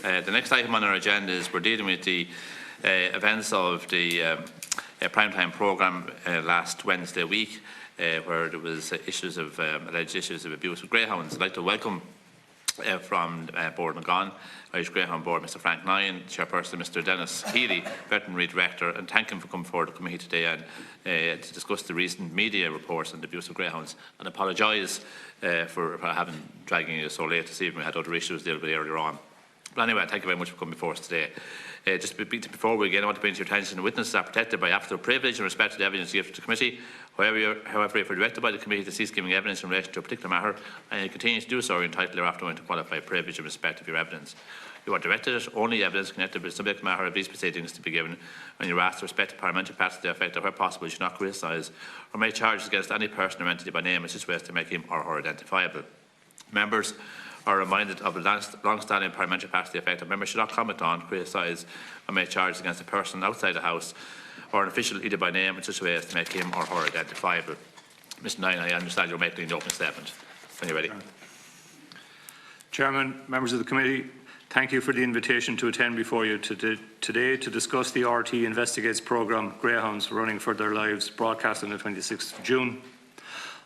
The next item on our agenda is we're dealing with the events of the primetime programme last Wednesday week, where there was alleged issues of abuse of greyhounds. I'd like to welcome from Board Nagan, Irish Greyhound Board, Mr. Frank Nyhan, Chairperson, Mr. Denis, Healy, Veterinary Director, and thank him for coming forward to the committee today and to discuss the recent media reports on the abuse of greyhounds, and apologise for dragging you so late this evening. We had other issues to deal with earlier on. But anyway, thank you very much for coming before us today. Just before we begin, I want to bring to your attention that witnesses are protected by absolute privilege in respect to the evidence given to the committee. However, if you're directed by the committee to cease giving evidence in relation to a particular matter and you continue to do so, you're entitled thereafter to qualified privilege in respect of your evidence. You are directed that only evidence connected with the subject matter of these proceedings to be given, and you're asked to respect the parliamentary practice to the effect that where possible you should not criticise or make charges against any person or entity by name in such ways to make him or her identifiable. Members are reminded of the long-standing parliamentary practice to the effect that members should not comment on, criticise or make charges against a person outside the House or an official either by name in such a way as to make him or her identifiable. Mr. Nyhan, I understand you're making the opening statement. When you're ready. Chairman, members of the committee, thank you for the invitation to attend before you today to discuss the RTE Investigates programme Greyhounds Running for Their Lives, broadcast on the 26th of June.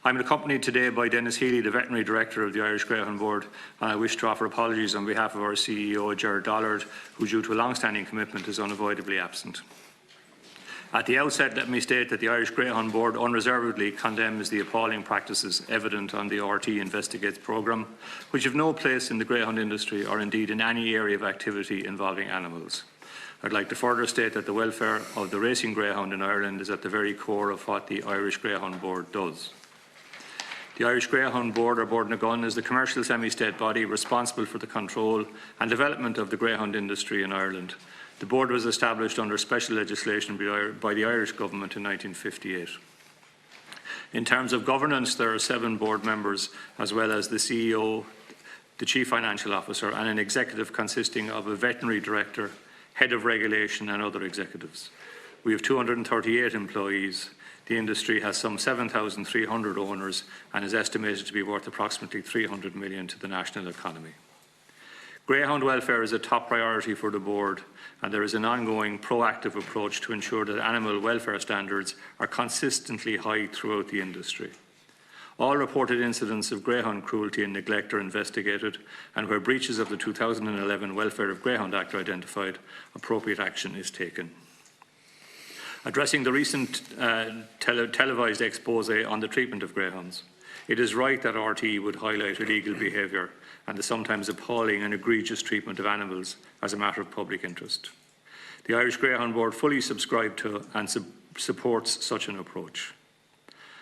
I am accompanied today by Denis Healy, the Veterinary Director of the Irish Greyhound Board, and I wish to offer apologies on behalf of our CEO, Gerard Dollard, who due to a long-standing commitment is unavoidably absent. At the outset, let me state that the Irish Greyhound Board unreservedly condemns the appalling practices evident on the RTE Investigates programme, which have no place in the greyhound industry or indeed in any area of activity involving animals. I'd like to further state that the welfare of the racing greyhound in Ireland is at the very core of what the Irish Greyhound Board does. The Irish Greyhound Board, or Board Nagan, is the commercial semi-state body responsible for the control and development of the greyhound industry in Ireland. The board was established under special legislation by the Irish government in 1958. In terms of governance, there are 7 board members, as well as the CEO, the Chief Financial Officer, and an executive consisting of a veterinary director, head of regulation, and other executives. We have 238 employees. The industry has some 7,300 owners and is estimated to be worth approximately 300 million to the national economy. Greyhound welfare is a top priority for the board, and there is an ongoing proactive approach to ensure that animal welfare standards are consistently high throughout the industry. All reported incidents of greyhound cruelty and neglect are investigated, and where breaches of the 2011 Welfare of Greyhound Act are identified, appropriate action is taken. Addressing the recent televised expose on the treatment of greyhounds, it is right that RTE would highlight illegal behaviour and the sometimes appalling and egregious treatment of animals as a matter of public interest. The Irish Greyhound Board fully subscribes to and supports such an approach.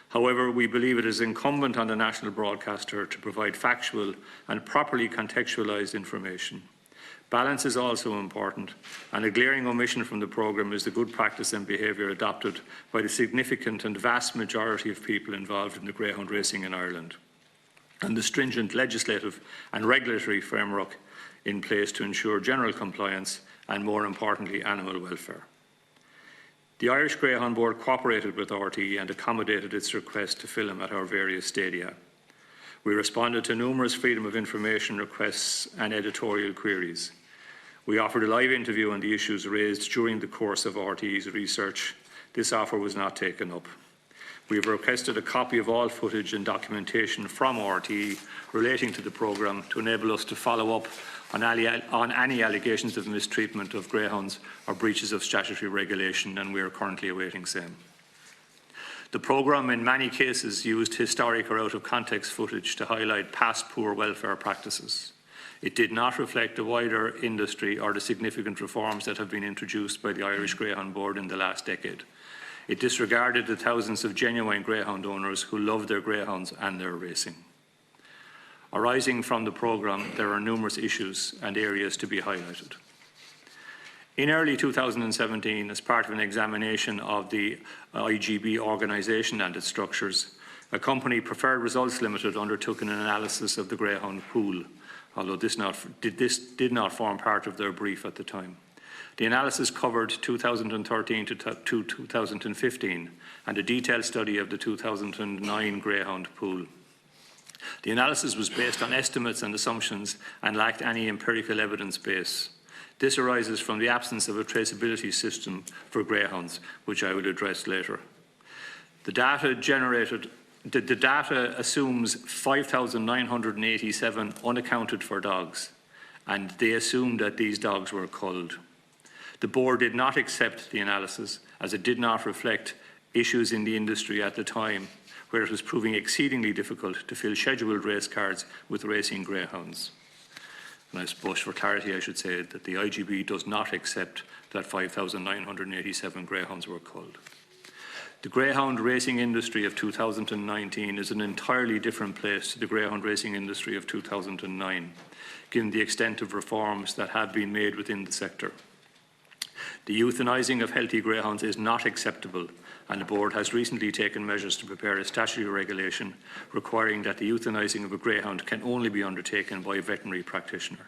However, we believe it is incumbent on the national broadcaster to provide factual and properly contextualised information. Balance is also important, and a glaring omission from the programme is the good practice and behaviour adopted by the significant and vast majority of people involved in the greyhound racing in Ireland, and the stringent legislative and regulatory framework in place to ensure general compliance and, more importantly, animal welfare. The Irish Greyhound Board cooperated with RTE and accommodated its request to film at our various stadia. We responded to numerous freedom of information requests and editorial queries. We offered a live interview on the issues raised during the course of RTE's research. This offer was not taken up. We have requested a copy of all footage and documentation from RTE relating to the programme to enable us to follow up on any allegations of mistreatment of greyhounds or breaches of statutory regulation, and we are currently awaiting same. The programme in many cases used historic or out-of-context footage to highlight past poor welfare practices. It did not reflect the wider industry or the significant reforms that have been introduced by the Irish Greyhound Board in the last decade. It disregarded the thousands of genuine greyhound owners who love their greyhounds and their racing. Arising from the programme, there are numerous issues and areas to be highlighted. In early 2017, as part of an examination of the IGB organisation and its structures, a company, Preferred Results Limited, undertook an analysis of the greyhound pool, although this did not form part of their brief at the time. The analysis covered 2013 to 2015 and a detailed study of the 2009 greyhound pool. The analysis was based on estimates and assumptions and lacked any empirical evidence base. This arises from the absence of a traceability system for greyhounds, which I will address later. The data assumes 5,987 unaccounted for dogs, and they assumed that these dogs were culled. The board did not accept the analysis as it did not reflect issues in the industry at the time, where it was proving exceedingly difficult to fill scheduled race cards with racing greyhounds. And I suppose for clarity I should say that the IGB does not accept that 5,987 greyhounds were culled. The greyhound racing industry of 2019 is an entirely different place to the greyhound racing industry of 2009, given the extent of reforms that have been made within the sector. The euthanizing of healthy greyhounds is not acceptable, and the board has recently taken measures to prepare a statutory regulation requiring that the euthanizing of a greyhound can only be undertaken by a veterinary practitioner.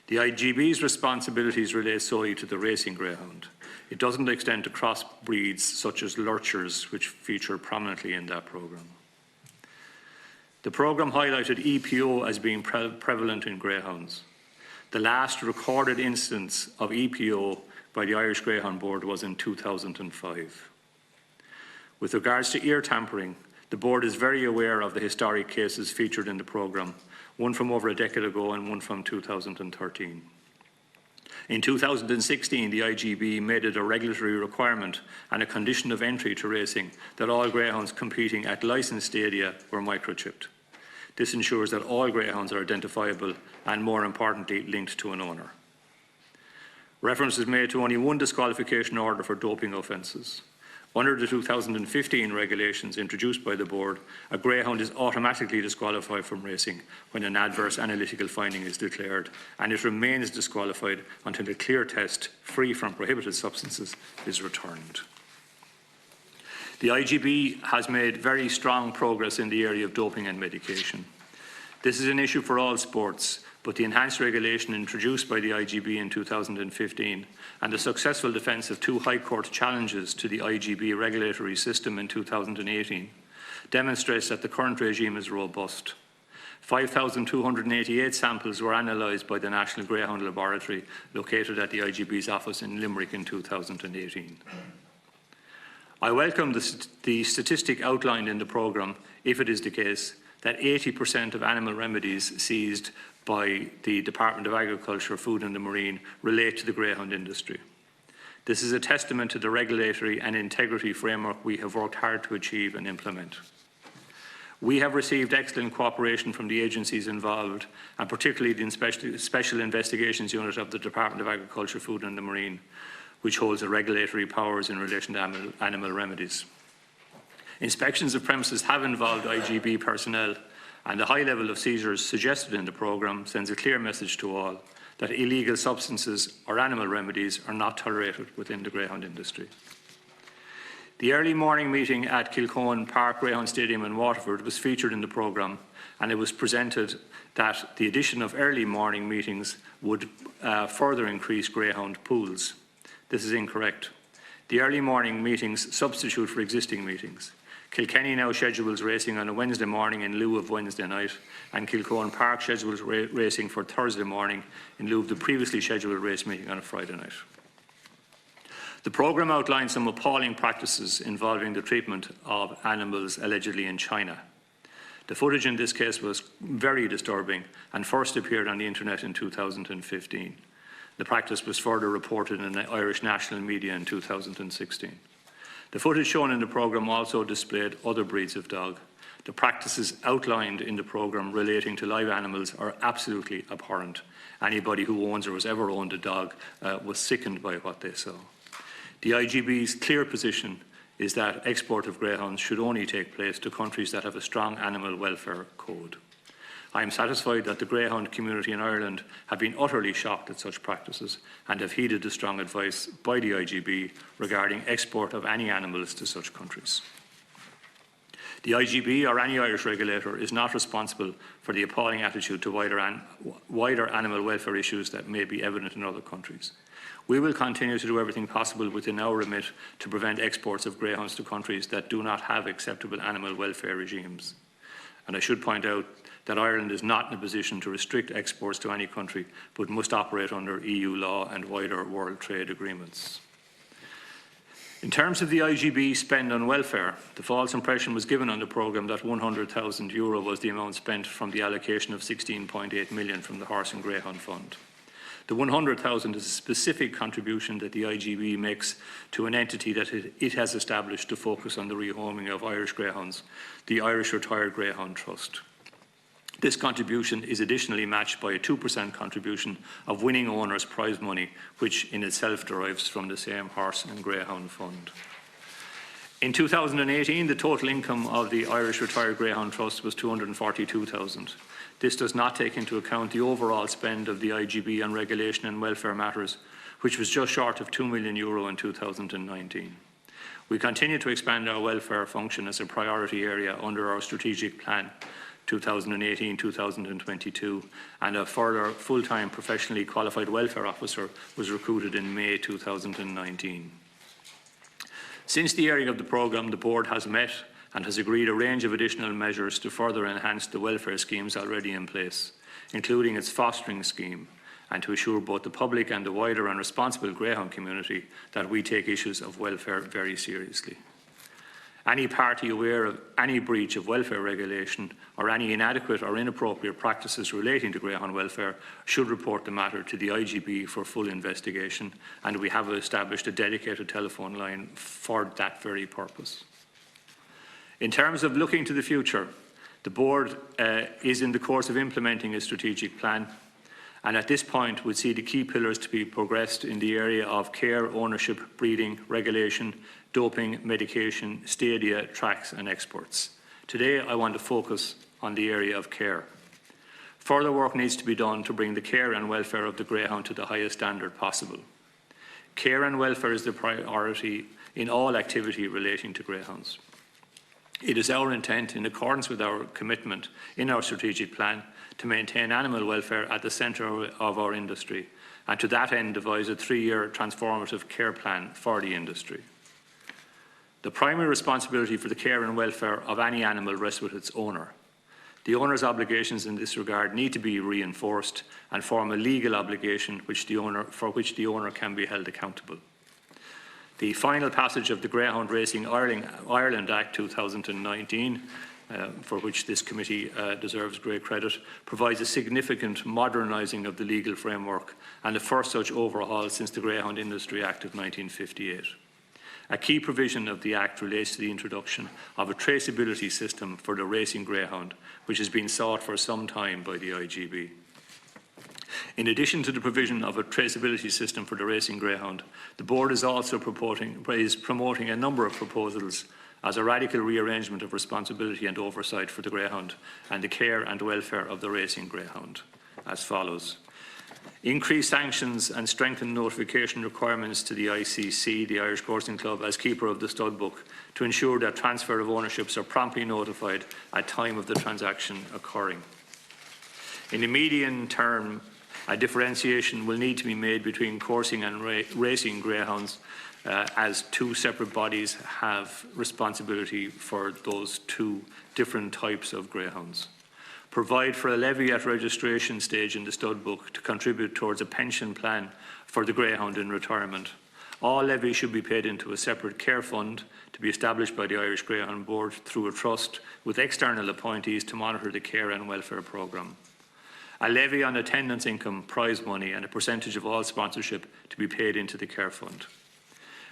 The IGB's responsibilities relate solely to the racing greyhound. It doesn't extend to cross breeds such as lurchers, which feature prominently in that programme. The programme highlighted EPO as being prevalent in greyhounds. The last recorded instance of EPO by the Irish Greyhound Board was in 2005. With regards to ear tampering, the board is very aware of the historic cases featured in the programme, one from over a decade ago and one from 2013. In 2016, the IGB made it a regulatory requirement and a condition of entry to racing that all greyhounds competing at licensed stadia were microchipped. This ensures that all greyhounds are identifiable and, more importantly, linked to an owner. Reference is made to only one disqualification order for doping offences. Under the 2015 regulations introduced by the board, a greyhound is automatically disqualified from racing when an adverse analytical finding is declared, and it remains disqualified until a clear test free from prohibited substances is returned. The IGB has made very strong progress in the area of doping and medication. This is an issue for all sports, but the enhanced regulation introduced by the IGB in 2015 and the successful defence of two High Court challenges to the IGB regulatory system in 2018 demonstrates that the current regime is robust. 5,288 samples were analysed by the National Greyhound Laboratory located at the IGB's office in Limerick in 2018. I welcome the statistic outlined in the programme, if it is the case, that 80% of animal remedies seized by the Department of Agriculture, Food and the Marine relate to the greyhound industry. This is a testament to the regulatory and integrity framework we have worked hard to achieve and implement. We have received excellent cooperation from the agencies involved, and particularly the Special Investigations Unit of the Department of Agriculture, Food and the Marine, which holds the regulatory powers in relation to animal remedies. Inspections of premises have involved IGB personnel, and the high level of seizures suggested in the programme sends a clear message to all that illegal substances or animal remedies are not tolerated within the greyhound industry. The early morning meeting at Kilcoan Park Greyhound Stadium in Waterford was featured in the programme, and it was presented that the addition of early morning meetings would further increase greyhound pools. This is incorrect. The early morning meetings substitute for existing meetings. Kilkenny now schedules racing on a Wednesday morning in lieu of Wednesday night, and Kilcoan Park schedules racing for Thursday morning in lieu of the previously scheduled race meeting on a Friday night. The programme outlines some appalling practices involving the treatment of animals allegedly in China. The footage in this case was very disturbing and first appeared on the internet in 2015. The practice was further reported in the Irish national media in 2016. The footage shown in the programme also displayed other breeds of dog. The practices outlined in the programme relating to live animals are absolutely abhorrent. Anybody who owns or has ever owned a dog was sickened by what they saw. The IGB's clear position is that export of greyhounds should only take place to countries that have a strong animal welfare code. I am satisfied that the greyhound community in Ireland have been utterly shocked at such practices and have heeded the strong advice by the IGB regarding export of any animals to such countries. The IGB or any Irish regulator is not responsible for the appalling attitude to wider animal welfare issues that may be evident in other countries. We will continue to do everything possible within our remit to prevent exports of greyhounds to countries that do not have acceptable animal welfare regimes. And I should point out that Ireland is not in a position to restrict exports to any country, but must operate under EU law and wider world trade agreements. In terms of the IGB spend on welfare, the false impression was given on the programme that €100,000 was the amount spent from the allocation of 16.8 million from the Horse and Greyhound Fund. The 100,000 is a specific contribution that the IGB makes to an entity that it has established to focus on the rehoming of Irish greyhounds, the Irish Retired Greyhound Trust. This contribution is additionally matched by a 2% contribution of winning owners' prize money, which in itself derives from the same Horse and Greyhound Fund. In 2018, the total income of the Irish Retired Greyhound Trust was $242,000. This does not take into account the overall spend of the IGB on regulation and welfare matters, which was just short of €2 million in 2019. We continue to expand our welfare function as a priority area under our strategic plan 2018-2022, and a further full-time professionally qualified welfare officer was recruited in May 2019. Since the airing of the programme, the board has met and has agreed a range of additional measures to further enhance the welfare schemes already in place, including its fostering scheme, and to assure both the public and the wider and responsible greyhound community that we take issues of welfare very seriously. Any party aware of any breach of welfare regulation or any inadequate or inappropriate practices relating to greyhound welfare should report the matter to the IGB for full investigation, and we have established a dedicated telephone line for that very purpose. In terms of looking to the future, the board is in the course of implementing a strategic plan, and at this point would see the key pillars to be progressed in the area of care, ownership, breeding, regulation, doping, medication, stadia, tracks and exports. Today I want to focus on the area of care. Further work needs to be done to bring the care and welfare of the greyhound to the highest standard possible. Care and welfare is the priority in all activity relating to greyhounds. It is our intent, in accordance with our commitment in our strategic plan, to maintain animal welfare at the centre of our industry, and to that end devise a 3-year transformative care plan for the industry. The primary responsibility for the care and welfare of any animal rests with its owner. The owner's obligations in this regard need to be reinforced and form a legal obligation for which the owner can be held accountable. The final passage of the Greyhound Racing Ireland Act 2019, for which this committee deserves great credit, provides a significant modernising of the legal framework and the first such overhaul since the Greyhound Industry Act of 1958. A key provision of the Act relates to the introduction of a traceability system for the racing greyhound, which has been sought for some time by the IGB. In addition to the provision of a traceability system for the racing greyhound, the board is also promoting a number of proposals as a radical rearrangement of responsibility and oversight for the greyhound and the care and welfare of the racing greyhound, as follows. Increased sanctions and strengthened notification requirements to the ICC, the Irish Coursing Club, as keeper of the stud book, to ensure that transfer of ownerships are promptly notified at time of the transaction occurring. In the medium term, a differentiation will need to be made between coursing and racing greyhounds, as two separate bodies have responsibility for those two different types of greyhounds. Provide for a levy at registration stage in the stud book to contribute towards a pension plan for the greyhound in retirement. All levies should be paid into a separate care fund to be established by the Irish Greyhound Board through a trust with external appointees to monitor the care and welfare programme. A levy on attendance income, prize money and a percentage of all sponsorship to be paid into the care fund.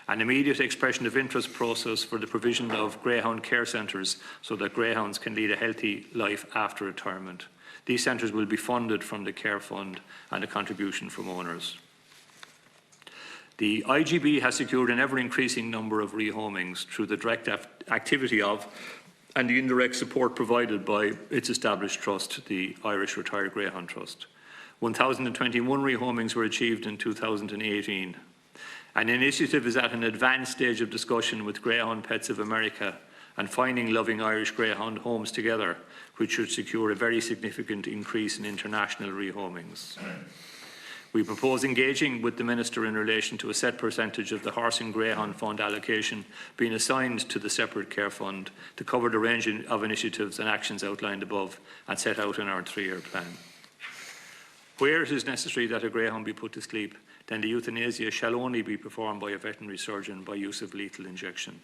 An immediate expression of interest process for the provision of greyhound care centres so that greyhounds can lead a healthy life after retirement. These centres will be funded from the care fund and a contribution from owners. The IGB has secured an ever-increasing number of rehomings through the direct activity of and the indirect support provided by its established trust, the Irish Retired Greyhound Trust. 1,021 rehomings were achieved in 2018. An initiative is at an advanced stage of discussion with Greyhound Pets of America and Finding Loving Irish Greyhound Homes Together, which should secure a very significant increase in international rehomings. We propose engaging with the Minister in relation to a set percentage of the Horse and Greyhound Fund allocation being assigned to the separate care fund to cover the range of initiatives and actions outlined above and set out in our 3-year plan. Where it is necessary that a greyhound be put to sleep, then the euthanasia shall only be performed by a veterinary surgeon by use of lethal injection.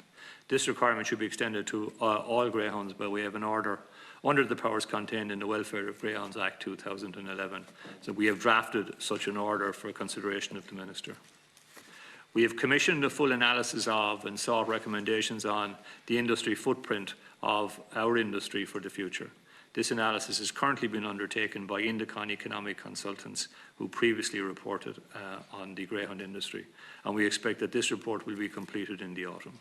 This requirement should be extended to all greyhounds by way of an order under the powers contained in the Welfare of Greyhounds Act 2011. So we have drafted such an order for consideration of the Minister. We have commissioned a full analysis of and sought recommendations on the industry footprint of our industry for the future. This analysis is currently being undertaken by Indicon Economic Consultants, who previously reported on the greyhound industry, and we expect that this report will be completed in the autumn.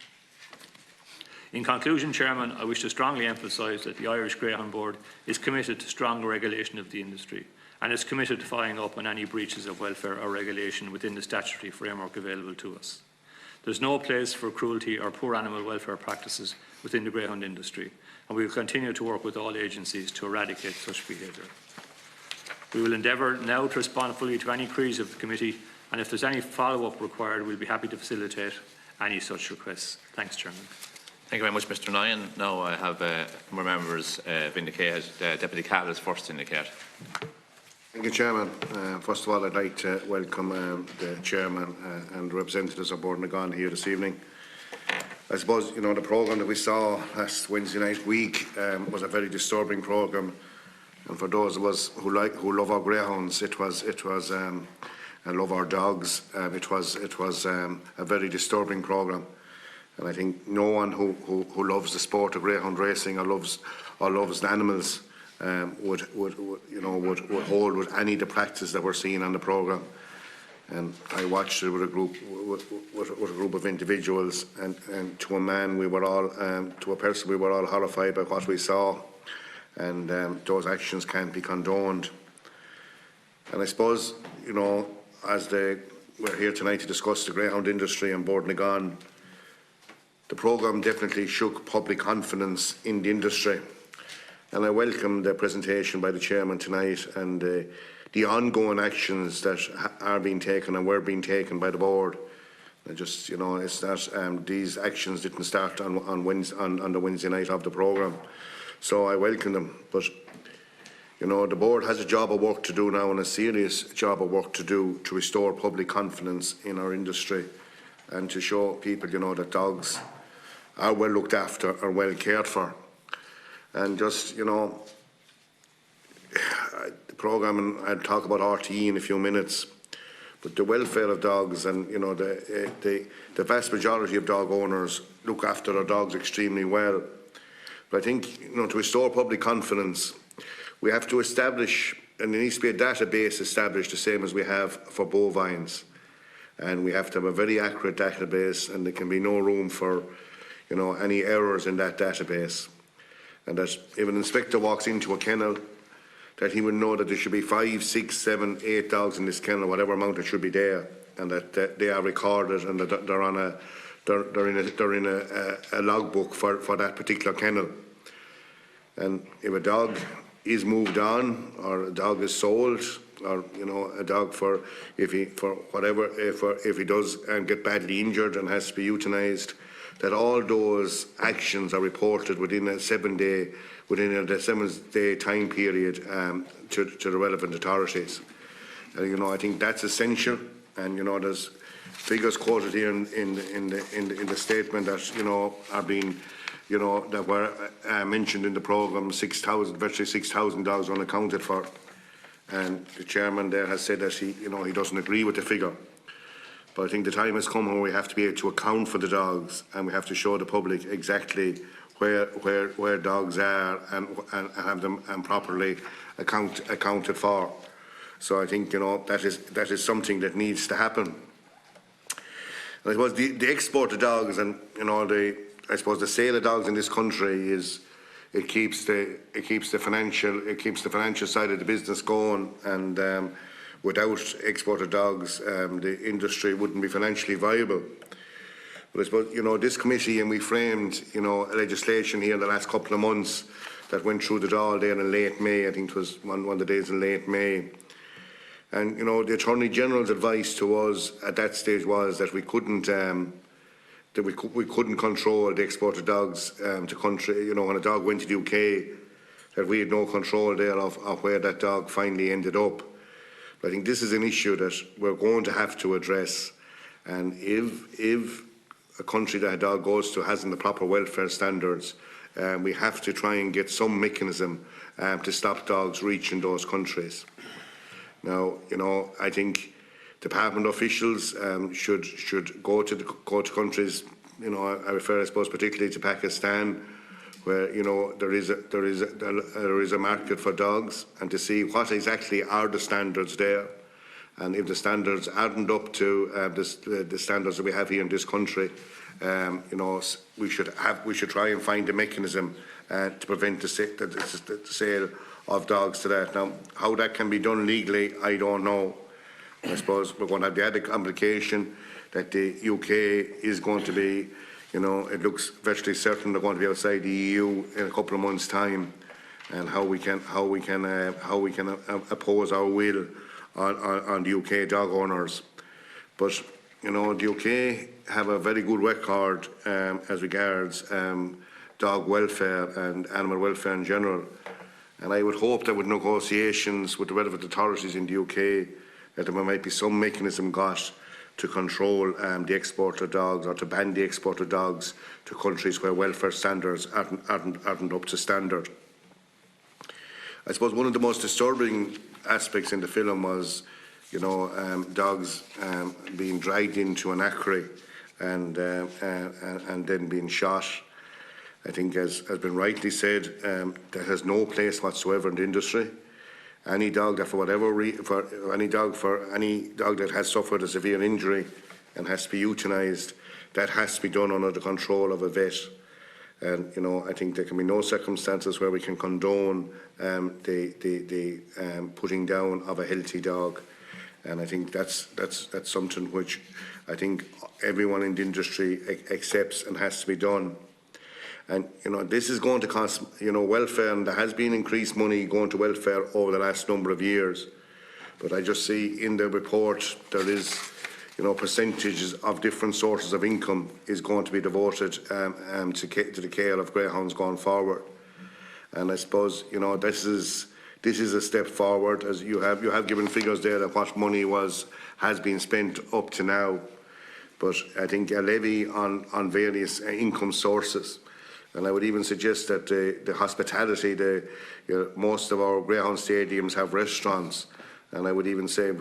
In conclusion, Chairman, I wish to strongly emphasise that the Irish Greyhound Board is committed to stronger regulation of the industry and is committed to following up on any breaches of welfare or regulation within the statutory framework available to us. There is no place for cruelty or poor animal welfare practices within the greyhound industry, and we will continue to work with all agencies to eradicate such behaviour. We will endeavour now to respond fully to any queries of the committee, and if there is any follow-up required, we will be happy to facilitate any such requests. Thanks, Chairman. Thank you very much, Mr. Nyhan. Now I have more members have indicated. Deputy Cahill is first to indicate. Thank you, Chairman. First of all, I'd like to welcome the Chairman and representatives of Board Nyhan here this evening. I suppose, you know, the programme that we saw last Wednesday night week was a very disturbing programme, and for those of us who love our greyhounds, and love our dogs, it was a very disturbing programme. And I think no one who loves the sport of greyhound racing or loves the animals would hold with any of the practice that we're seeing on the programme. And I watched it with a group of individuals, and to a man, to a person, we were all horrified by what we saw, and those actions can't be condoned. And I suppose, you know, we're here tonight to discuss the greyhound industry and Board Nyhan. The programme definitely shook public confidence in the industry, and I welcome the presentation by the Chairman tonight and the ongoing actions that are being taken and were being taken by the Board. Just, you know, it's that these actions didn't start on the Wednesday night of the programme, so I welcome them. But, you know, the Board has a job of work to do now, and a serious job of work to do to restore public confidence in our industry and to show people, you know, that dogs are well looked after, are well cared for. And just, you know, the programme, and I'll talk about RTE in a few minutes, but the welfare of dogs, and, you know, the vast majority of dog owners look after their dogs extremely well. But I think, you know, to restore public confidence, we have to establish, and there needs to be a database established the same as we have for bovines. And we have to have a very accurate database, and there can be no room for, you know, any errors in that database. And that if an inspector walks into a kennel, that he will know that there should be 5, 6, 7, 8 dogs in this kennel, whatever amount it should be there, and that they are recorded and that they're in a logbook for that particular kennel. And if a dog is moved on, or a dog is sold, or, you know, a dog if he does get badly injured and has to be euthanised, that all those actions are reported within a 7-day time period to the relevant authorities. You know, I think that's essential. And, you know, there's figures quoted here in the statement that, you know, are being, you know, that were mentioned in the programme. Virtually 6,000 dogs unaccounted for. And the Chairman there has said that he doesn't agree with the figure. But I think the time has come where we have to be able to account for the dogs, and we have to show the public exactly where dogs are and have them properly accounted for. So I think, you know, that is something that needs to happen. And I suppose the export of dogs, and, you know, I suppose the sale of dogs in this country is. It keeps the financial side of the business going, and without export of dogs, the industry wouldn't be financially viable. But I suppose, you know, this committee, and we framed, you know, legislation here in the last couple of months that went through the Dáil there in late May. I think it was one of the days in late May. And, you know, the Attorney General's advice to us at that stage was that we couldn't control the export of dogs to country. You know, when a dog went to the UK, that we had no control there of where that dog finally ended up. But I think this is an issue that we're going to have to address. And if a country that a dog goes to hasn't the proper welfare standards, we have to try and get some mechanism to stop dogs reaching those countries. Now, you know, I think department officials should go to countries. You know, I refer, I suppose, particularly to Pakistan, where, you know, there is a market for dogs, and to see what exactly are the standards there, and if the standards aren't up to the standards that we have here in this country, you know, we should try and find a mechanism to prevent the sale of dogs to that. Now, how that can be done legally, I don't know. I suppose we're going to have the added complication that the UK is going to be, you know, it looks virtually certain they're going to be outside the EU in a couple of months' time, and how we can oppose our will on the UK dog owners. But, you know, the UK have a very good record as regards dog welfare and animal welfare in general. And I would hope that with negotiations with the relevant authorities in the UK, that there might be some mechanism got to control the export of dogs, or to ban the export of dogs to countries where welfare standards aren't up to standard. I suppose one of the most disturbing aspects in the film was, you know, dogs being dragged into an ackery and then being shot. I think, as has been rightly said, that has no place whatsoever in the industry. Any dog that, for any dog that has suffered a severe injury and has to be euthanised, that has to be done under the control of a vet. And, you know, I think there can be no circumstances where we can condone the putting down of a healthy dog. And I think that's something which I think everyone in the industry accepts and has to be done. And, you know, this is going to cost, you know, welfare, and there has been increased money going to welfare over the last number of years. But I just see in the report there is, you know, percentages of different sources of income is going to be devoted to the care of greyhounds going forward. And I suppose, you know, this is a step forward, as you have given figures there of what money has been spent up to now. But I think a levy on various income sources. And I would even suggest that the hospitality, most of our greyhound stadiums have restaurants, and I would even say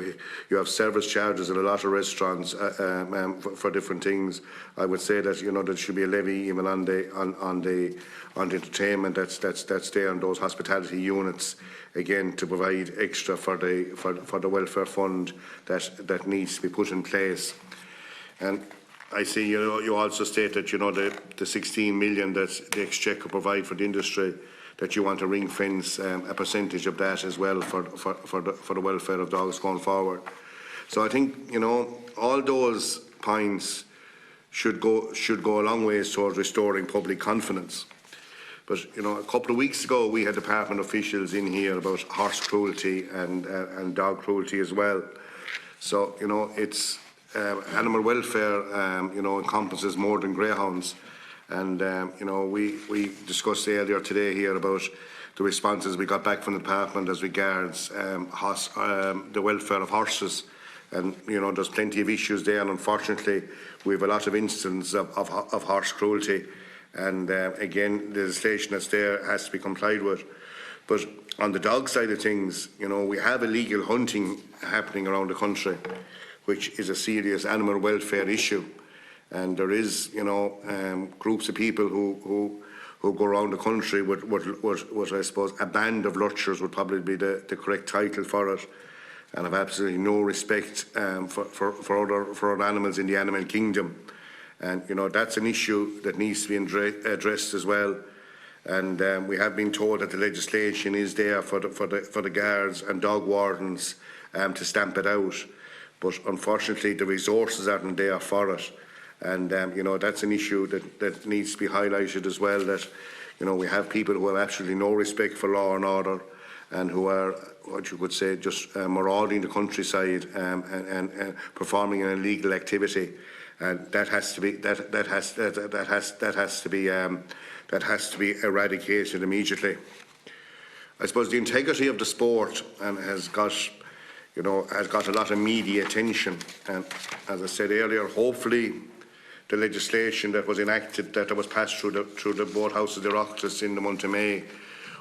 you have service charges in a lot of restaurants for different things. I would say that, you know, there should be a levy even on the entertainment that's there on those hospitality units, again to provide extra for the welfare fund that needs to be put in place. And I see, you know, you also state that, you know, the 16 million that the Exchequer provide for the industry, that you want to ring fence a percentage of that as well for the welfare of dogs going forward. So I think, you know, all those points should go a long ways towards restoring public confidence. But, you know, a couple of weeks ago we had department officials in here about horse cruelty and dog cruelty as well. So, you know, it's animal welfare, you know, encompasses more than greyhounds. And, you know, we discussed earlier today here about the responses we got back from the department as regards the welfare of horses. And, you know, there's plenty of issues there, and unfortunately we have a lot of instances of horse cruelty. And, again, the legislation that's there has to be complied with. But on the dog side of things, you know, we have illegal hunting happening around the country, which is a serious animal welfare issue. And there is, you know, groups of people who go around the country with I suppose, a band of lurchers would probably be the correct title for it, and have absolutely no respect for other animals in the animal kingdom. And, you know, that's an issue that needs to be addressed as well. And we have been told that the legislation is there for the guards and dog wardens to stamp it out. But unfortunately, the resources aren't there for it. And, you know, that's an issue that needs to be highlighted as well, that, you know, we have people who have absolutely no respect for law and order, and who are, what you could say, just marauding the countryside and performing an illegal activity, and that has to be eradicated immediately. I suppose the integrity of the sport has got a lot of media attention, and as I said earlier, hopefully the legislation that was enacted, that was passed through the both houses of the Oireachtas in the month of May,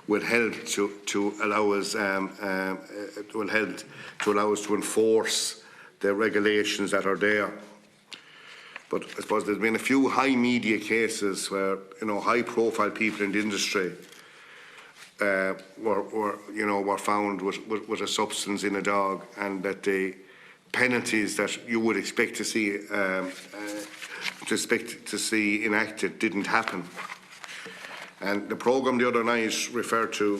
will help to allow us to enforce the regulations that are there. But I suppose there's been a few high media cases where high-profile people in the industry were found with a substance in a dog, and that the penalties that you would expect to see enacted didn't happen. And the programme the other night referred to,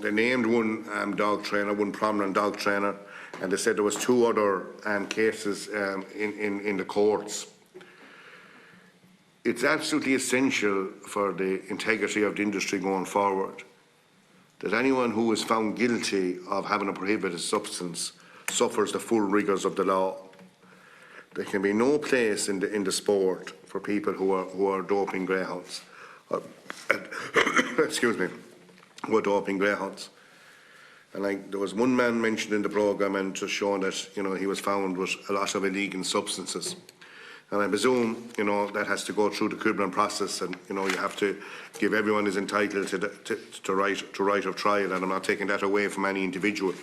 they named one dog trainer, one prominent dog trainer, and they said there was 2 other cases in the courts. It's absolutely essential for the integrity of the industry going forward that anyone who is found guilty of having a prohibited substance suffers the full rigours of the law. There can be no place in the sport for people who are doping greyhounds. Excuse me, who are doping greyhounds. And there was one man mentioned in the programme and just showing that he was found with a lot of illegal substances. And I presume that has to go through the criminal process, and you have to give everyone is entitled to right of trial, and I'm not taking that away from any individual.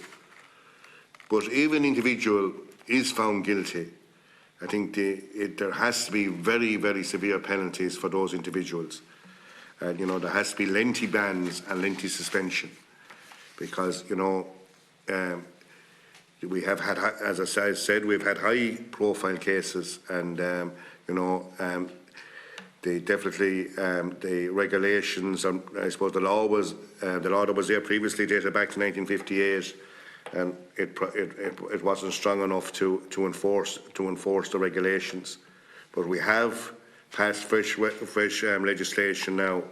But if an individual is found guilty, I think there has to be very, very severe penalties for those individuals. And there has to be lengthy bans and lengthy suspension, because we have had, as I said, we've had high-profile cases, and they definitely the regulations. I suppose the law that was there previously dated back to 1958, and it wasn't strong enough to enforce the regulations. But we have passed fresh legislation now,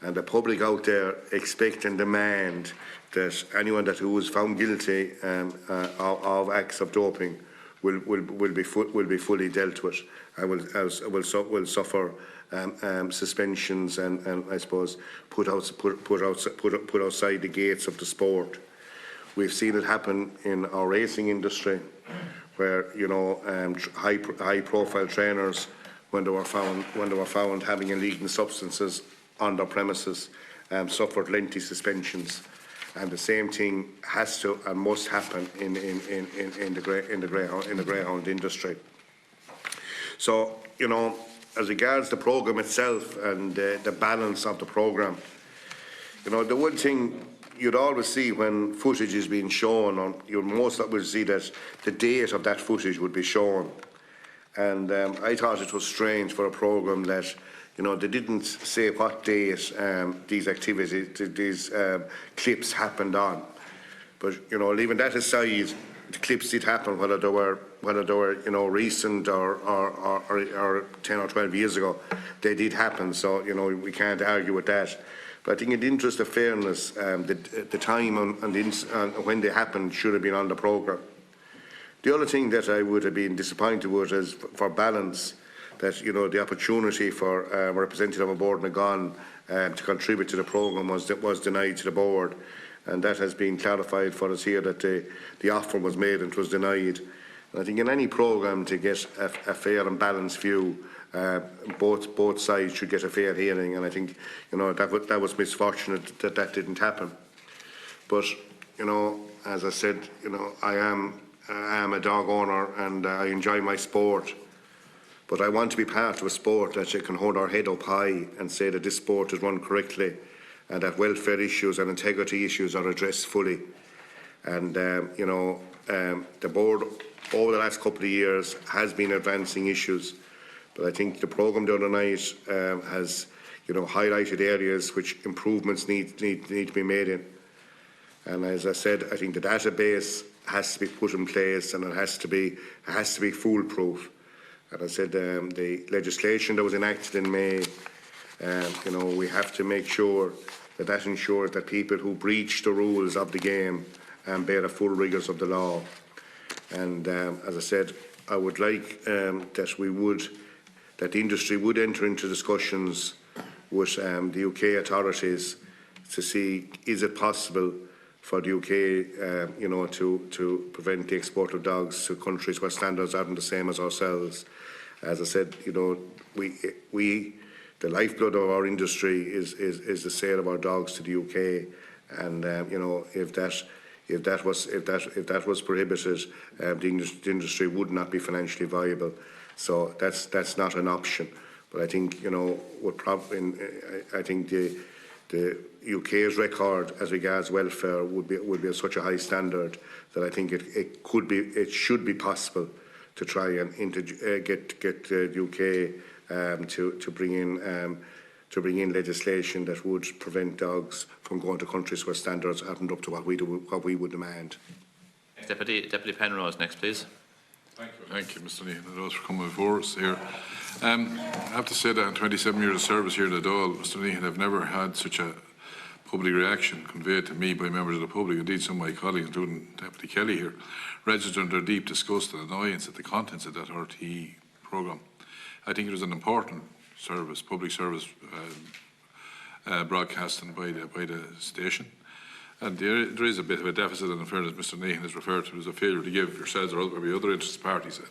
and the public out there expect and demand that anyone who is found guilty of acts of doping will be fully dealt with, and will suffer suspensions and I suppose put outside the gates of the sport. We've seen it happen in our racing industry, where high-profile trainers, when they were found having illegal substances on their premises, suffered lengthy suspensions. And the same thing has to and must happen in the greyhound industry. So, as regards the programme itself and the balance of the programme, the one thing you'd always see when footage is being shown, or you'd most of will see that the date of that footage would be shown. And I thought it was strange for a programme that they didn't say what date these activities, these clips happened on. But leaving that aside, the clips did happen, whether they were recent or 10 or 12 years ago, they did happen. So we can't argue with that. But I think in the interest of fairness, the time and when they happened should have been on the programme. The other thing that I would have been disappointed with is, for balance, that the opportunity for a representative of board Nyhan to contribute to the programme was denied to the board, and that has been clarified for us here, that the offer was made and it was denied. And I think in any programme, to get a fair and balanced view, both sides should get a fair hearing, and I think that was misfortunate that didn't happen. But as I said, I am a dog owner and I enjoy my sport. But I want to be part of a sport that can hold our head up high and say that this sport is run correctly, and that welfare issues and integrity issues are addressed fully. And the board over the last couple of years has been advancing issues, but I think the programme the other night has highlighted areas which improvements need to be made in. And as I said, I think the database has to be put in place, and it has to be foolproof. And I said the legislation that was enacted in May, we have to make sure that ensures that people who breach the rules of the game bear the full rigours of the law. And as I said, I would like that the industry would enter into discussions with the UK authorities to see, is it possible for the UK, to prevent the export of dogs to countries where standards aren't the same as ourselves. As I said, the lifeblood of our industry is the sale of our dogs to the UK, and if that was prohibited, the industry would not be financially viable. So that's not an option. But I think I think the UK's record as regards welfare would be at such a high standard that I think it should be possible to try and get the UK to bring in legislation that would prevent dogs from going to countries where standards aren't up to what we would demand. Deputy Penrose, next, please. Thank you, Mr. Nyhan, and those for coming before us here. I have to say that in 27 years of service here in the Dáil, Mr. Nyhan, I've never had such a public reaction conveyed to me by members of the public. Indeed, some of my colleagues, including Deputy Kelly here, registered their deep disgust and annoyance at the contents of that RTE programme. I think it was an important service, public service broadcasting by the station. And there is a bit of a deficit, and in fairness, Mr. Nyhan has referred to as a failure to give yourselves or maybe other interested parties and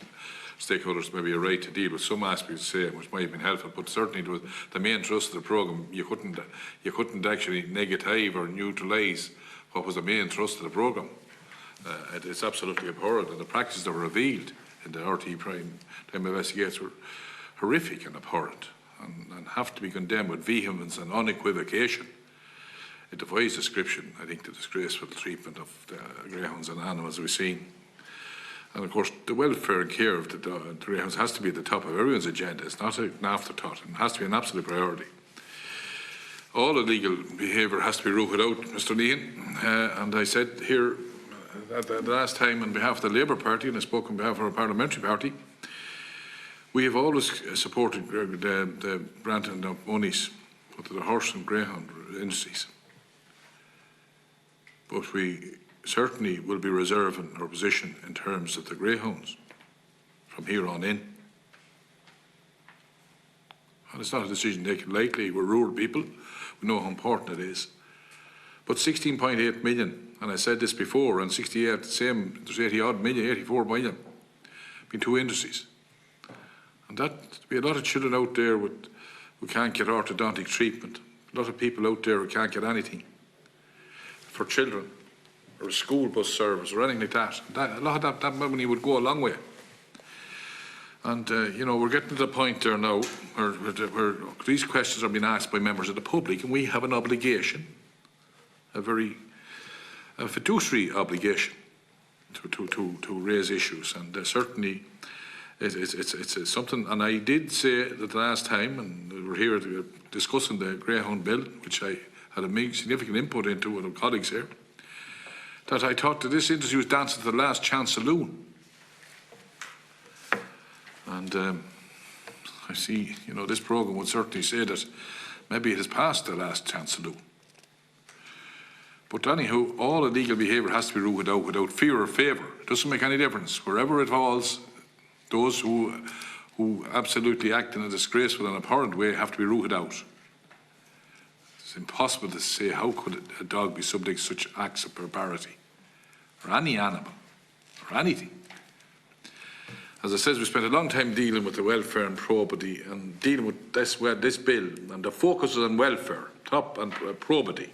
stakeholders maybe a right to deal with some aspects, which might have been helpful. But certainly, it was the main thrust of the programme. You couldn't actually negative or neutralise what was the main thrust of the programme. It's absolutely abhorrent, and the practices that were revealed in the RTE Prime Time Investigates were horrific and abhorrent, and have to be condemned with vehemence and unequivocation. It defies description, I think, the disgraceful treatment of the greyhounds and animals we've seen. And of course, the welfare and care of the greyhounds has to be at the top of everyone's agenda. It's not an afterthought, it has to be an absolute priority. All illegal behaviour has to be rooted out, Mr. Nyhan. And I said here the last time on behalf of the Labour Party, and I spoke on behalf of our parliamentary party, we have always supported the granting of monies to the horse and greyhound industries. But we certainly will be reserving our position in terms of the greyhounds from here on in. And it's not a decision taken lightly. We're rural people. We know how important it is. But 16.8 million, and I said this before, and 68, there's 80 odd million, 84 million, between two industries. And that, there'll be a lot of children out there who can't get orthodontic treatment. A lot of people out there who can't get anything for children, or a school bus service, or anything like that. A lot of that money would go a long way. And, we're getting to the point there now where these questions are being asked by members of the public, and we have an obligation, a fiduciary obligation to raise issues. And certainly it's something, and I did say that the last time, and we were here discussing the Greyhound Bill, which I had a significant input into with our colleagues here, that I thought that this industry was dancing to the last chance saloon. And I see, this programme would certainly say that maybe it has passed the last chance saloon. But anyhow, all illegal behaviour has to be rooted out without fear or favour. It doesn't make any difference. Wherever it falls, those who absolutely act in a disgraceful and abhorrent way have to be rooted out. It's impossible to say how could a dog be subject to such acts of barbarity, or any animal, or anything. As I said, we spent a long time dealing with the welfare and probity, and dealing with this bill, and the focus is on welfare, top and probity,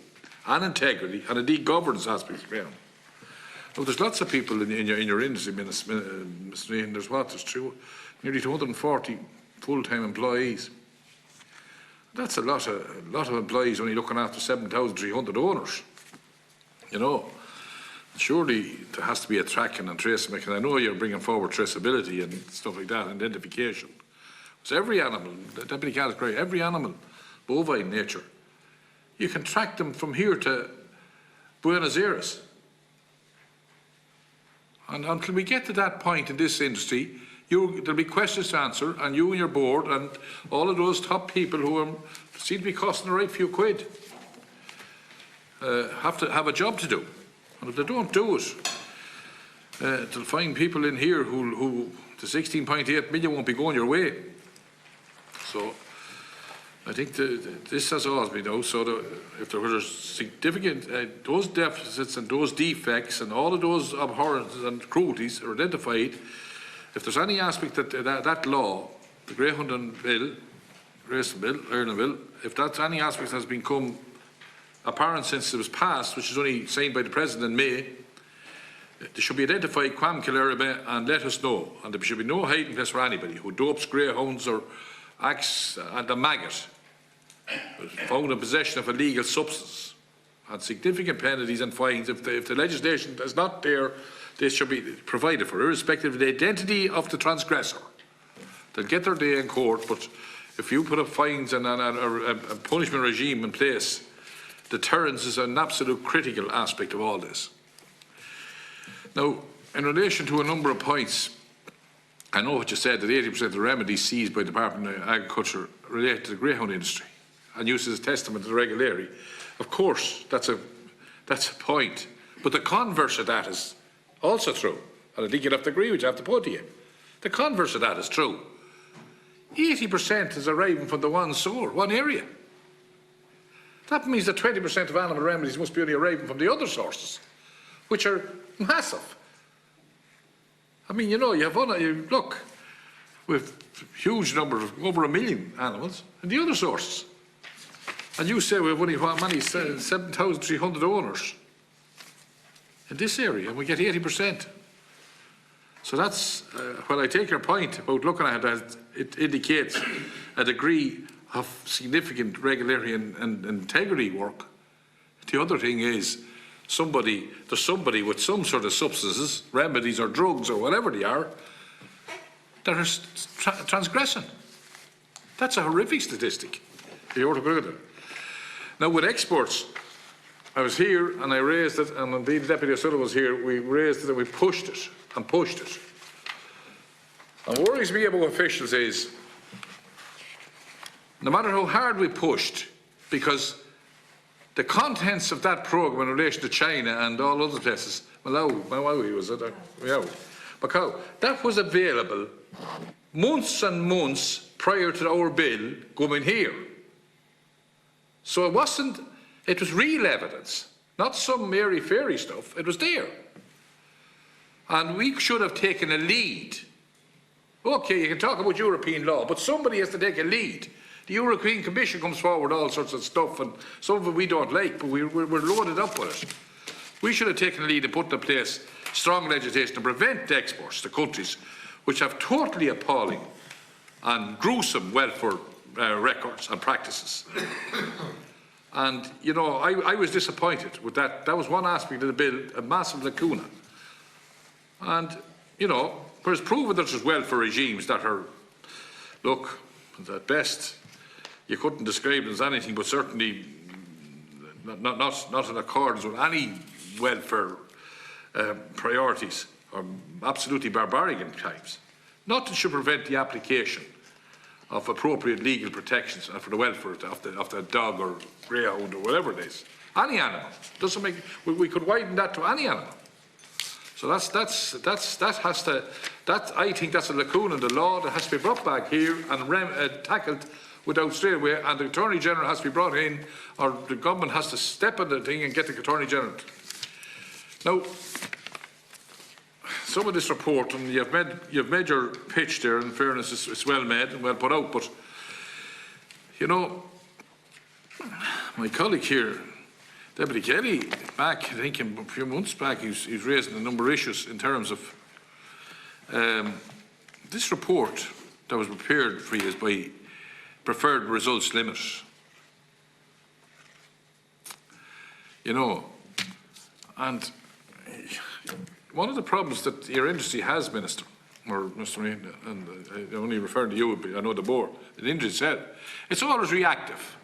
and integrity, and indeed governance aspects. Now, there's lots of people in your industry, Mr. Nyhan. There's nearly 240 full-time employees. That's a lot of employees only looking after 7,300 owners. Surely there has to be a tracking and tracing mechanism. I know you're bringing forward traceability and stuff like that, identification. So every animal, Deputy Cahill, every animal, bovine nature, you can track them from here to Buenos Aires. And until we get to that point in this industry, there'll be questions to answer, and you and your board and all of those top people who seem to be costing a right few quid. have to have a job to do. And if they don't do it, they'll find people in here who the 16.8 million won't be going your way. So I think this has always been out. So if there were significant, those deficits and those defects and all of those abhorrences and cruelties are identified, if there's any aspect that law, the Greyhound Bill, Ireland Bill, if that's any aspect has become apparent since it was passed, which is only signed by the President in May, there should be identified quam Cahill and let us know. And there should be no hiding place for anybody who dopes greyhounds or acts and a maggot found in possession of illegal substance, and significant penalties and fines. If the legislation is not there, this should be provided for, irrespective of the identity of the transgressor. They'll get their day in court, but if you put up fines and a punishment regime in place, deterrence is an absolute critical aspect of all this. Now, in relation to a number of points, I know what you said, that 80% of the remedies seized by the Department of Agriculture relate to the greyhound industry and used as a testament to the regularity. Of course, that's a point. But the converse of that is also true. And I think you'd have to agree with you, I have to put to you. The converse of that is true. 80% is arriving from the one area. That means that 20% of animal remedies must be only arriving from the other sources, which are massive. I mean, you know, look, with huge numbers, over 1 million animals, and the other sources. And you say we've only, what many, 7,300 owners in this area, and we get 80%. So that's, when I take your point about looking at it, it indicates a degree of significant regularity and integrity work. The other thing is, there's somebody with some sort of substances, remedies or drugs or whatever they are, that are transgressing. That's a horrific statistic, if you were to put it. Now with exports, I was here and I raised it, and indeed Deputy O'Sullivan was here, we raised it and we pushed it and pushed it. And what worries me about officials is, no matter how hard we pushed, because the contents of that programme in relation to China and all other places, Malawi was it? Yeah. Macau, that was available months and months prior to our bill coming here. So it was real evidence, not some airy-fairy stuff, it was there. And we should have taken a lead. Okay, you can talk about European law, but somebody has to take a lead. The European Commission comes forward all sorts of stuff, and some of it we don't like, but we're loaded up with it. We should have taken a lead and put in place strong legislation to prevent exports to countries which have totally appalling and gruesome welfare records and practices. And, you know, I was disappointed with that. That was one aspect of the bill, a massive lacuna. And, you know, there's proven that there's welfare regimes that are, look, at best, you couldn't describe them as anything but certainly not in accordance with any welfare priorities, or absolutely barbaric in times. Nothing should prevent the application of appropriate legal protections for the welfare of the dog or greyhound or whatever it is. Any animal. Doesn't make, we could widen that to any animal. So I think that's a lacuna in the law that has to be brought back here and tackled without straight away, and the Attorney General has to be brought in, or the government has to step on the thing and get the Attorney General. Now, some of this report, and you've made your pitch there, in fairness, it's well made and well put out, but, you know, my colleague here, Deputy Kelly, back, I think a few months back, he's raising a number of issues in terms of this report that was prepared for you is by Preferred Results Limit. You know, and one of the problems that your industry has, Minister, or Mr. Maureen, and I only refer to you, I know the board, the industry said, it's always reactive.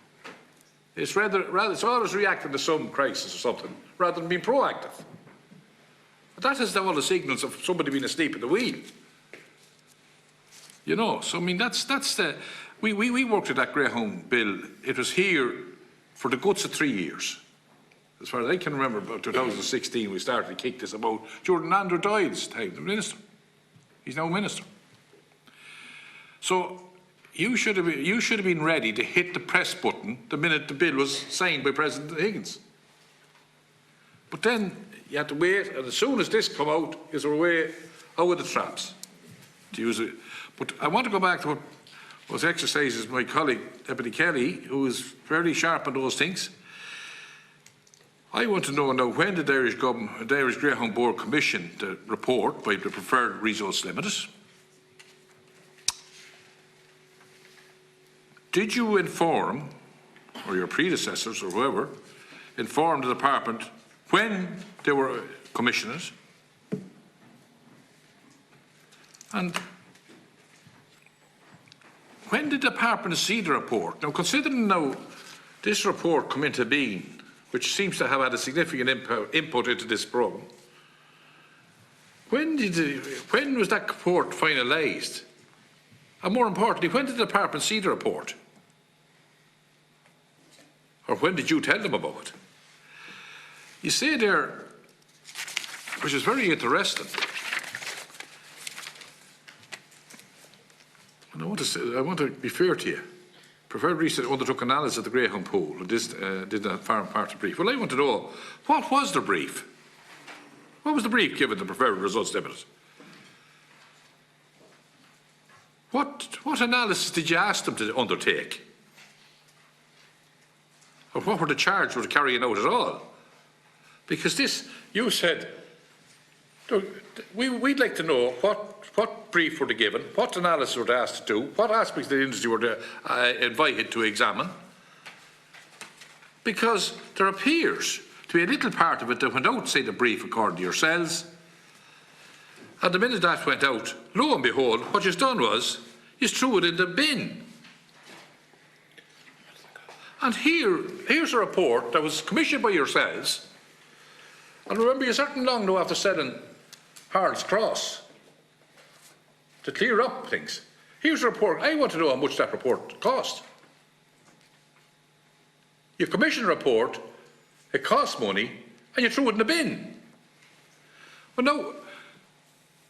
It's it's always reacting to some crisis or something, rather than being proactive. But that is all the signals of somebody being asleep at the wheel. You know, so I mean, that's the, we worked at that Greyhound bill. It was here for the guts of 3 years. As far as I can remember, about 2016, we started to kick this about during Andrew Doyle's time, the minister. He's now minister. So you should have been ready to hit the press button the minute the bill was signed by President Higgins. But then you had to wait, and as soon as this come out, you were away out of the traps, to use it. But I want to go back to what was exercises my colleague Deputy Kelly, who is fairly sharp on those things. I want to know now, when did the Irish Greyhound Board commission the report by the Preferred Resource Limited? Did you inform, or your predecessors or whoever, inform the department when they were commissioners? And when did the department see the report? Now, considering now this report come into being, which seems to have had a significant input into this programme, when was that report finalised? And more importantly, when did the department see the report? Or when did you tell them about it? You say there, which is very interesting, and I want to be fair to you. Preferred Research undertook analysis of the Greyhound pool and this did not form part of the brief. Well, I want to know, what was the brief? What was the brief given the Preferred Results Limited? What analysis did you ask them to undertake? Or what were the charges for carrying out at all? Because this, you said, we'd like to know what brief were they given, what analysis were they asked to do, what aspects of the industry were they invited to examine. Because there appears to be a little part of it that went outside the brief according to yourselves. And the minute that went out, lo and behold, what you've done was, you threw it in the bin. And here's a report that was commissioned by yourselves. And remember, you certainly long now after selling Harold's Cross to clear up things. Here's a report. I want to know how much that report cost. You've commissioned a report, it costs money, and you threw it in the bin. Well, now,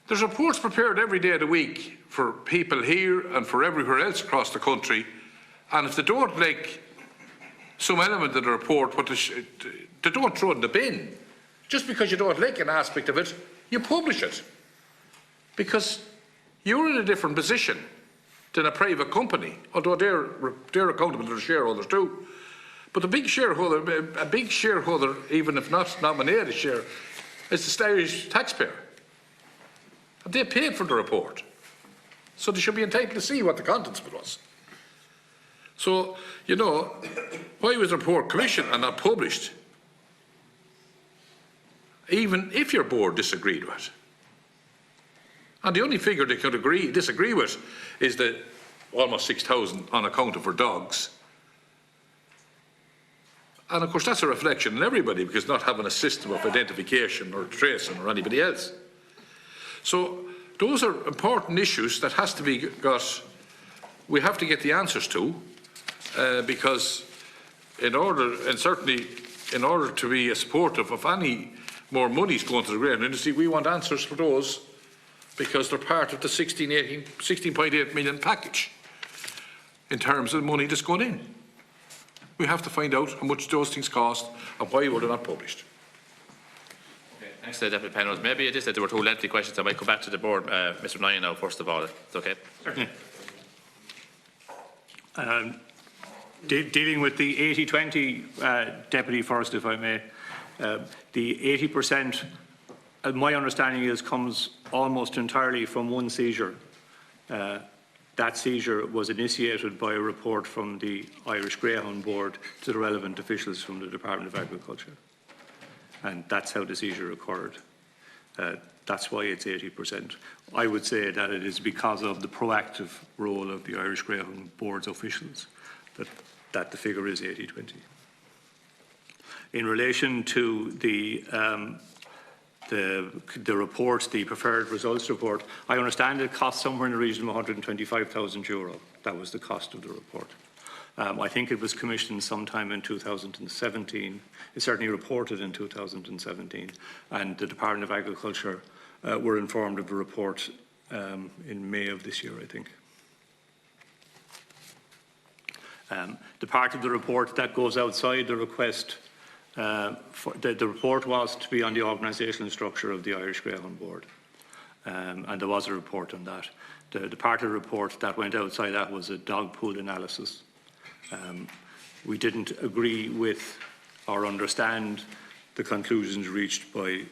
there's reports prepared every day of the week for people here and for everywhere else across the country, and if they don't like some element of the report, they don't throw it in the bin. Just because you don't like an aspect of it, you publish it. Because you're in a different position than a private company, although they're accountable to the shareholders too. But a big shareholder, even if not nominated share, is the Irish taxpayer. And they paid for the report. So they should be entitled to see what the contents of it was. So, you know, why was the report commissioned and not published? Even if your board disagreed with it. And the only figure they could disagree with is the almost 6,000 unaccounted for dogs. And of course that's a reflection on everybody, because not having a system of identification or tracing or anybody else. So those are important issues that has to be we have to get the answers to, because in order to be supportive of any more monies going to the greyhound industry, we want answers for those, because they're part of the 16.8 million package in terms of the money that's going in. We have to find out how much those things cost and why were they not published. Okay, thanks to Deputy Penrose. Maybe it is that there were two lengthy questions. I might come back to the board. Mr. Nyhan now, first of all. It's okay. Certainly. Dealing with the 80-20, Deputy, first, if I may. The 80%, my understanding is, comes almost entirely from one seizure. That seizure was initiated by a report from the Irish Greyhound Board to the relevant officials from the Department of Agriculture. And that's how the seizure occurred. That's why it's 80%. I would say that it is because of the proactive role of the Irish Greyhound Board's officials that the figure is 80-20. In relation to the report, the preferred results report, I understand it cost somewhere in the region of €125,000. That was the cost of the report. I think it was commissioned sometime in 2017. It certainly reported in 2017, and the Department of Agriculture were informed of the report in May of this year, I think. The part of the report that goes outside the request, the report was to be on the organisational structure of the Irish Greyhound Board, and there was a report on that. The part of the report that went outside that was a dog pool analysis. We didn't agree with or understand the conclusions reached by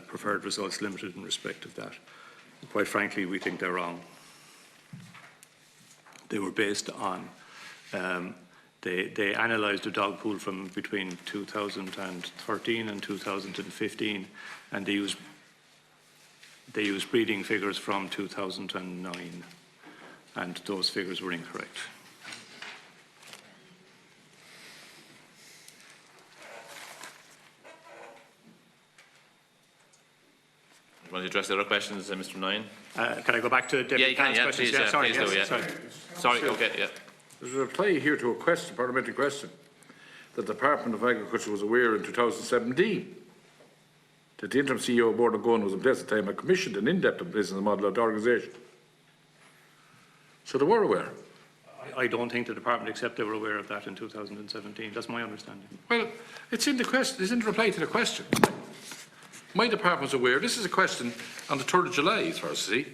Preferred Results Limited in respect of that. Quite frankly, we think they're wrong. They were based on, they analysed the dog pool from between 2013 and 2015, and they used breeding figures from 2009, and those figures were incorrect. You want to address the other questions, Mr. Nyhan? Can I go back to Deputy Cahn's questions? Please, sorry, please do, yes, sorry. Sorry, okay, yeah. There's a reply here to a question, parliamentary question, that the Department of Agriculture was aware in 2017 that the interim CEO of Board of Gun was in place at the time and commissioned an in-depth business model of the organisation. So they were aware. I don't think the department, except they were aware of that in 2017. That's my understanding. Well, it's in the question, it's in the reply to the question. My department was aware. This is a question on the 3rd of July, as far as I see.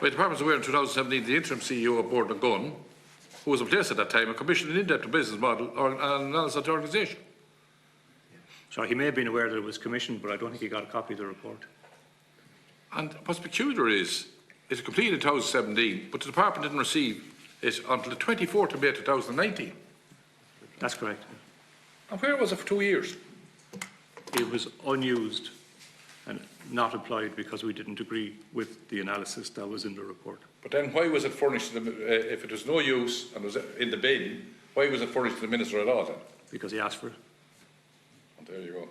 My department was aware in 2017 the interim CEO of Board of Gun, who was in place at that time, and commissioned an in-depth business model or analysis of the organisation. So he may have been aware that it was commissioned, but I don't think he got a copy of the report. And what's peculiar is, it's completed in 2017, but the department didn't receive it until the 24th of May 2019. That's correct. And where was it for 2 years? It was unused and not applied because we didn't agree with the analysis that was in the report. But then why was it furnished to them, if it was no use and was in the bin, why was it furnished to the Minister at all then? Because he asked for it. And there you go.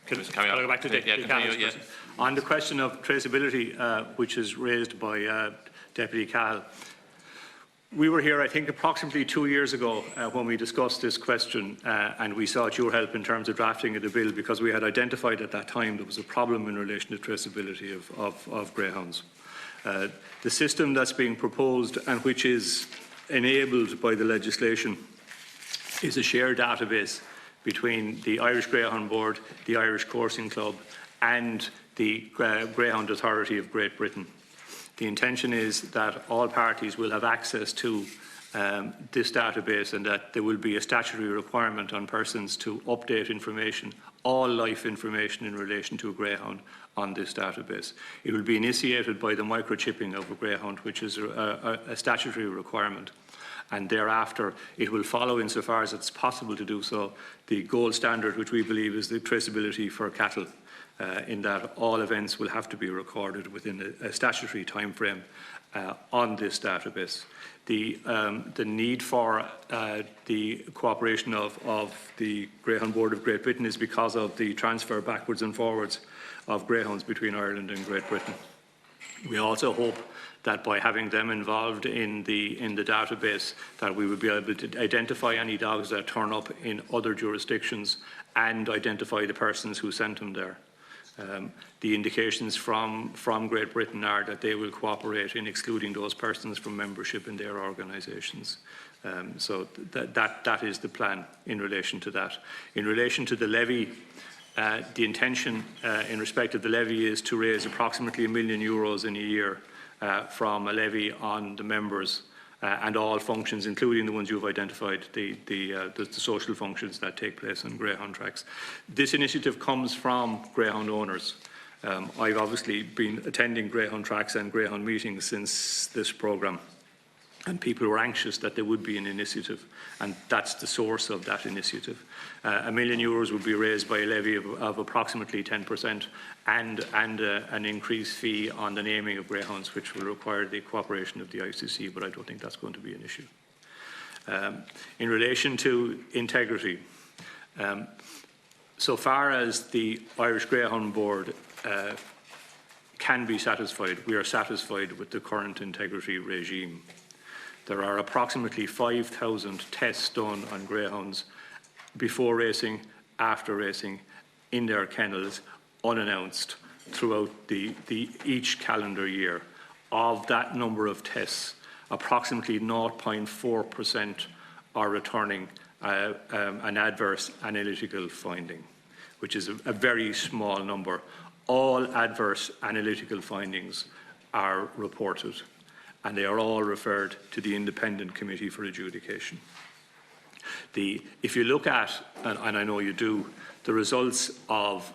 Can I go back to Deputy Cahill's question? On the question of traceability, which is raised by Deputy Cahill, we were here, I think, approximately 2 years ago when we discussed this question, and we sought your help in terms of drafting of the bill because we had identified at that time there was a problem in relation to traceability of greyhounds. The system that's being proposed and which is enabled by the legislation is a shared database between the Irish Greyhound Board, the Irish Coursing Club and the Greyhound Authority of Great Britain. The intention is that all parties will have access to this database and that there will be a statutory requirement on persons to update information, all life information in relation to a greyhound on this database. It will be initiated by the microchipping of a greyhound, which is a statutory requirement. And thereafter, it will follow, insofar as it's possible to do so, the gold standard, which we believe is the traceability for cattle, in that all events will have to be recorded within a statutory time frame on this database. The need for the cooperation of the Greyhound Board of Great Britain is because of the transfer backwards and forwards of greyhounds between Ireland and Great Britain. We also hope that by having them involved in the database, that we will be able to identify any dogs that turn up in other jurisdictions and identify the persons who sent them there. The indications from Great Britain are that they will cooperate in excluding those persons from membership in their organisations. So that is the plan in relation to that. In relation to the levy, the intention in respect of the levy is to raise approximately €1 million in a year from a levy on the members and all functions, including the ones you've identified, the social functions that take place on greyhound tracks. This initiative comes from greyhound owners. I've obviously been attending greyhound tracks and greyhound meetings since this programme, and people were anxious that there would be an initiative, and that's the source of that initiative. €1 million would be raised by a levy of approximately 10% and an increased fee on the naming of greyhounds, which will require the cooperation of the ICC, but I don't think that's going to be an issue. In relation to integrity, so far as the Irish Greyhound Board can be satisfied. We are satisfied with the current integrity regime. There are approximately 5,000 tests done on greyhounds before racing, after racing, in their kennels, unannounced throughout each calendar year. Of that number of tests, approximately 0.4% are returning an adverse analytical finding, which is a very small number. All adverse analytical findings are reported, and they are all referred to the Independent Committee for Adjudication. If you look at, and I know you do, the results of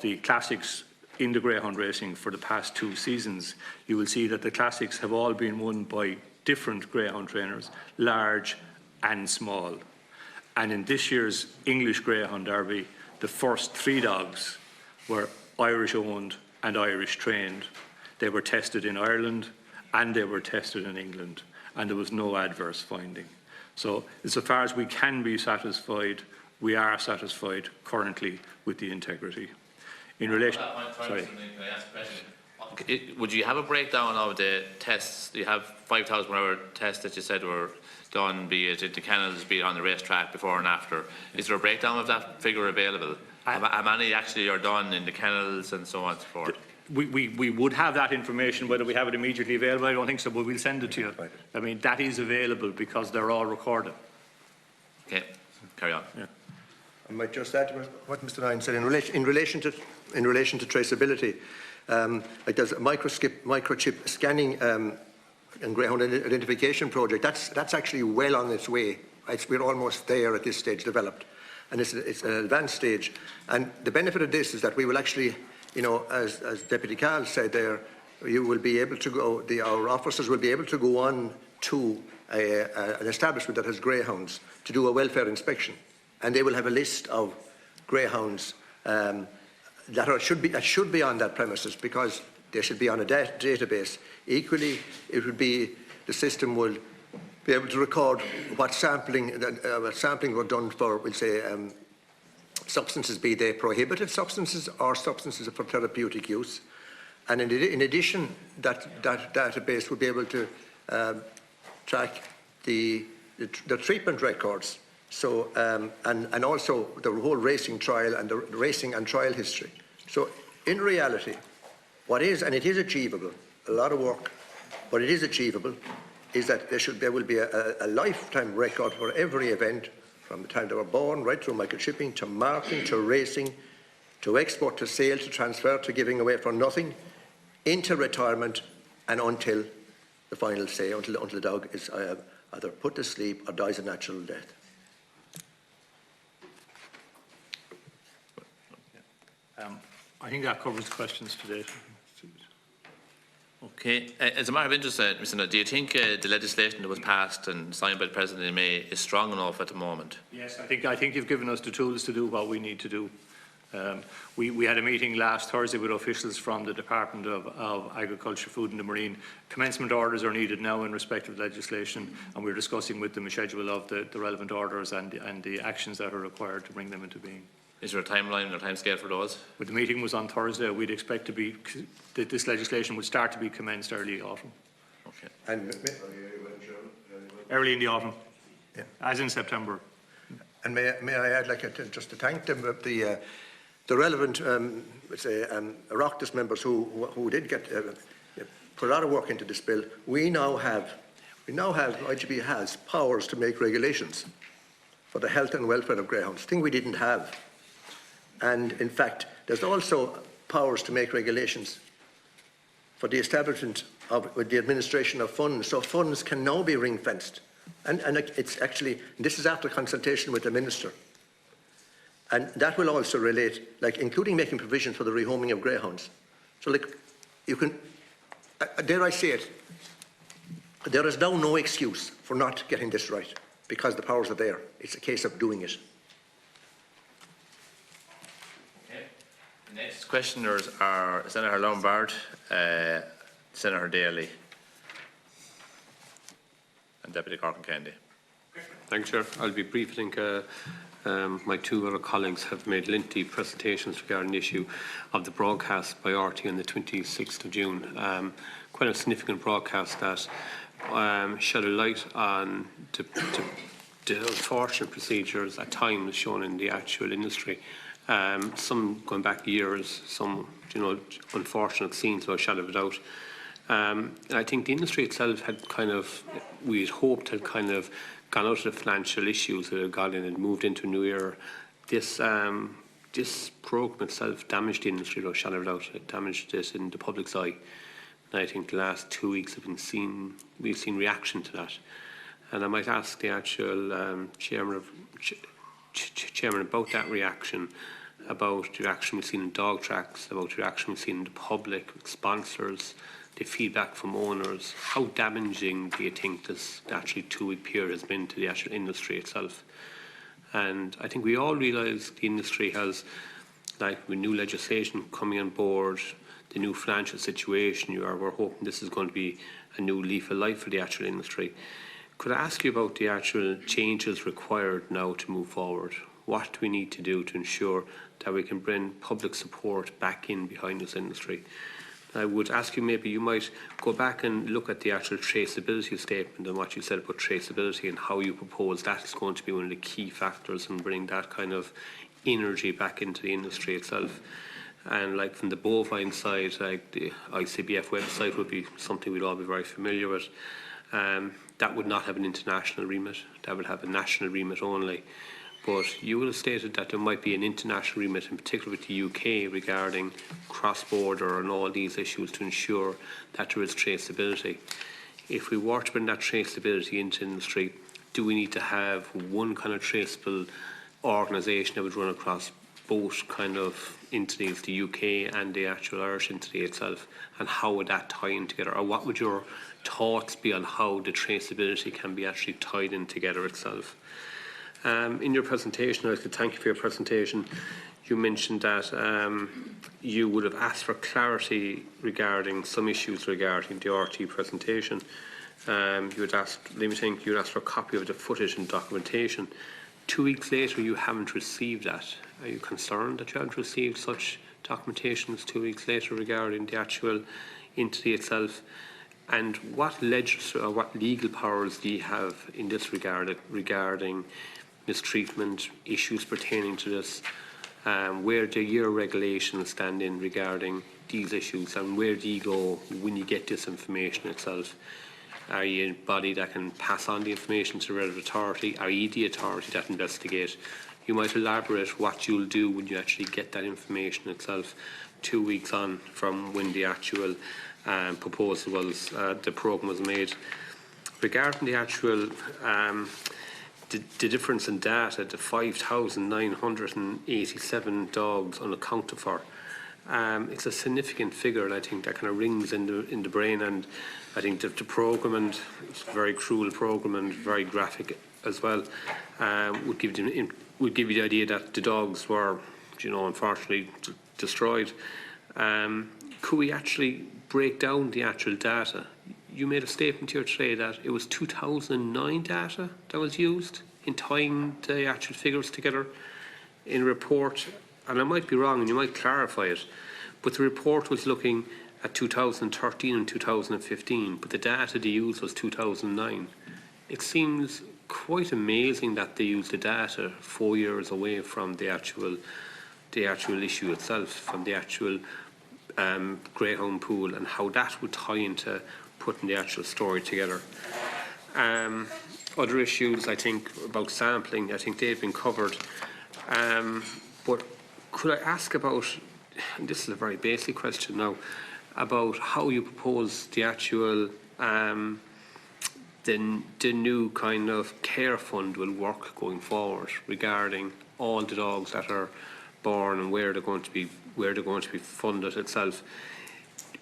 the classics in the greyhound racing for the past 2 seasons, you will see that the classics have all been won by different greyhound trainers, large and small. And in this year's English Greyhound Derby, the first 3 dogs were Irish owned and Irish trained. They were tested in Ireland and they were tested in England, and there was no adverse finding. So insofar as we can be satisfied, we are satisfied currently with the integrity. In relation, sorry. Would you have a breakdown of the tests? You have 5,000 whatever tests that you said were done, be it in the kennels, be it on the racetrack, before and after. Is there a breakdown of that figure available? How many actually are done in the kennels and so on and so forth? We would have that information. Whether we have it immediately available, I don't think so, but we'll send it to you. I mean, that is available because they're all recorded. Okay, carry on. Yeah. I might just add to what Mr. Nyhan said in relation to traceability. Like there's a microchip scanning and greyhound identification project. That's actually well on its way. We're almost there at this stage, developed, and it's an advanced stage. And the benefit of this is that we will actually, you know, as Deputy Cahill said there, you will be able to go. Our officers will be able to go on to an establishment that has greyhounds to do a welfare inspection. And they will have a list of greyhounds that should be on that premises, because they should be on a database. Equally, it would be, the system will be able to record what sampling were done for, we'll say, substances, be they prohibited substances or substances for therapeutic use. And in addition, that database will be able to track the treatment records. So, and also the whole racing trial and the racing and trial history. So, in reality, what is, and it is achievable, a lot of work, but it is achievable, is that there will be a lifetime record for every event, from the time they were born, right through microchipping, to marking, to racing, to export, to sale, to transfer, to giving away for nothing, into retirement, and until the final say, until the dog is either put to sleep or dies a natural death. I think that covers questions today. Okay. As a matter of interest, Mr. Nutt, do you think the legislation that was passed and signed by the President in May is strong enough at the moment? Yes, I think you've given us the tools to do what we need to do. We had a meeting last Thursday with officials from the Department of Agriculture, Food and the Marine. Commencement orders are needed now in respect of legislation, and we're discussing with them a schedule of the relevant orders and the actions that are required to bring them into being. Is there a timeline or a timescale for those? But the meeting was on Thursday. We'd expect that this legislation would start to be commenced early autumn. Okay. And early in the autumn, yeah, as in September. And may I add, just to thank them, the relevant, Oireachtas members who did get put a lot of work into this bill. We now have IGB has powers to make regulations for the health and welfare of greyhounds, thing we didn't have. And in fact, there's also powers to make regulations for the establishment of the administration of funds. So funds can now be ring-fenced. And it's actually, this is after consultation with the Minister. And that will also relate, like, including making provision for the rehoming of greyhounds. So, like, you can, dare I say it, there is now no excuse for not getting this right, because the powers are there. It's a case of doing it. Okay. The next questioners are Senator Lombard, Senator Daly, and Deputy Corcoran-Kennedy. Thanks, Chair. I'll be brief. I think my two other colleagues have made lengthy presentations regarding the issue of the broadcast by RTE on the 26th of June. Quite a significant broadcast that shed a light on the unfortunate procedures at times shown in the actual industry. Some going back years, some unfortunate scenes without a shadow of a doubt. I think the industry itself had we had hoped had gone out of the financial issues that had gone in and moved into a new era. This programme itself damaged the industry without a shadow of a doubt. It damaged it in the public's eye. And I think the last 2 weeks we've seen reaction to that. And I might ask the actual chairman about that reaction, about the reaction we've seen in dog tracks, about the reaction we've seen in the public, sponsors, the feedback from owners. How damaging do you think this actually 2-week period has been to the actual industry itself? And I think we all realise the industry has, with new legislation coming on board, the new financial situation, we're hoping this is going to be a new leaf of life for the actual industry. Could I ask you about the actual changes required now to move forward? What do we need to do to ensure that we can bring public support back in behind this industry? I would ask you, maybe you might go back and look at the actual traceability statement and what you said about traceability and how you propose that is going to be one of the key factors in bringing that kind of energy back into the industry itself. And from the bovine side, the ICBF website would be something we'd all be very familiar with. That would not have an international remit. That would have a national remit only. But you would have stated that there might be an international remit, in particular with the UK, regarding cross-border and all these issues to ensure that there is traceability. If we were to bring that traceability into industry, do we need to have one kind of traceable organisation that would run across both entities, the UK and the actual Irish entity itself? And how would that tie in together? Or what would your thoughts be on how the traceability can be actually tied in together itself? In your presentation, I could thank you for your presentation. You mentioned that you would have asked for clarity regarding some issues regarding the RTE presentation. You had asked, let me think, you had asked for a copy of the footage and documentation. 2 weeks later, you haven't received that. Are you concerned that you haven't received such documentations 2 weeks later regarding the actual entity itself? And what legal powers do you have in this regard regarding mistreatment, issues pertaining to this? Where do your regulations stand in regarding these issues, and where do you go when you get this information itself? Are you a body that can pass on the information to the relevant authority? Are you the authority that investigates? You might elaborate what you'll do when you actually get that information itself 2 weeks on from when the actual proposal was, the programme was made. Regarding the actual the difference in data, the 5,987 dogs unaccounted for, it's a significant figure, and I think that kind of rings in the brain. And I think the programme, and it's a very cruel programme and very graphic as well, would give you the idea that the dogs were, unfortunately destroyed. Could we actually break down the actual data? You made a statement here today that it was 2009 data that was used in tying the actual figures together in a report, and I might be wrong and you might clarify it, but the report was looking at 2013 and 2015, but the data they used was 2009. It seems quite amazing that they used the data 4 years away from the actual issue itself, from the actual greyhound pool, and how that would tie into putting the actual story together. Other issues, I think, about sampling, I think they've been covered. But could I ask about, and this is a very basic question now, about how you propose the actual, the new kind of care fund will work going forward regarding all the dogs that are born and where they're going to be funded itself.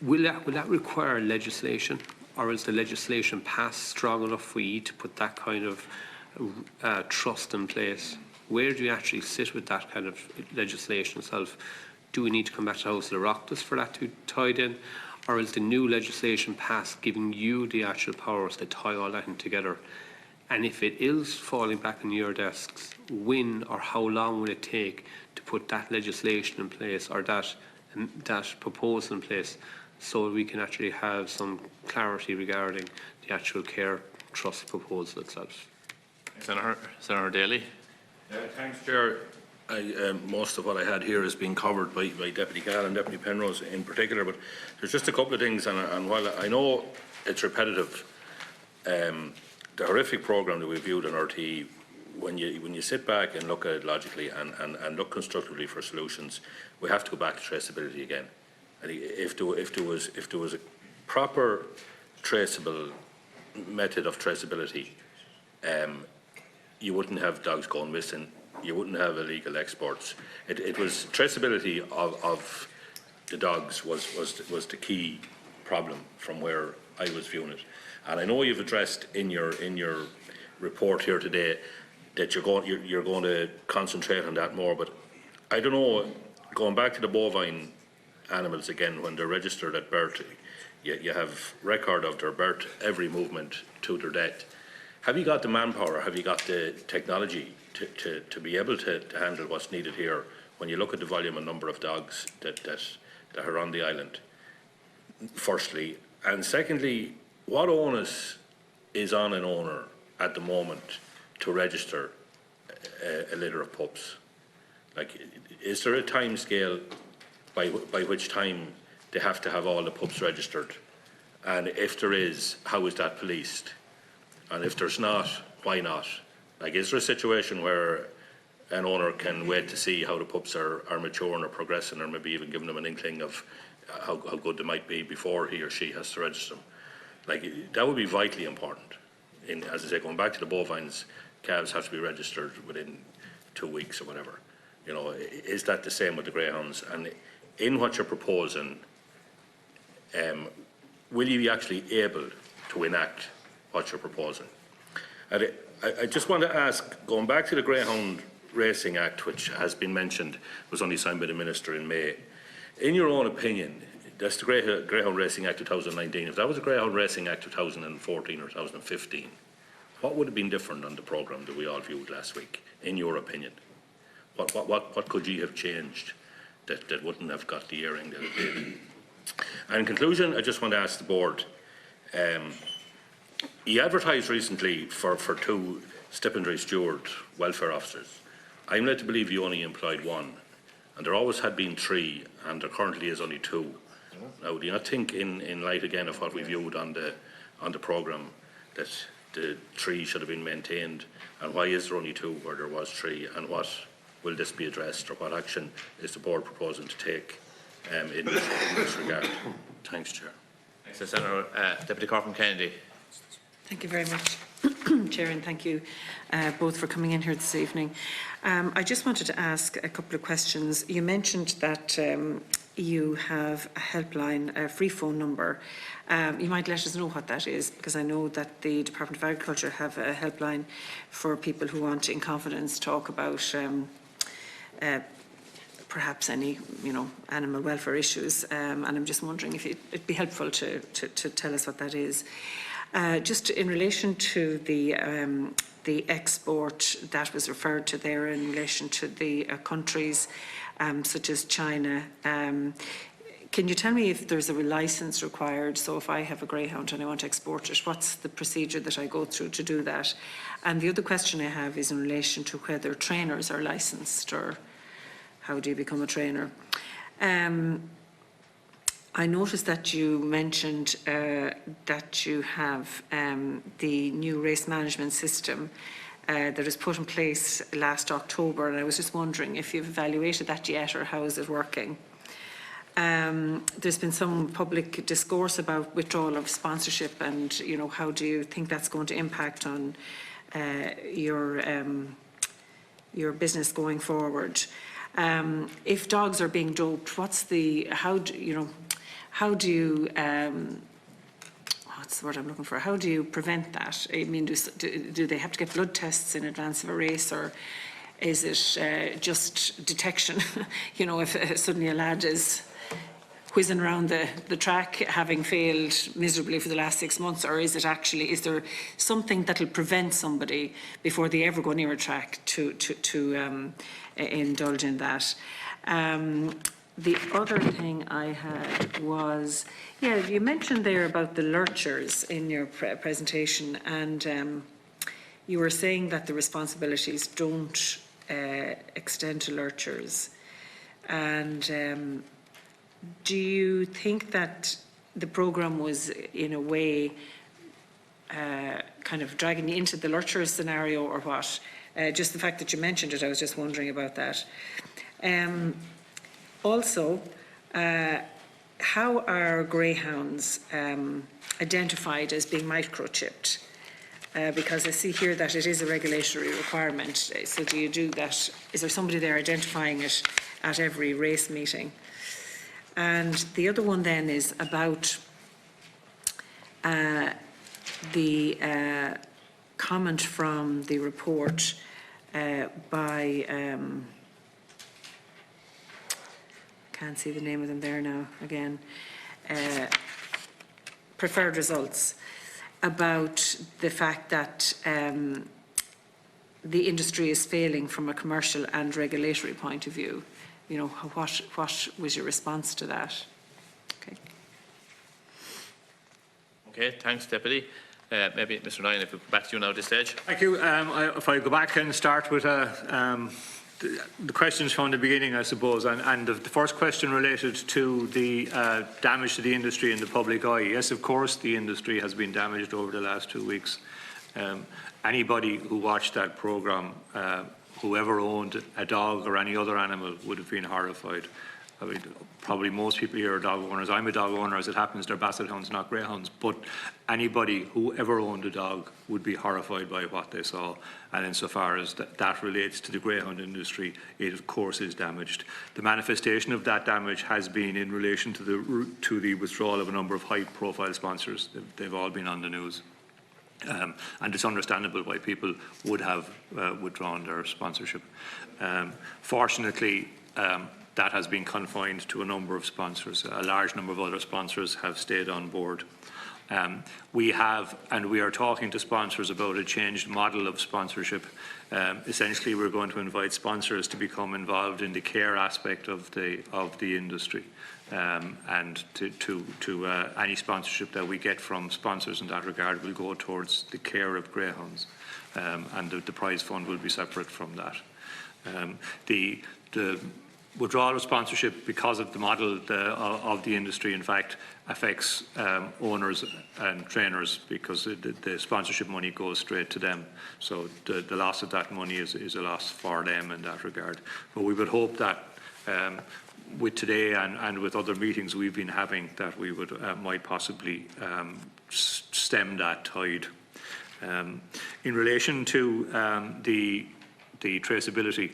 Will that require legislation, or is the legislation passed strong enough for you to put that kind of trust in place? Where do you actually sit with that kind of legislation itself? Do we need to come back to the House of the Oireachtas for that to be tied in, or is the new legislation passed giving you the actual powers to tie all that in together? And if it is falling back on your desks, when or how long will it take to put that legislation in place, or that proposal in place, so we can actually have some clarity regarding the actual care trust proposal itself? Senator Daly. Thanks, Chair. Most of what I had here has been covered by Deputy Gael and Deputy Penrose in particular, but there's just a couple of things, and while I know it's repetitive, the horrific programme that we viewed on RTE, when you sit back and look at it logically and look constructively for solutions, we have to go back to traceability again. And if there was a proper traceable method of traceability, you wouldn't have dogs going missing. You wouldn't have illegal exports. It was traceability of the dogs was the key problem from where I was viewing it. And I know you've addressed in your report here today that you're going to concentrate on that more. But I don't know, going back to the bovine animals again, when they're registered at birth, you have record of their birth, every movement to their death. Have you got the manpower? Have you got the technology to be able to handle what's needed here when you look at the volume and number of dogs that are on the island, firstly? And secondly, what onus is on an owner at the moment to register a litter of pups? Like, is there a time scale by which time they have to have all the pups registered? And if there is, how is that policed? And if there's not, why not? Like, is there a situation where an owner can wait to see how the pups are maturing or progressing, or maybe even giving them an inkling of how good they might be before he or she has to register them? Like, that would be vitally important. As I say, going back to the bovines, calves have to be registered within 2 weeks or whatever. You know, is that the same with the greyhounds? And in what you're proposing, will you be actually able to enact what you're proposing? And I just want to ask, going back to the Greyhound Racing Act, which has been mentioned, was only signed by the Minister in May. In your own opinion, that's the Greyhound Racing Act 2019. If that was a Greyhound Racing Act 2014 or 2015, what would have been different on the programme that we all viewed last week, in your opinion? What could you have changed that wouldn't have got the hearing that it did? And in conclusion, I just want to ask the board, you advertised recently for 2 stipendiary steward welfare officers. I'm led to believe you only employed 1, and there always had been 3, and there currently is only 2. Now, do you not think, in light again of what we viewed on the programme, that the 3 should have been maintained? And why is there only 2 where there was 3? And what will this be addressed, or what action is the board proposing to take in this regard? Thanks, Chair. Thanks, Senator. Deputy Corcoran-Kennedy. Thank you very much, Chair, and thank you both for coming in here this evening. I just wanted to ask a couple of questions. You mentioned that you have a helpline, a free phone number. You might let us know what that is, because I know that the Department of Agriculture have a helpline for people who want, in confidence, talk about perhaps any, animal welfare issues. And I'm just wondering if it'd be helpful to tell us what that is. Just in relation to the export that was referred to there, in relation to the countries such as China, can you tell me if there's a licence required? So if I have a greyhound and I want to export it, what's the procedure that I go through to do that? And the other question I have is in relation to whether trainers are licensed, or how do you become a trainer? I noticed that you mentioned that you have the new race management system that was put in place last October, and I was just wondering if you've evaluated that yet, or how is it working? There's been some public discourse about withdrawal of sponsorship, and how do you think that's going to impact on your business going forward? If dogs are being doped, what's the what's the word I'm looking for? How do you prevent that? I mean, do they have to get blood tests in advance of a race, or is it just detection? If suddenly a lad is whizzing around the track, having failed miserably for the last 6 months, or is there something that will prevent somebody before they ever go near a track to indulge in that? The other thing I had was, you mentioned there about the lurchers in your presentation, and you were saying that the responsibilities don't extend to lurchers. And do you think that the programme was, in a way, kind of dragging you into the lurcher scenario, or what? Just the fact that you mentioned it, I was just wondering about that. Also, how are greyhounds identified as being microchipped? Because I see here that it is a regulatory requirement. So do you do that? Is there somebody there identifying it at every race meeting? And the other one then is about the comment from the report by, can't see the name of them there now again, preferred results, about the fact that the industry is failing from a commercial and regulatory point of view. You know, what was your response to that? Okay, thanks, Deputy. Maybe Mr. Nyhan, if we go back to you now at this stage. Thank you. If I go back and start with the questions from the beginning, I suppose, and the first question related to the damage to the industry and the public eye. Yes, of course, the industry has been damaged over the last 2 weeks. Anybody who watched that programme, whoever owned a dog or any other animal, would have been horrified. I mean, probably most people here are dog owners. I'm a dog owner, as it happens. They're basset hounds, not greyhounds. But anybody who ever owned a dog would be horrified by what they saw. And insofar as that relates to the greyhound industry, it of course is damaged. The manifestation of that damage has been in relation to the withdrawal of a number of high-profile sponsors. They've all been on the news. And it's understandable why people would have withdrawn their sponsorship. Fortunately, that has been confined to a number of sponsors. A large number of other sponsors have stayed on board. We are talking to sponsors about a changed model of sponsorship. Essentially, we're going to invite sponsors to become involved in the care aspect of the industry. And to any sponsorship that we get from sponsors in that regard will go towards the care of greyhounds, and the prize fund will be separate from that. The withdrawal of sponsorship, because of the model of the industry, in fact, affects owners and trainers, because the sponsorship money goes straight to them. So the loss of that money is a loss for them in that regard. But we would hope that with today and with other meetings we've been having, that we would might possibly stem that tide. In relation to the traceability,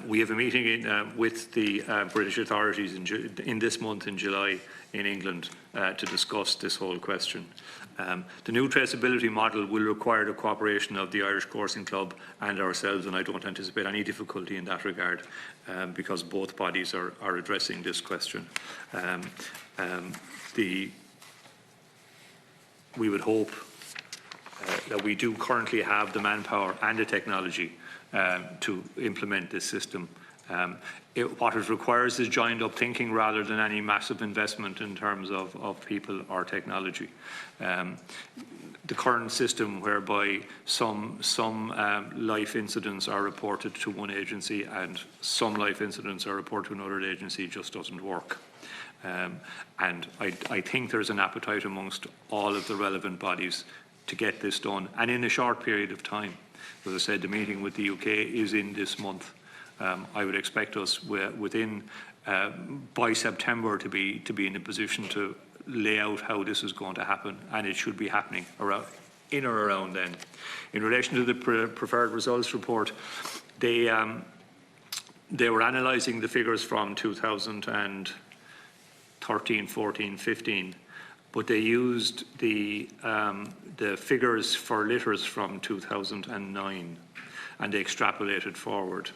we have a meeting with the British authorities in this month in July in England to discuss this whole question. The new traceability model will require the cooperation of the Irish Coursing Club and ourselves, and I don't anticipate any difficulty in that regard, because both bodies are addressing this question. We would hope that we do currently have the manpower and the technology to implement this system. What it requires is joined up thinking rather than any massive investment in terms of people or technology. The current system, whereby some life incidents are reported to one agency and some life incidents are reported to another agency, just doesn't work. And I think there's an appetite amongst all of the relevant bodies to get this done, and in a short period of time. As I said, the meeting with the UK is in this month. I would expect us by September to be in a position to lay out how this is going to happen, and it should be happening in or around then. In relation to the preferred results report, they were analysing the figures from 2013, 14, 15, but they used the figures for litters from 2009, and they extrapolated forward.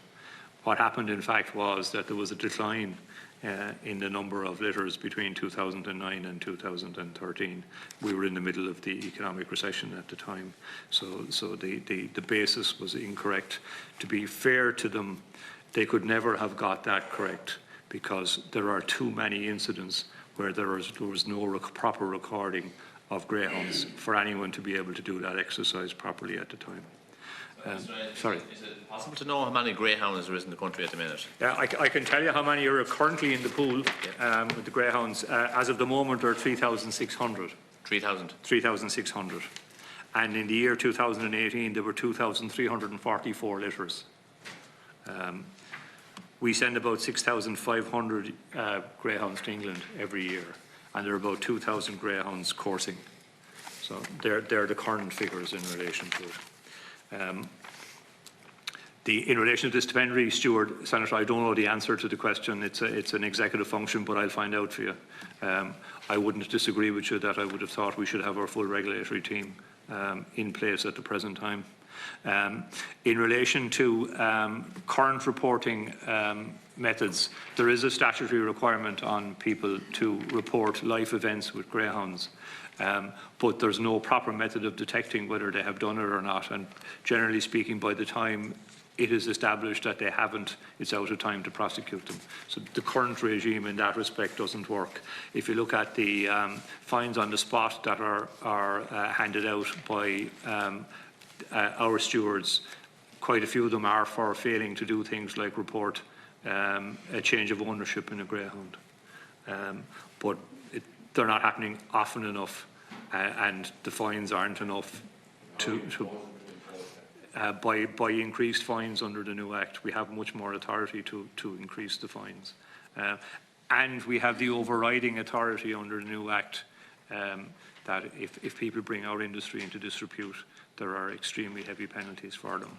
What happened, in fact, was that there was a decline in the number of litters between 2009 and 2013. We were in the middle of the economic recession at the time, so the basis was incorrect. To be fair to them, they could never have got that correct, because there are too many incidents where there was no proper recording of greyhounds for anyone to be able to do that exercise properly at the time. Sorry. Is it possible to know how many greyhounds there is in the country at the minute? I can tell you how many are currently in the pool with the greyhounds. As of the moment, there are 3,600. 3,000? 3,600. And in the year 2018, there were 2,344 litters. We send about 6,500 greyhounds to England every year, and there are about 2,000 greyhounds coursing. So they're the current figures in relation to it. In relation to this Penrose steward, Senator, I don't know the answer to the question. It's an executive function, but I'll find out for you. I wouldn't disagree with you that I would have thought we should have our full regulatory team in place at the present time. In relation to current reporting methods, there is a statutory requirement on people to report life events with greyhounds. But there's no proper method of detecting whether they have done it or not, and generally speaking, by the time it is established that they haven't, it's out of time to prosecute them. So the current regime in that respect doesn't work. If you look at the fines on the spot that are handed out by our stewards, quite a few of them are for failing to do things like report a change of ownership in a greyhound. But they're not happening often enough, and the fines aren't enough by increased fines under the new Act. We have much more authority to increase the fines. And we have the overriding authority under the new Act that if people bring our industry into disrepute, there are extremely heavy penalties for them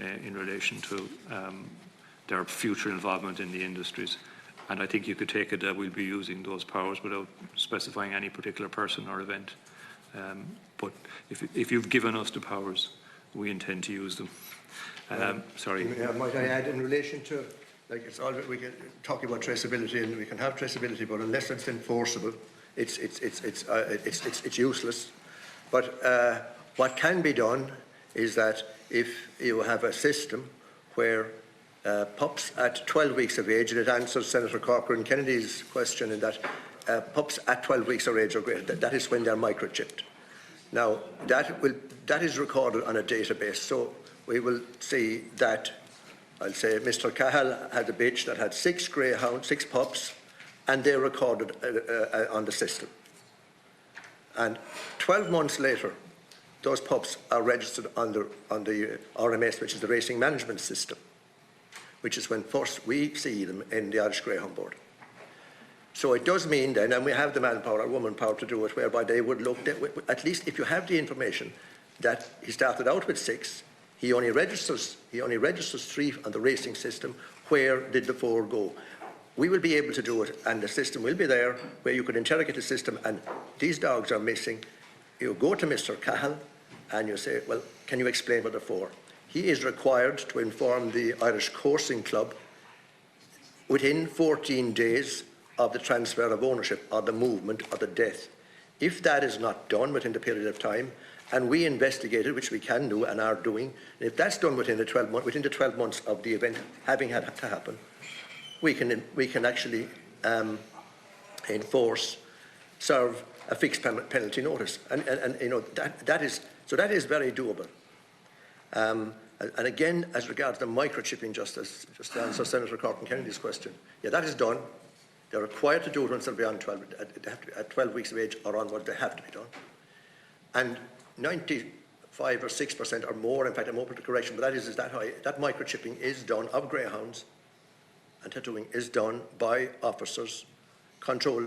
in relation to their future involvement in the industries. And I think you could take it that we'll be using those powers without specifying any particular person or event. But if you've given us the powers, we intend to use them. Sorry. Might I add, in relation to, like, it's all we can talk about traceability, and we can have traceability, but unless it's enforceable, it's useless. But what can be done is that if you have a system where pups at 12 weeks of age, and it answers Senator Corcoran-Kennedy's question in that pups at 12 weeks of age are greater, that is when they're microchipped. Now, that is recorded on a database, so we will see that, I'll say, Mr. Cahill had a bitch that had 6 pups, and they're recorded on the system. And 12 months later, those pups are registered on the RMS, which is the Racing Management System, which is when first we see them in the Irish Greyhound Board. So it does mean then, and we have the manpower or womanpower to do it, whereby they would look, at least if you have the information that he started out with 6, he only registers 3 on the racing system, where did the 4 go? We will be able to do it, and the system will be there where you could interrogate the system, and these dogs are missing. You go to Mr. Cahill and you say, well, can you explain what they're for? He is required to inform the Irish Coursing Club within 14 days of the transfer of ownership or the movement or the death. If that is not done within the period of time, and we investigate it, which we can do and are doing, and if that's done within the 12 months of the event having had to happen, we can actually serve a fixed penalty notice, and you know that is very doable. And again, as regards the microchipping, just to answer Senator Corcoran-Kennedy's question, yeah, that is done. They're required to do it once they're beyond 12, at 12 weeks of age or onward. They have to be done. And 95 or 6% or more, in fact, I'm open to correction, but is that high. That microchipping is done of greyhounds, and tattooing is done by officers, control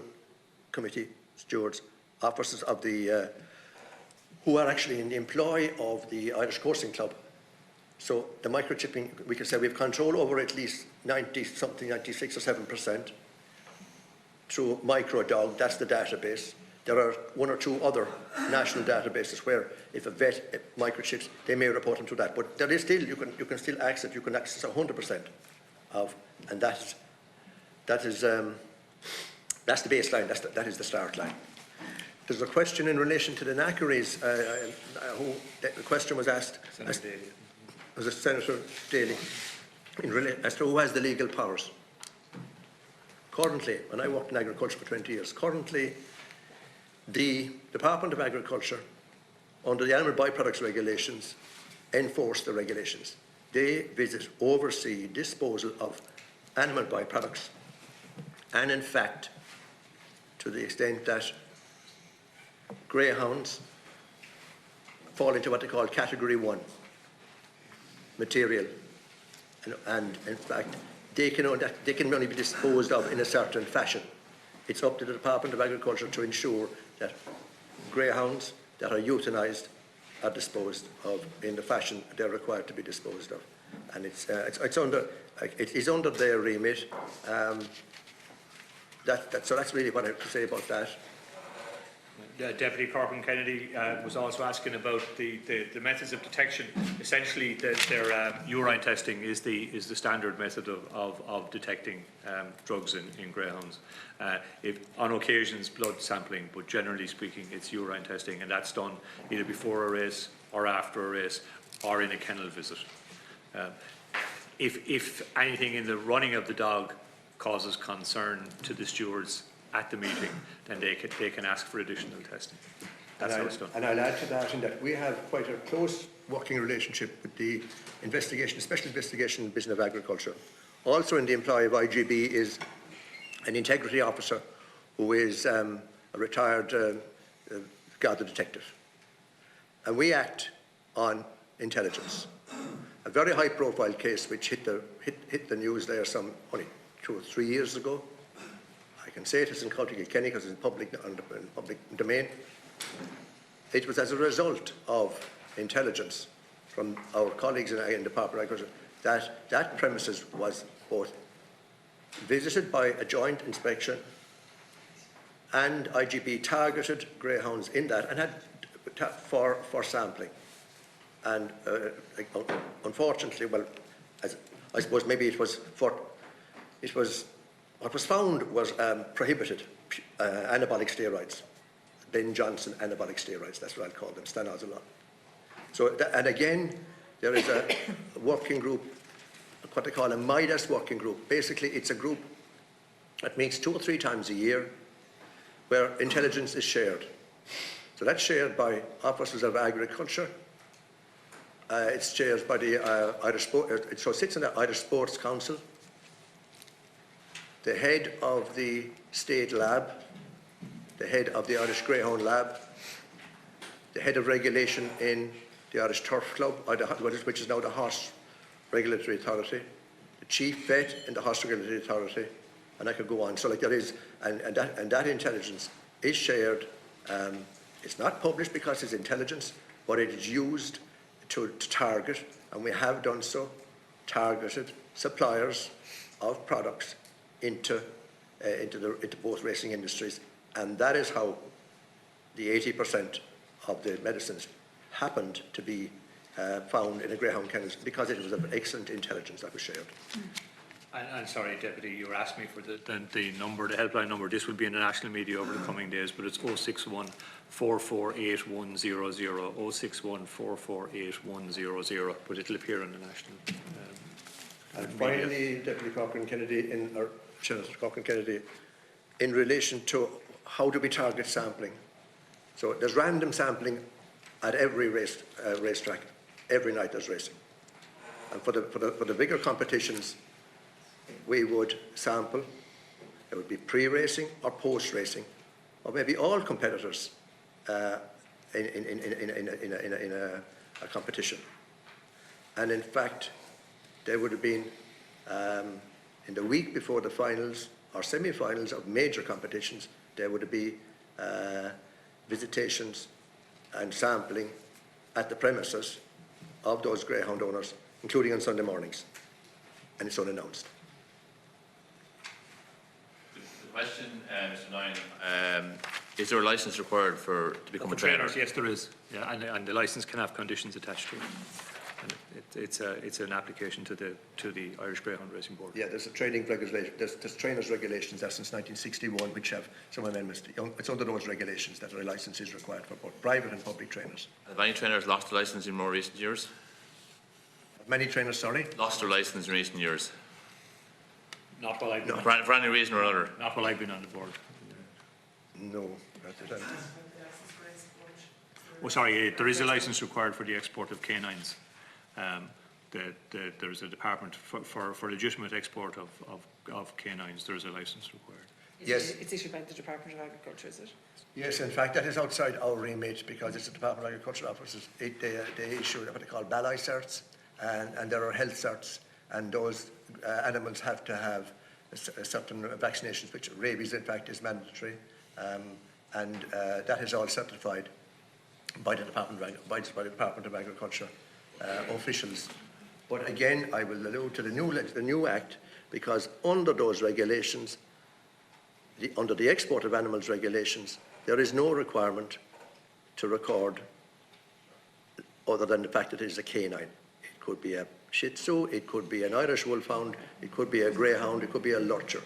committee stewards, officers of the who are actually in the employ of the Irish Coursing Club. So the microchipping, we can say we have control over at least 96 or 7%. Through MicroDog, that's the database. There are 1 or 2 other national databases where if a vet microchips, they may report them to that. But there is still, you can still access, you can access 100% of, and That is, that's the baseline, that is the start line. There's a question in relation to the knackeries. The question was asked, was it Senator Daly, as to who has the legal powers. Currently, and I worked in agriculture for 20 years, currently the Department of Agriculture, under the Animal Byproducts Regulations, enforce the regulations. They visit, oversee disposal of animal byproducts, and in fact, to the extent that greyhounds fall into what they call Category 1 material, and in fact, they can only be disposed of in a certain fashion. It's up to the Department of Agriculture to ensure that greyhounds that are euthanised are disposed of in the fashion they're required to be disposed of, and it is under their remit. So that's really what I have to say about that. Deputy Corcoran-Kennedy was also asking about the methods of detection. Essentially, their urine testing is the standard method of detecting drugs in greyhounds. If on occasions blood sampling, but generally speaking, it's urine testing, and that's done either before a race or after a race or in a kennel visit. If anything in the running of the dog causes concern to the stewards at the meeting, then they can ask for additional testing. That's how it's done. And I'll add to that in that we have quite a close working relationship with the Special Investigation Business of Agriculture. Also in the employ of IGB is an integrity officer who is a retired Garda detective. And we act on intelligence. A very high profile case which hit the news there only 2 or 3 years ago. I can say it is in County Kilkenny because it's in public domain. It was as a result of intelligence from our colleagues in the Department of Agriculture that premises was both visited by a joint inspection, and IGP targeted greyhounds in that and had for sampling. And unfortunately, well, I suppose maybe it was what was found was prohibited anabolic steroids, Ben Johnson anabolic steroids. That's what I'll call them, stanozolol. So, and again, there is a working group, what they call a MIDAS working group. Basically, it's a group that meets 2 or 3 times a year, where intelligence is shared. So that's shared by officers of agriculture. It's shared by the Irish Sports. So it sits in the Irish Sports Council. The head of the state lab, the head of the Irish Greyhound lab, the head of regulation in the Irish Turf Club, which is now the Horse Regulatory Authority, the chief vet in the Horse Regulatory Authority, and I could go on. So like there is, and that intelligence is shared. It's not published because it's intelligence, but it is used to target, and we have done so, targeted suppliers of products into both racing industries, and that is how the 80% of the medicines happened to be found in a greyhound kennel, because it was of excellent intelligence that was shared. And sorry, Deputy, you were asking me for the number, the helpline number. This will be in the national media over the coming days, but it's 061 448 100, 061 448 100, but it'll appear in the national and finally, Deputy Corcoran-Kennedy, Senator Corcoran-Kennedy, in relation to how do we target sampling. So there's random sampling at every racetrack. Every night there's racing. And for the bigger competitions, we would sample. It would be pre-racing or post-racing, or maybe all competitors in a competition. And in fact, there would have been, in the week before the finals or semi-finals of major competitions, there would be visitations and sampling at the premises of those greyhound owners, including on Sunday mornings, and it's unannounced. The question, Mr. Nyhan, is there a licence required to become a trainer? Yes, there is. Yeah, and the licence can have conditions attached to it. And it's an application to the Irish Greyhound Racing Board. Yeah, there's a training regulation, there's trainers regulations there since 1961, which have some amendments. It's under those regulations that a licence is required for both private and public trainers. Have any trainers lost their licence in more recent years? Many trainers, sorry? Lost their licence in recent years? Not while I've been, For any reason or other? not while I've been on the board. No. Not that I'm- Oh, sorry, there is a licence required for the export of canines. There's a department for legitimate export of canines. There is a licence required. Yes. It's issued by the Department of Agriculture, is it? Yes, in fact, that is outside our remit because it's the Department of Agriculture officers. They issue what they call BALI certs, and there are health certs, and those animals have to have certain vaccinations, which rabies, in fact, is mandatory, and that is all certified by the Department of Agriculture officials. But again, I will allude to the new Act, because under those regulations, under the export of animals regulations, there is no requirement to record other than the fact that it is a canine. It could be a Shih Tzu, it could be an Irish Wolfhound, it could be a Greyhound, it could be a Lurcher.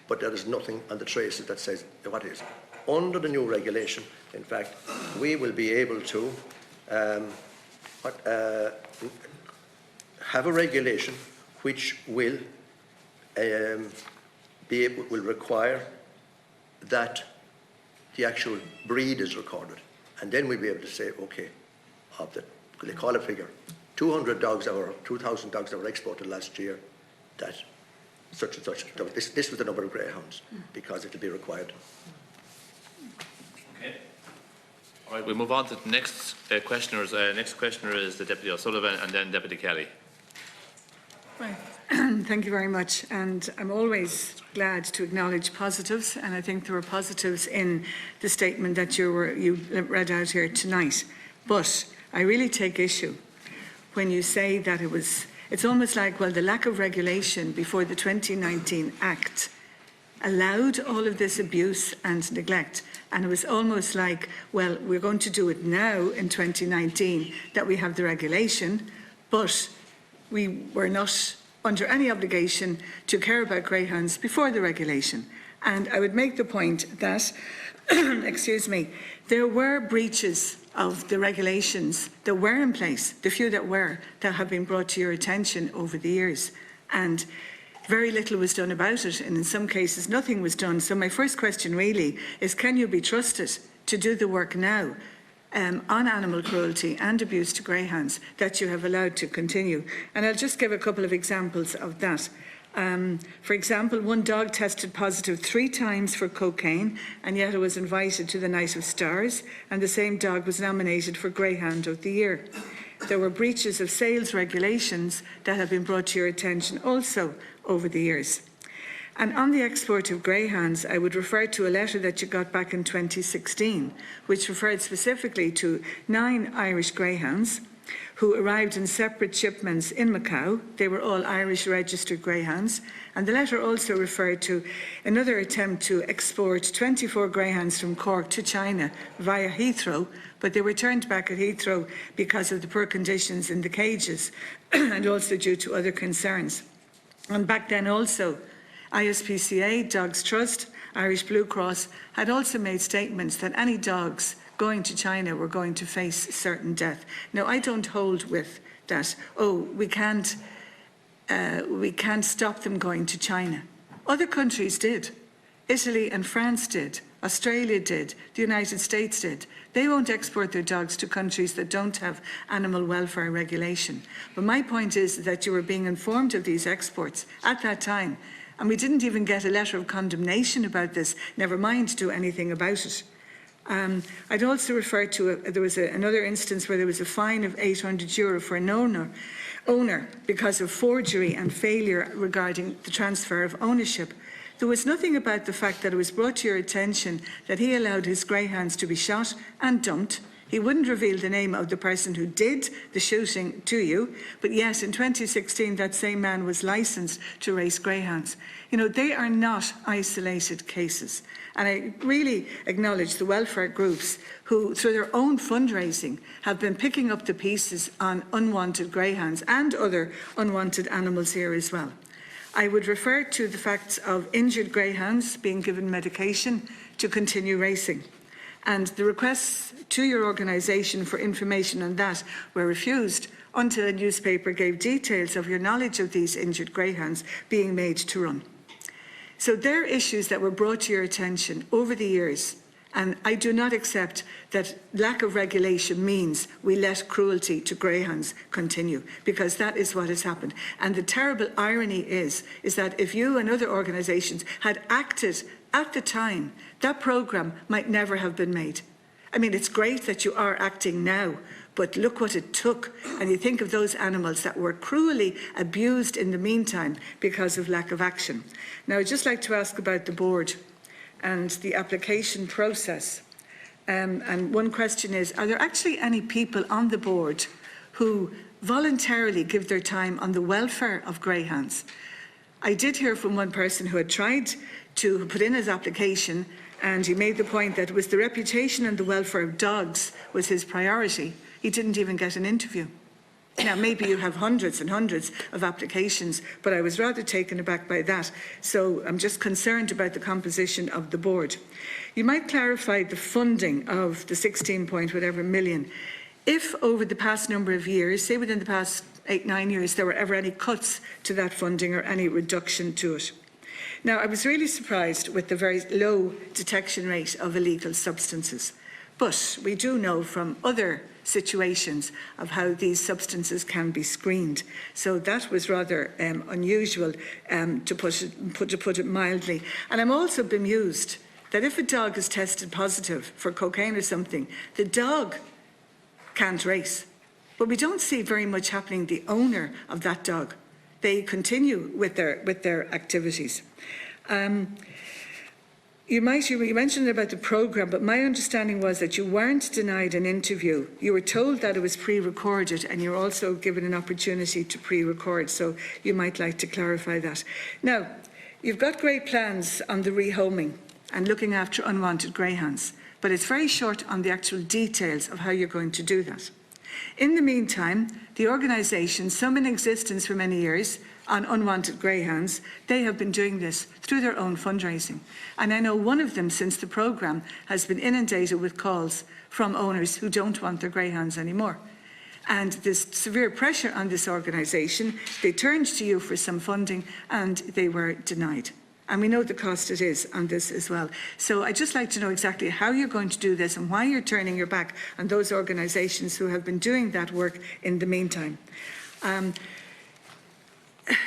But there is nothing on the traces that says what it is. Under the new regulation, in fact, we will be able to have a regulation which will will require that the actual breed is recorded, and then we'll be able to say, okay, of the, they call a figure, 200 dogs or 2,000 dogs that were exported last year, that such and such. This was the number of greyhounds, because it will be required. Okay. All right, we'll move on to the next questioners. Next questioner is the Deputy O'Sullivan and then Deputy Kelly. Right. Thank you very much. And I'm always glad to acknowledge positives, and I think there were positives in the statement that you read out here tonight. But I really take issue when you say that it's almost like, well, the lack of regulation before the 2019 Act allowed all of this abuse and neglect. And it was almost like, well, we're going to do it now in 2019 that we have the regulation, but we were not under any obligation to care about greyhounds before the regulation. And I would make the point that, excuse me, there were breaches of the regulations that were in place, the few that have been brought to your attention over the years. And very little was done about it, and in some cases nothing was done. So my first question really is, can you be trusted to do the work now on animal cruelty and abuse to greyhounds that you have allowed to continue? And I'll just give a couple of examples of that. For example, one dog tested positive 3 times for cocaine, and yet it was invited to the Night of Stars, and the same dog was nominated for Greyhound of the Year. There were breaches of sales regulations that have been brought to your attention also over the years. And on the export of greyhounds, I would refer to a letter that you got back in 2016, which referred specifically to 9 Irish greyhounds who arrived in separate shipments in Macau. They were all Irish registered greyhounds. And the letter also referred to another attempt to export 24 greyhounds from Cork to China via Heathrow, but they were turned back at Heathrow because of the poor conditions in the cages and also due to other concerns. And back then also, ISPCA, Dogs Trust, Irish Blue Cross had also made statements that any dogs going to China were going to face certain death. Now, I don't hold with that, we can't stop them going to China. Other countries did. Italy and France did. Australia did. The United States did. They won't export their dogs to countries that don't have animal welfare regulation. But my point is that you were being informed of these exports at that time, and we didn't even get a letter of condemnation about this, never mind do anything about it. I'd also refer to, there was another instance where there was a fine of €800 for an owner because of forgery and failure regarding the transfer of ownership. There was nothing about the fact that it was brought to your attention that he allowed his greyhounds to be shot and dumped. He wouldn't reveal the name of the person who did the shooting to you, but yet in 2016 that same man was licensed to race greyhounds. You know, they are not isolated cases. And I really acknowledge the welfare groups who, through their own fundraising, have been picking up the pieces on unwanted greyhounds and other unwanted animals here as well. I would refer to the facts of injured greyhounds being given medication to continue racing. And the requests to your organisation for information on that were refused until a newspaper gave details of your knowledge of these injured greyhounds being made to run. So there are issues that were brought to your attention over the years, and I do not accept that lack of regulation means we let cruelty to greyhounds continue, because that is what has happened. And the terrible irony is that if you and other organisations had acted at the time, that programme might never have been made. I mean, it's great that you are acting now, but look what it took. And you think of those animals that were cruelly abused in the meantime because of lack of action. Now, I'd just like to ask about the board and the application process. And one question is, are there actually any people on the board who voluntarily give their time on the welfare of greyhounds? I did hear from one person who had tried to put in his application, and he made the point that it was the reputation and the welfare of dogs was his priority. He didn't even get an interview. Now, maybe you have hundreds and hundreds of applications, but I was rather taken aback by that. So I'm just concerned about the composition of the board. You might clarify the funding of the 16 point whatever million. If over the past number of years, say within the past 8-9 years, there were ever any cuts to that funding or any reduction to it. Now, I was really surprised with the very low detection rate of illegal substances. But we do know from other situations of how these substances can be screened. So that was rather unusual, to put it mildly. And I'm also bemused that if a dog is tested positive for cocaine or something, the dog can't race. But we don't see very much happening to the owner of that dog. They continue with their activities. You mentioned about the programme, but my understanding was that you weren't denied an interview. You were told that it was pre-recorded, and you're also given an opportunity to pre-record, so you might like to clarify that. Now, you've got great plans on the rehoming and looking after unwanted greyhounds, but it's very short on the actual details of how you're going to do that. In the meantime, the organisation, some in existence for many years, on unwanted greyhounds, they have been doing this through their own fundraising. And I know one of them, since the programme, has been inundated with calls from owners who don't want their greyhounds anymore. And there's severe pressure on this organisation. They turned to you for some funding and they were denied. And we know the cost it is on this as well. So I'd just like to know exactly how you're going to do this and why you're turning your back on those organisations who have been doing that work in the meantime.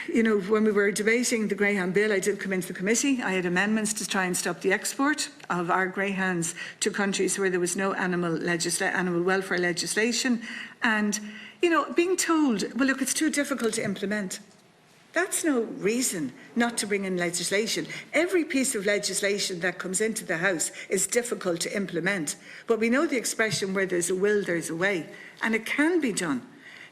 You know, when we were debating the Greyhound Bill, I did come into the committee. I had amendments to try and stop the export of our greyhounds to countries where there was no animal welfare legislation. And, you know, being told, well, look, it's too difficult to implement. That's no reason not to bring in legislation. Every piece of legislation that comes into the House is difficult to implement. But we know the expression, where there's a will, there's a way. And it can be done.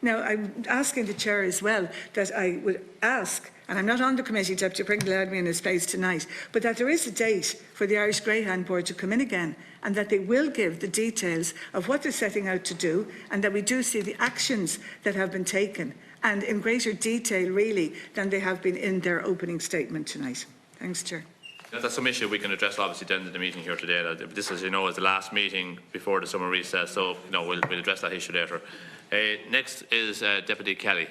Now, I'm asking the Chair as well that I would ask, and I'm not on the committee, Deputy Pringle had me in his place tonight, but that there is a date for the Irish Greyhound Board to come in again, and that they will give the details of what they're setting out to do, and that we do see the actions that have been taken, and in greater detail, really, than they have been in their opening statement tonight. Thanks, Chair. That's some issue we can address obviously at the end of the meeting here today. This, as you know, is the last meeting before the summer recess, so you know, we'll address that issue later. Next is Deputy Kelly.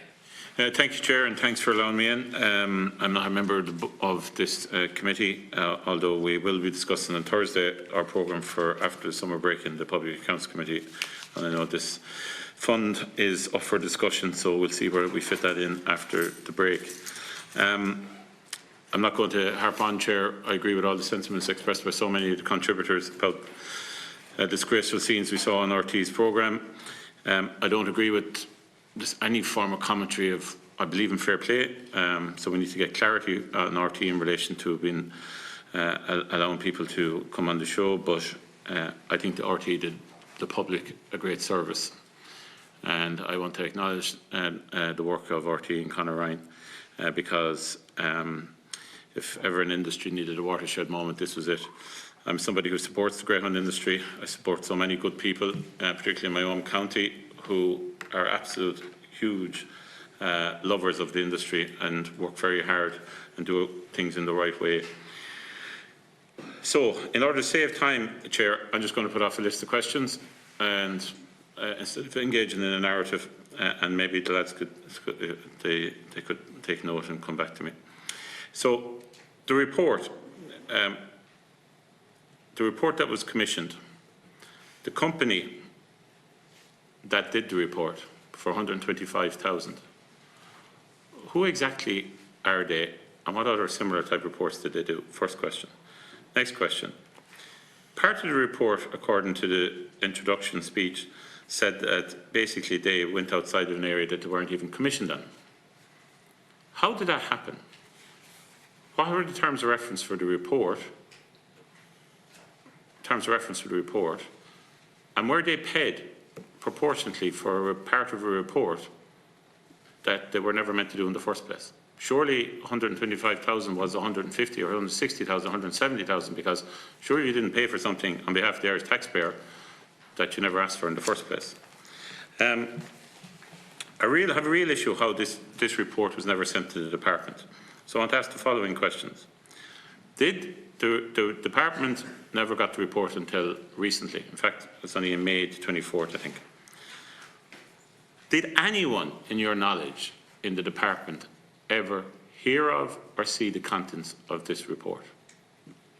Thank you, Chair, and thanks for allowing me in. I'm not a member of this committee, although we will be discussing on Thursday our programme for after the summer break in the Public Accounts Committee. And I know this fund is up for discussion, so we'll see where we fit that in after the break. I'm not going to harp on, Chair. I agree with all the sentiments expressed by so many of the contributors about disgraceful scenes we saw on RTE's programme. I don't agree with just any form of commentary of, I believe in fair play, so we need to get clarity on RTE in relation to allowing people to come on the show, but I think the RTE did the public a great service. And I want to acknowledge the work of RTE and Conor Ryan, because if ever an industry needed a watershed moment, this was it. I'm somebody who supports the greyhound industry. I support so many good people, particularly in my own county, who are absolute huge lovers of the industry and work very hard and do things in the right way. So, in order to save time, Chair, I'm just going to put off a list of questions, and instead of engaging in a narrative, and maybe the lads could take note and come back to me. So, the report that was commissioned, the company that did the report for 125,000, who exactly are they, and what other similar type reports did they do? First question. Next question. Part of the report, according to the introduction speech, said that basically they went outside of an area that they weren't even commissioned on. How did that happen? What were the terms of reference for the report? And were they paid proportionately for a part of a report that they were never meant to do in the first place? Surely 125,000 was 150 or 160,000, 170,000, because surely you didn't pay for something on behalf of the Irish taxpayer that you never asked for in the first place. I have a real issue how this report was never sent to the department. So I want to ask the following questions. Did the department never got the report until recently? In fact, it's only in May 24th, I think. Did anyone, in your knowledge, in the department ever hear of or see the contents of this report?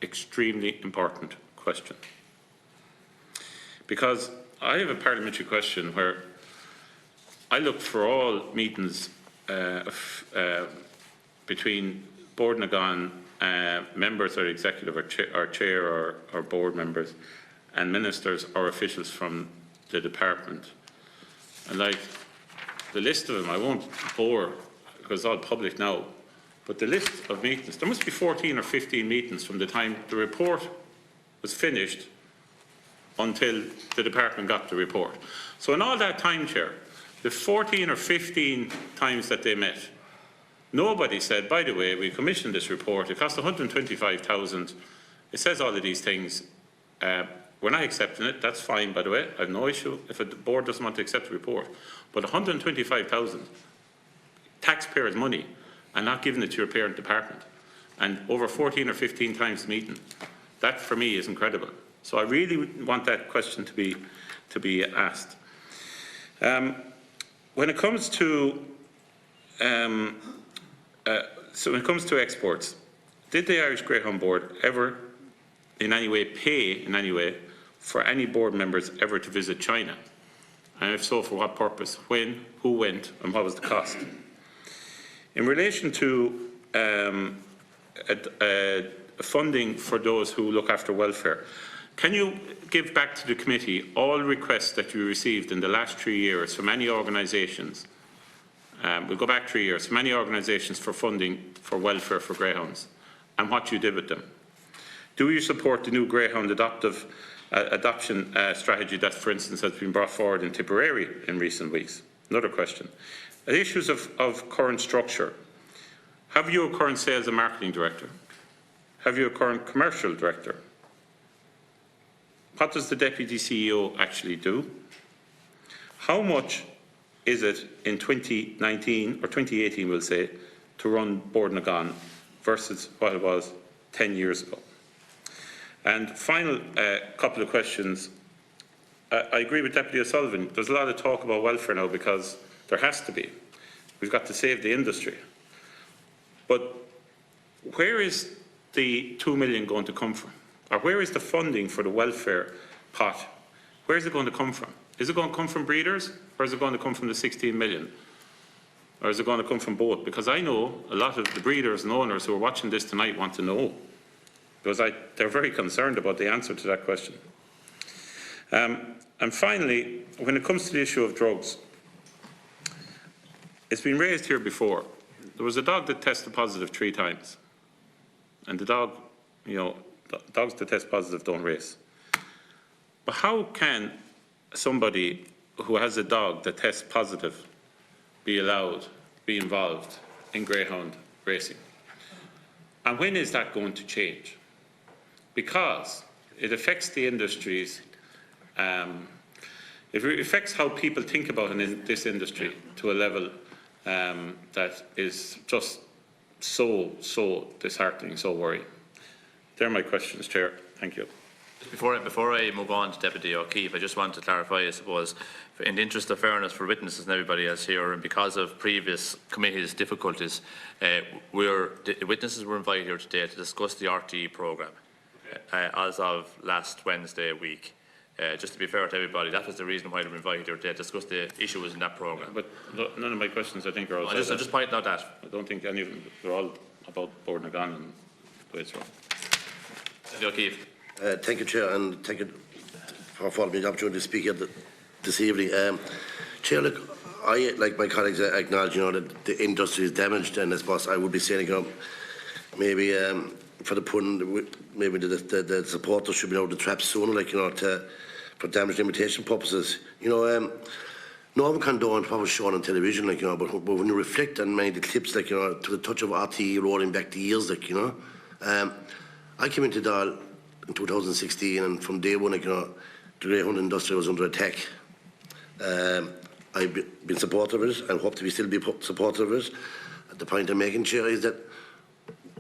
Extremely important question. Because I have a parliamentary question where I looked for all meetings between Board Nagan, members or executive or chair or board members, and ministers or officials from the department. And like the list of them, I won't bore because it's all public now, but the list of meetings, there must be 14 or 15 meetings from the time the report was finished until the department got the report. So in all that time, Chair, the 14 or 15 times that they met, nobody said, by the way, we commissioned this report, it cost 125,000, it says all of these things, we're not accepting it, that's fine, by the way, I have no issue if the board doesn't want to accept the report, but 125,000 taxpayers' money and not giving it to your parent department, and over 14 or 15 times the meeting, that for me is incredible. So I really want that question to be asked. When it comes to exports, did the Irish Greyhound Board ever in any way pay in any way for any board members ever to visit China? And if so, for what purpose? When? Who went? And what was the cost? In relation to funding for those who look after welfare, can you give back to the committee all requests that you received in the last 3 years from any organisations? We'll go back 3 years, from any organisations for funding for welfare for greyhounds, and what you did with them. Do you support the new greyhound adoption strategy that, for instance, has been brought forward in Tipperary in recent weeks? Another question. The issues of current structure. Have you a current sales and marketing director? Have you a current commercial director? What does the Deputy CEO actually do? How much is it in 2019, or 2018 we'll say, to run Board Nagan versus what it was 10 years ago? And final couple of questions. I agree with Deputy O'Sullivan. There's a lot of talk about welfare now because there has to be. We've got to save the industry. But where is the 2 million going to come from? Or where is the funding for the welfare pot? Where is it going to come from? Is it going to come from breeders, or is it going to come from the 16 million? Or is it going to come from both? Because I know a lot of the breeders and owners who are watching this tonight want to know, because they're very concerned about the answer to that question. And finally, when it comes to the issue of drugs, it's been raised here before. There was a dog that tested positive 3 times. And the dog, dogs that test positive don't race. But how can somebody who has a dog that tests positive be allowed, be involved in greyhound racing? And when is that going to change? Because it affects the industries, it affects how people think about this industry to a level that is just so disheartening, so worrying. They're my questions, Chair. Thank you. Before I move on to Deputy O'Keefe, I just want to clarify, I suppose, in the interest of fairness for witnesses and everybody else here, and because of previous committees' difficulties, the witnesses were invited here today to discuss the RTE programme as of last Wednesday week. Just to be fair to everybody, that was the reason why they were invited here today to discuss the issues in that programme. But none of my questions, I think, are all. I'm just pointing out that. I don't think any of them, they're all about Board Nagan and the way it's run. Deputy O'Keefe. Thank you, Chair, and thank you for affording me the opportunity to speak here this evening. Chair, look, I, like my colleagues, acknowledge, that the industry is damaged, and I suppose I would be saying, maybe for the pun, maybe the supporters should be out of the trap sooner, for damage limitation purposes. No one condone what was shown on television, but when you reflect on many of the clips, to the touch of RTE rolling back the years, I came into Dáil in 2016, and from day one, the greyhound industry was under attack. I've been supportive of it and hope to still be supportive of it. The point I'm making, Chair, is that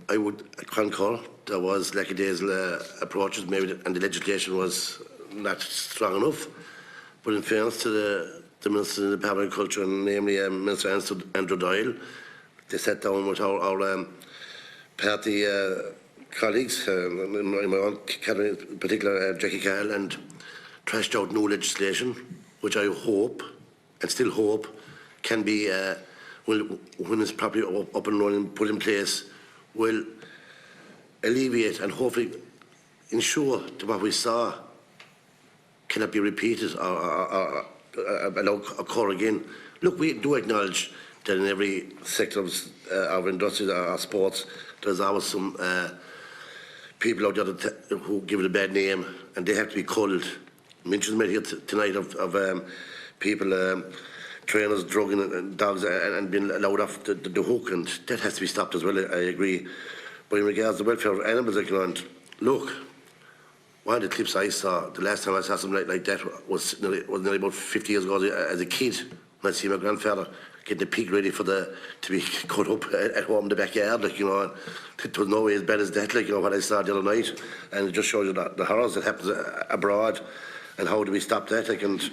I would concur there was lackadaisical approaches, maybe, and the legislation was not strong enough. But in fairness to the Minister of the Department of Agriculture, and namely Minister Andrew Doyle, they sat down with our party colleagues, in my own cabinet, in particular Jackie Cahill, and trashed out new legislation, which I hope, and still hope, can be, when it's properly up and running, put in place, will alleviate and hopefully ensure that what we saw cannot be repeated or occur again. Look, we do acknowledge that in every sector of our industry, our sports, there's always some people out there who give it a bad name, and they have to be culled. Mentions made here tonight of people, trainers drugging dogs and being allowed off the hook, and that has to be stopped as well, I agree. But in regards to the welfare of animals, look, one of the clips I saw, the last time I saw something like that was nearly about 50 years ago as a kid, when I see my grandfather getting the pig ready to be cut up at home in the backyard, it was no way as bad as that, what I saw the other night, and it just shows you the horrors that happens abroad, and how do we stop that, and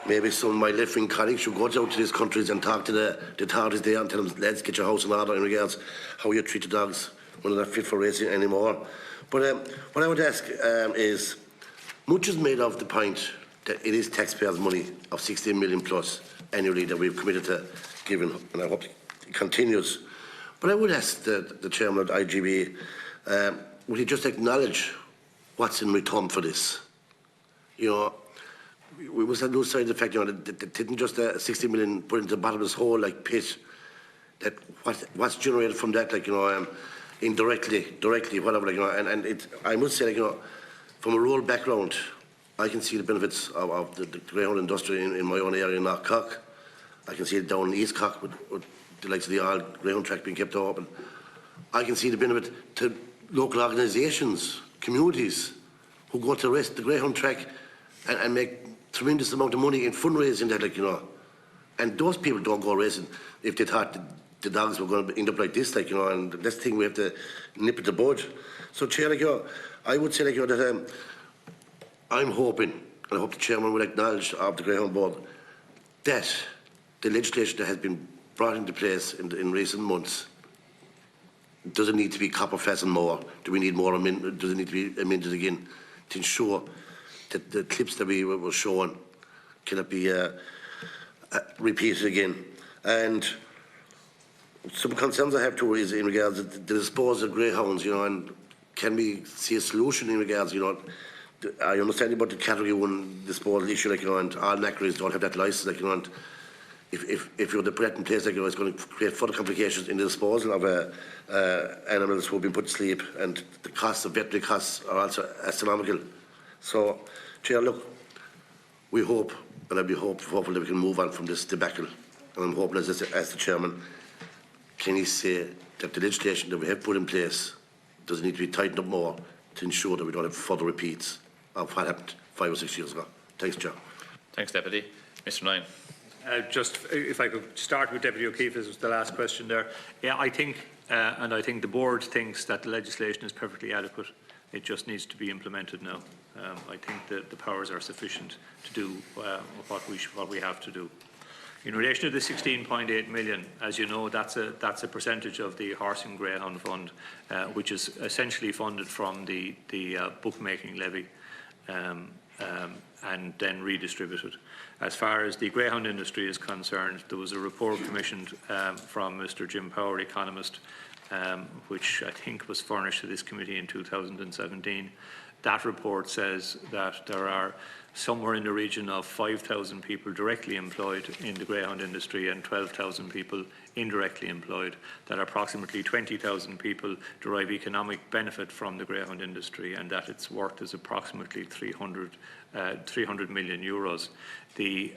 maybe some of my left-wing colleagues should go out to these countries and talk to the authorities there and tell them, lads, get your house in order in regards how you treat the dogs when they're not fit for racing anymore. But what I would ask is, much is made of the point that it is taxpayers' money of 16 million plus annually that we've committed to giving, and I hope it continues. But I would ask the chairman of the IGB, would he just acknowledge what's in return for this? We must lose sight of the fact, that it didn't just 60 million put into the bottomless hole like pit. That what's generated from that, indirectly, directly, whatever, and I must say, from a rural background, I can see the benefits of the greyhound industry in my own area in North Cork. I can see it down in East Cork with the likes of the old greyhound track being kept open. I can see the benefit to local organisations, communities, who go to rest the greyhound track and make tremendous amount of money in fundraising that, And those people don't go racing if they thought the dogs were going to end up like this, and that's the thing we have to nip at the bud. So, Chair, I would say, that I'm hoping, and I hope the Chairman will acknowledge of the Greyhound Board, that the legislation that has been brought into place in recent months doesn't need to be copper fastened more. Do we need more amendment? Does it need to be amended again to ensure that the clips that we were showing cannot be repeated again? And some concerns I have too is in regards to the disposal of greyhounds, and can we see a solution in regards, I understand about the Category 1 disposal issue, and all knackeries don't have that licence, and if you're to put that in place, it's going to create further complications in the disposal of animals who have been put to sleep, and the costs of veterinary costs are also astronomical. So, Chair, look, we hope, and I'd be hopeful that we can move on from this debacle. And I'm hoping, as the Chairman, can he say that the legislation that we have put in place does need to be tightened up more to ensure that we don't have further repeats of what happened 5 or 6 years ago. Thanks, Chair. Thanks, Deputy. Mr. Nyhan. Just if I could start with Deputy O'Keefe, this was the last question there. Yeah, I think, and I think the board thinks that the legislation is perfectly adequate. It just needs to be implemented now. I think that the powers are sufficient to do what we have to do. In relation to the 16.8 million, as you know, that's a percentage of the Horse and Greyhound Fund, which is essentially funded from the bookmaking levy and then redistributed. As far as the greyhound industry is concerned, there was a report commissioned from Mr. Jim Power, economist, which I think was furnished to this committee in 2017. That report says that there are somewhere in the region of 5,000 people directly employed in the greyhound industry and 12,000 people indirectly employed, that approximately 20,000 people derive economic benefit from the greyhound industry, and that its worth is approximately 300 million euros. The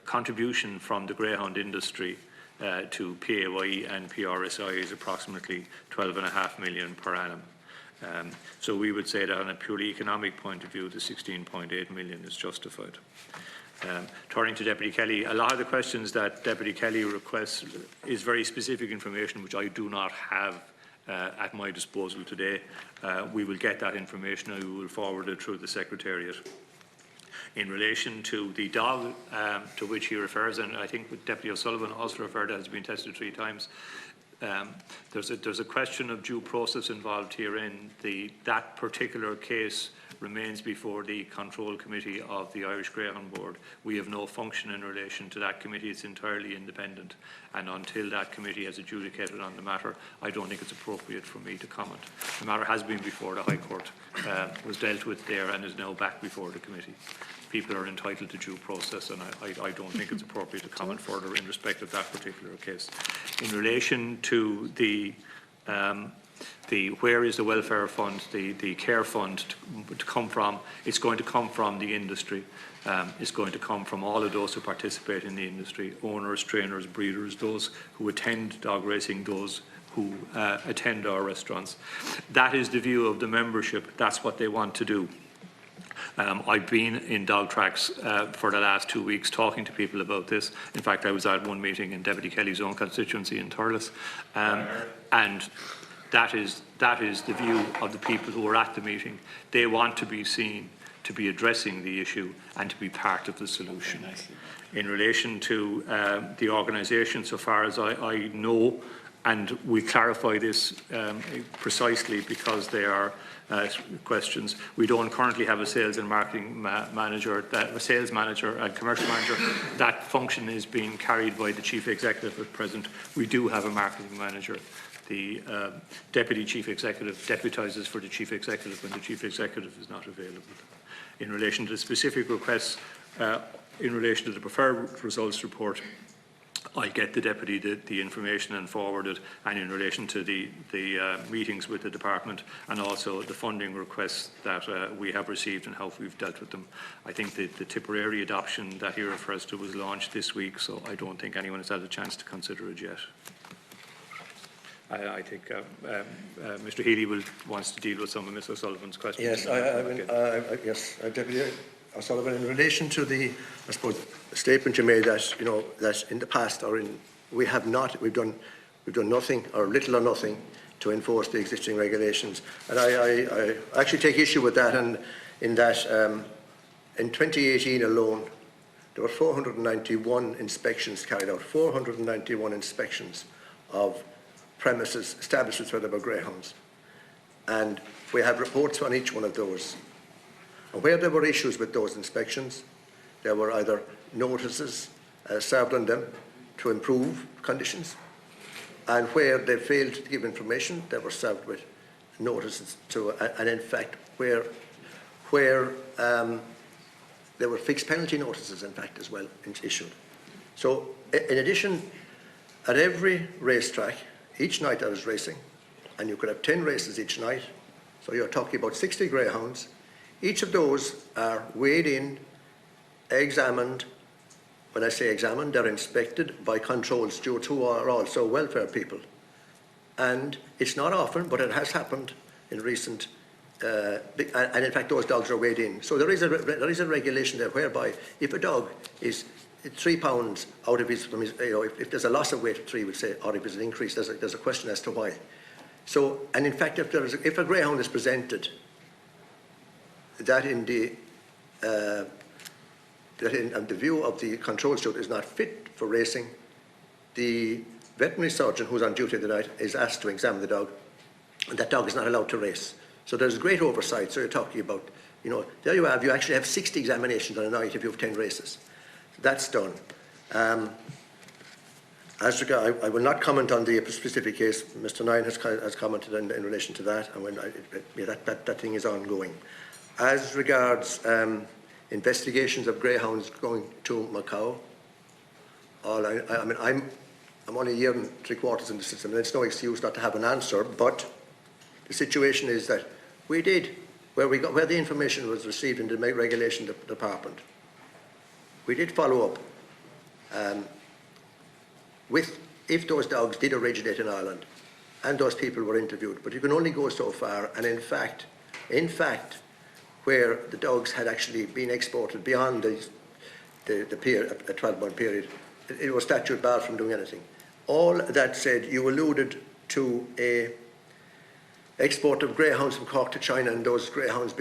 contribution from the greyhound industry to PAYE and PRSI is approximately 12.5 million per annum. So we would say that on a purely economic point of view, the 16.8 million is justified. Turning to Deputy Kelly, a lot of the questions that Deputy Kelly requests is very specific information which I do not have at my disposal today. We will get that information and we will forward it through the Secretariat. In relation to the dog to which he refers, and I think Deputy O'Sullivan also referred to, has been tested 3 times. There's a question of due process involved herein. That particular case remains before the Control Committee of the Irish Greyhound Board. We have no function in relation to that committee. It's entirely independent. And until that committee has adjudicated on the matter, I don't think it's appropriate for me to comment. The matter has been before the High Court, was dealt with there and is now back before the committee. People are entitled to due process, and I don't think it's appropriate to comment further in respect of that particular case. In relation to the where is the welfare fund, the care fund to come from, it's going to come from the industry. It's going to come from all of those who participate in the industry, owners, trainers, breeders, those who attend dog racing, those who attend our restaurants. That is the view of the membership. That's what they want to do. I've been in dog tracks for the last 2 weeks talking to people about this. In fact, I was at one meeting in Deputy Kelly's own constituency in Thurles, and that is the view of the people who are at the meeting. They want to be seen to be addressing the issue and to be part of the solution. In relation to the organisation, so far as I know, and we clarify this precisely because they are questions. We don't currently have a sales and marketing manager, a sales manager and commercial manager. That function is being carried by the Chief Executive at present. We do have a marketing manager. The Deputy Chief Executive deputises for the Chief Executive when the Chief Executive is not available. In relation to the specific requests, in relation to the preferred results report, I'll get the Deputy the information and forward it, and in relation to the meetings with the Department and also the funding requests that we have received and how we've dealt with them. I think the Tipperary adoption that he refers to was launched this week, so I don't think anyone has had a chance to consider it yet. I think Mr. Healy wants to deal with some of Mr. O'Sullivan's questions. Yes, yes, Deputy O'Sullivan, in relation to the, I suppose, statement you made that, you know, that in the past we've done nothing or little or nothing to enforce the existing regulations, and I actually take issue with that, and in that in 2018 alone there were 491 inspections carried out, 491 inspections of premises, establishments where there were greyhounds, and we have reports on each one of those. And where there were issues with those inspections, there were either notices served on them to improve conditions, and where they failed to give information, they were served with notices to, and in fact, where there were fixed penalty notices, in fact, as well issued. So, in addition, at every racetrack, each night I was racing, and you could have 10 races each night, so you're talking about 60 greyhounds. Each of those are weighed in, examined. When I say examined, they're inspected by control stewards who are also welfare people. And it's not often, but it has happened in recent, and in fact those dogs are weighed in. So there is a regulation there whereby if a dog is 3 pounds out of his, if there's a loss of weight of 3, we'd say, or if there's an increase, there's a question as to why. So, and in fact, if a greyhound is presented that in the view of the control steward is not fit for racing, the veterinary surgeon who's on duty the night is asked to examine the dog, and that dog is not allowed to race. So there's great oversight. So you're talking about, there you actually have 60 examinations on a night if you have 10 races. That's done. As regard, I will not comment on the specific case. Mr. Nyhan has commented in relation to that, and that thing is ongoing. As regards investigations of greyhounds going to Macau, I'm only a year and 3/4 in the system, and it's no excuse not to have an answer. But the situation is that we did where the information was received in the regulation department. We did follow up with if those dogs did originate in Ireland, and those people were interviewed. But you can only go so far. And in fact, where the dogs had actually been exported beyond the period, a 12-month period, it was statute barred from doing anything. All that said, you alluded to a export of greyhounds from Cork to China, and those greyhounds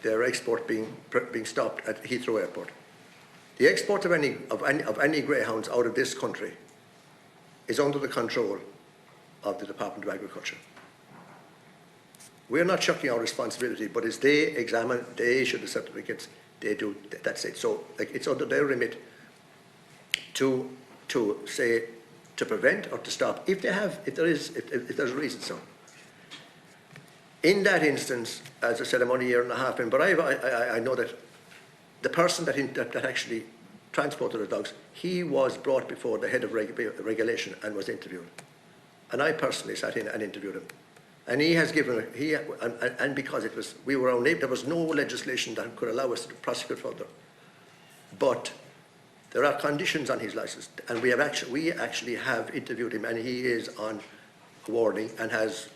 their export being stopped at Heathrow Airport. The export of any greyhounds out of this country is under the control of the Department of Agriculture. We're not chucking our responsibility, but as they examine, they issue the certificates, they do, that's it. So it's under their remit to say, to prevent or to stop, if there's a reason so. In that instance, as I said, I'm only a year and a half in, but I know that the person that actually transported the dogs, he was brought before the head of regulation and was interviewed. And I personally sat in and interviewed him. And he has given, and because we were unable, there was no legislation that could allow us to prosecute further. But there are conditions on his licence, and we actually have interviewed him, and he is on warning and has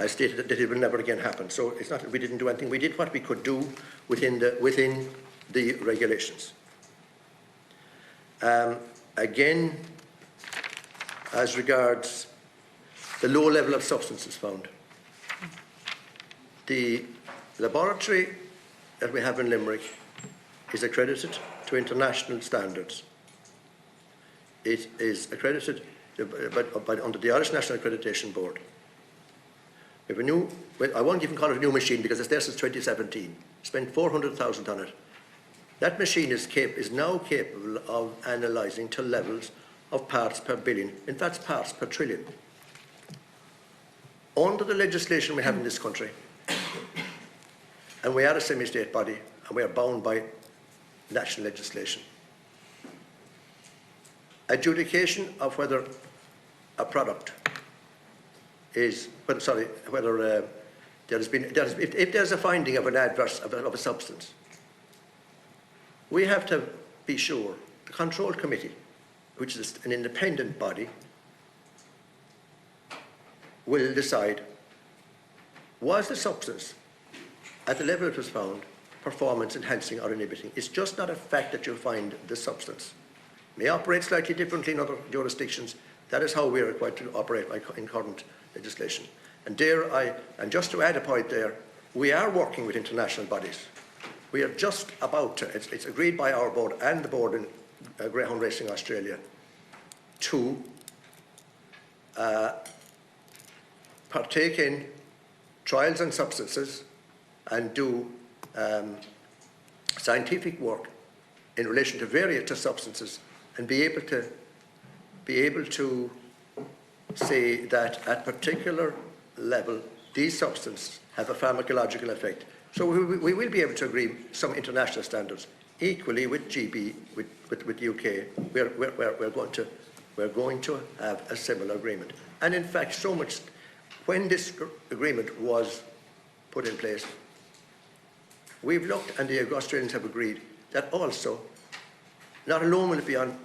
stated that it will never again happen. So it's not that we didn't do anything. We did what we could do within the regulations. Again, as regards the low level of substances found, the laboratory that we have in Limerick is accredited to international standards. It is accredited under the Irish National Accreditation Board. We have a new, I won't even call it a new machine because it's there since 2017. Spent 400,000 on it. That machine is now capable of analysing to levels of parts per billion, in fact parts per trillion. Under the legislation we have in this country, and we are a semi-state body, and we are bound by national legislation, adjudication of whether a product is, whether if there's a finding of an adverse, of a substance, we have to be sure the control committee, which is an independent body, will decide, was the substance at the level it was found performance enhancing or inhibiting? It's just not a fact that you find the substance. It may operate slightly differently in other jurisdictions. That is how we are required to operate in current legislation. And just to add a point there, we are working with international bodies. We are just about to, it's agreed by our board and the board in Greyhound Racing Australia to partake in trials on substances and do scientific work in relation to various substances and be able to say that at particular level these substances have a pharmacological effect. So we will be able to agree some international standards. Equally with GB, with UK, we're going to have a similar agreement. And in fact, so much when this agreement was put in place, we've looked, and the Australians have agreed, that also, not alone will it be on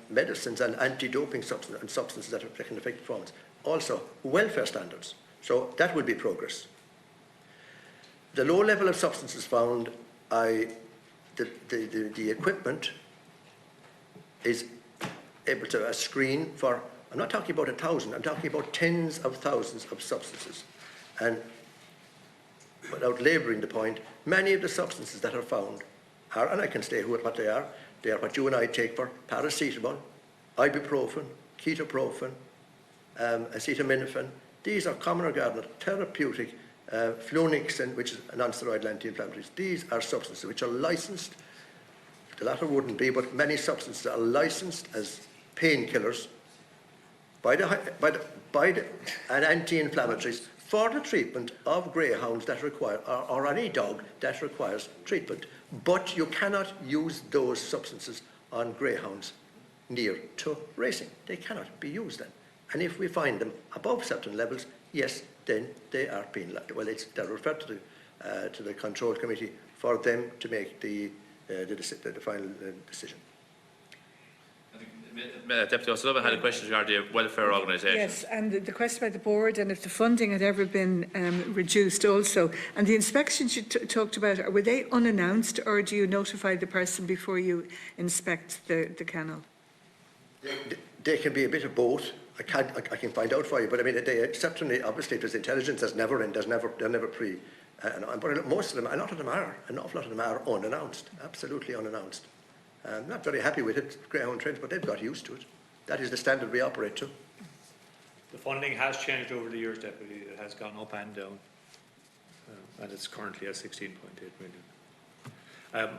medicines and anti-doping substances that can affect performance, also welfare standards. So that will be progress. The low level of substances found, the equipment is able to screen for, I'm not talking about 1,000, I'm talking about tens of thousands of substances. And without labouring the point, many of the substances that are found are, and I can say what they are what you and I take for paracetamol, ibuprofen, ketoprofen, acetaminophen. These are common regarded therapeutic, flunixin, which is a non-steroidal anti-inflammatories. These are substances which are licensed. The latter wouldn't be, but many substances are licensed as painkillers by the and anti-inflammatories for the treatment of greyhounds that require, or any dog that requires treatment. But you cannot use those substances on greyhounds near to racing. They cannot be used then. And if we find them above certain levels, yes, then they are penalised. Well, they're referred to the control committee for them to make the final decision. Deputy O'Sullivan had a question regarding the welfare organisation. Yes, and the question about the board and if the funding had ever been reduced also. And the inspections you talked about, were they unannounced, or do you notify the person before you inspect the kennel? They can be a bit of both. I can find out for you, but I mean, they certainly, obviously, there's intelligence, they're never pre. But most of them, an awful lot of them are unannounced, absolutely unannounced. I'm not very happy with it, Greyhound Trends, but they've got used to it. That is the standard we operate to. The funding has changed over the years, Deputy. It has gone up and down, and it's currently at 16.8 million.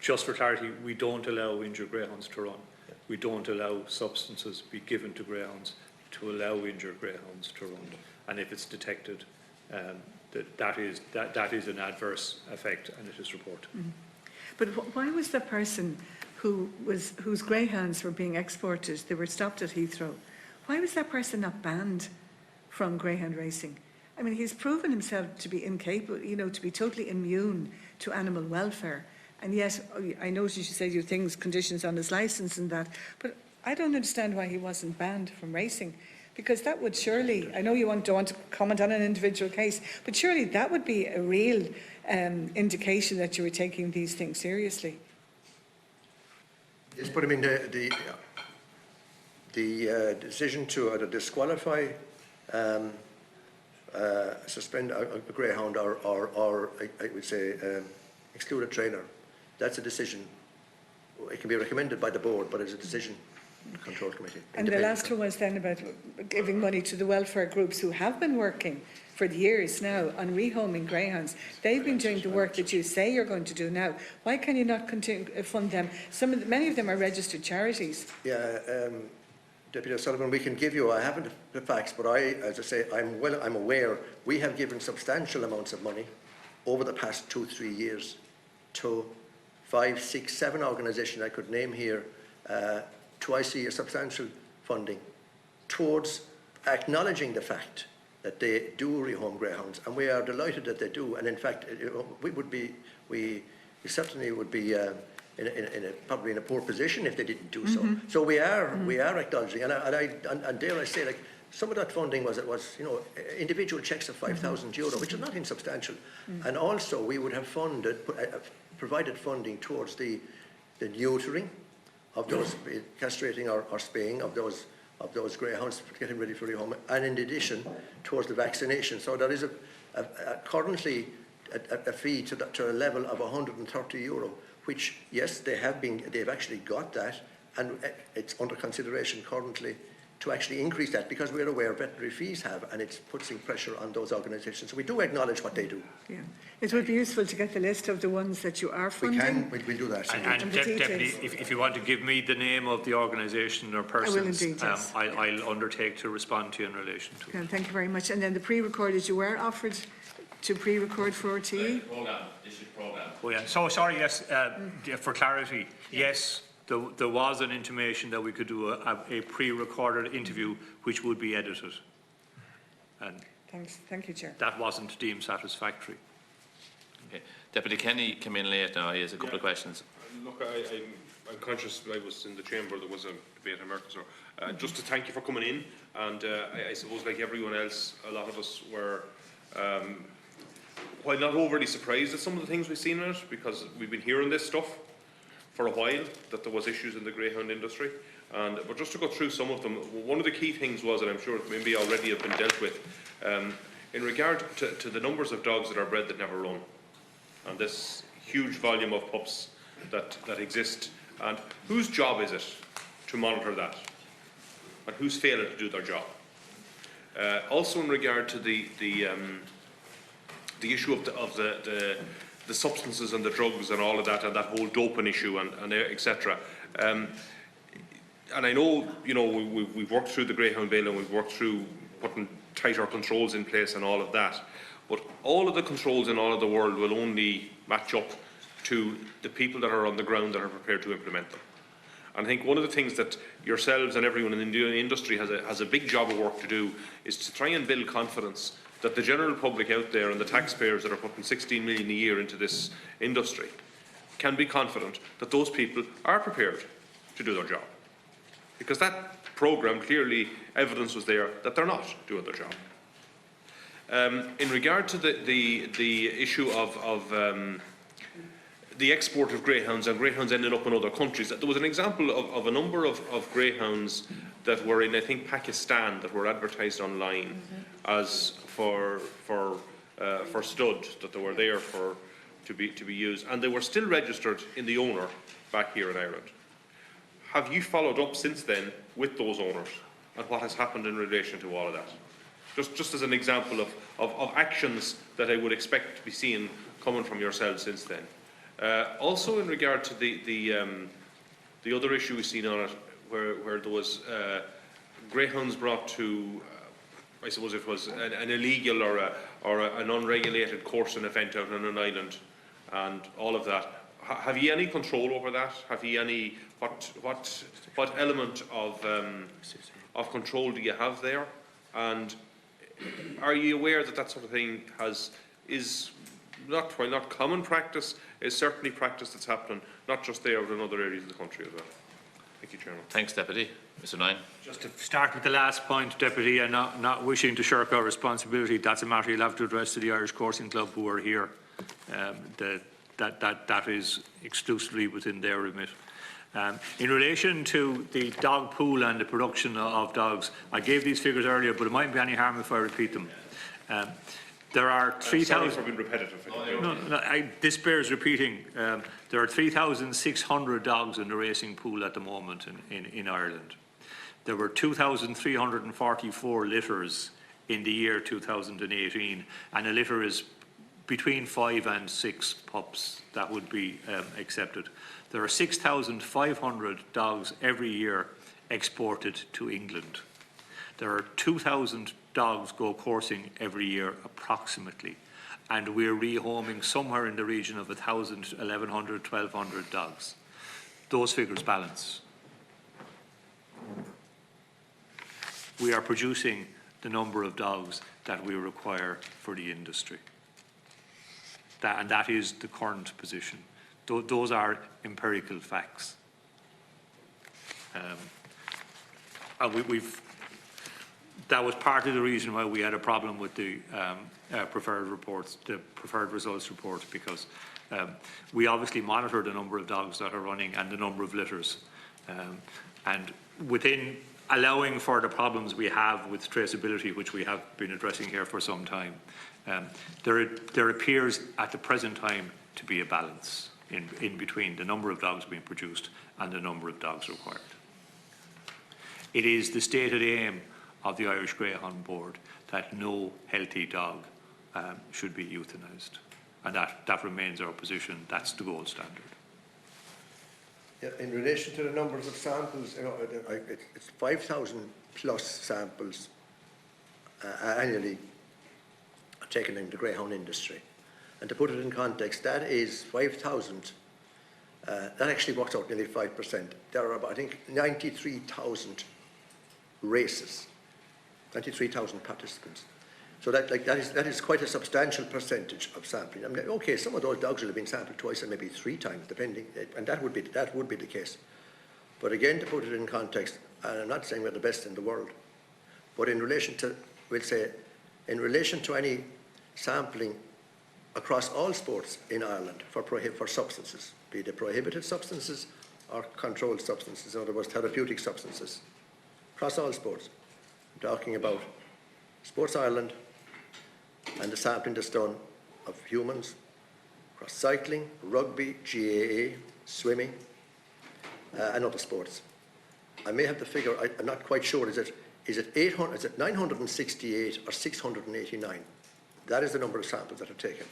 Just for clarity, we don't allow injured greyhounds to run. We don't allow substances be given to greyhounds to allow injured greyhounds to run. And if it's detected, that is an adverse effect, and it is reported. Mm-hmm. But why was the person whose greyhounds were being exported, they were stopped at Heathrow, why was that person not banned from greyhound racing? I mean, he's proven himself to be incapable, to be totally immune to animal welfare. And yet, I noticed you said you things, conditions on his licence and that, but I don't understand why he wasn't banned from racing. Because that would surely, I know you don't want to comment on an individual case, but surely that would be a real indication that you were taking these things seriously. Yes, but I mean, the decision to either disqualify, suspend a greyhound or I would say exclude a trainer, that's a decision. It can be recommended by the board, but it's a decision of the control committee. And the last one was then about giving money to the welfare groups who have been working for years now on rehoming greyhounds. They've been doing the work that you say you're going to do now. Why can you not continue to fund them? Many of them are registered charities. Yeah, Deputy O'Sullivan, we can give you, I haven't the facts, but as I say, I'm aware we have given substantial amounts of money over the past 2-3 years to 5, 6, 7 organisations I could name here, twice a year, substantial funding towards acknowledging the fact that they do rehome greyhounds, and we are delighted that they do. And in fact, we certainly would be probably in a poor position if they didn't do so. Mm-hmm. So we are acknowledging, and dare I say, like some of that funding was individual checks of €5,000, which is not insubstantial. Mm-hmm. And also we would have provided funding towards the neutering of those, castrating or spaying of those greyhounds, getting ready for rehome, and in addition towards the vaccination. So there is currently a fee to a level of €130, which yes, they've actually got that, and it's under consideration currently to actually increase that, because we're aware veterinary fees have, and it's putting pressure on those organisations. So we do acknowledge what they do. Yeah, it would be useful to get the list of the ones that you are funding. We'll do that. And Deputy, if you want to give me the name of the organisation or persons, I will indeed, yes. I'll undertake to respond to you in relation to it. Thank you very much. And then the pre-recorded, you were offered to pre-record for RTE? Program. Oh yeah, so sorry, yes, for clarity, yes, there was an intimation that we could do a pre-recorded interview which would be edited. and Thanks. Thank you, Chair. that wasn't deemed satisfactory. Okay. Deputy Kenny came in late now. He has a couple of questions. Look, I'm conscious I was in the chamber, there was a debate in Mercosur. Just to thank you for coming in, and I suppose like everyone else, a lot of us were, while not overly surprised at some of the things we've seen in it, because we've been hearing this stuff for a while, that there was issues in the greyhound industry. But just to go through some of them, one of the key things was, and I'm sure it maybe already have been dealt with, in regard to the numbers of dogs that are bred that never run, and this huge volume of pups that exist, and whose job is it to monitor that, and who's failing to do their job. Also in regard to the issue of the substances and the drugs and all of that, and that whole doping issue and etc. And I know, you know, we've worked through the Greyhound Bill and we've worked through putting tighter controls in place and all of that, but all of the controls in all of the world will only match up to the people that are on the ground that are prepared to implement them. And I think one of the things that yourselves and everyone in the industry has a big job of work to do is to try and build confidence that the general public out there and the taxpayers that are putting 16 million a year into this industry can be confident that those people are prepared to do their job. Because that programme, clearly evidence was there that they're not doing their job. In regard to the issue of the export of greyhounds and greyhounds ending up in other countries, there was an example of a number of greyhounds that were in, I think, Pakistan, that were advertised online as for stud, that they were there to be used, and they were still registered in the owner back here in Ireland. Have you followed up since then with those owners, and what has happened in relation to all of that? Just as an example of actions that I would expect to be seen coming from yourselves since then. Also in regard to the other issue we've seen on it, where there was greyhounds brought to, I suppose it was an illegal or an unregulated coursing event out on an island, and all of that. Have you any control over that? Have you any what element of control do you have there? And are you aware that sort of thing is not, while not common practice, is certainly practice that's happening, not just there, but in other areas of the country as well? Thank you, Chairman. Thanks, Deputy. Mr. Nyhan. Just to start with the last point, Deputy, and not wishing to shirk our responsibility, that's a matter you'll have to address to the Irish Coursing Club who are here. That is exclusively within their remit. In relation to the dog pool and the production of dogs, I gave these figures earlier, but it mightn't be any harm if I repeat them. There are 3,000. Sorry for being repetitive. This bears repeating. There are 3,600 dogs in the racing pool at the moment in Ireland. There were 2,344 litters in the year 2018, and a litter is between 5 and 6 pups that would be accepted. There are 6,500 dogs every year exported to England. There are 2,000 dogs go coursing every year approximately, and we're rehoming somewhere in the region of 1,000, 1,100, 1,200 dogs. Those figures balance. We are producing the number of dogs that we require for the industry. And that is the current position. Those are empirical facts. That was part of the reason why we had a problem with the preferred reports, the preferred results report, because we obviously monitor the number of dogs that are running and the number of litters. And within allowing for the problems we have with traceability, which we have been addressing here for some time, there appears at the present time to be a balance in between the number of dogs being produced and the number of dogs required. It is the stated aim of the Irish Greyhound Board that no healthy dog should be euthanised, and that remains our position. That's the gold standard. Yeah, in relation to the numbers of samples, you know, it's 5,000 plus samples annually taken in the greyhound industry. And to put it in context, that is 5,000, that actually works out nearly 5%. There are about, I think, 93,000 races, 93,000 participants. So that is quite a substantial percentage of sampling. I mean, okay, some of those dogs will have been sampled twice and maybe 3 times, depending, and that would be the case. But again, to put it in context, and I'm not saying we're the best in the world, but in relation to, we'll say, in relation to any sampling across all sports in Ireland for substances, be they prohibited substances or controlled substances, in other words, therapeutic substances, across all sports. I'm talking about Sports Ireland and the sampling that's done of humans across cycling, rugby, GAA, swimming, and other sports. I may have the figure, I'm not quite sure, is it 968 or 689? That is the number of samples that are taken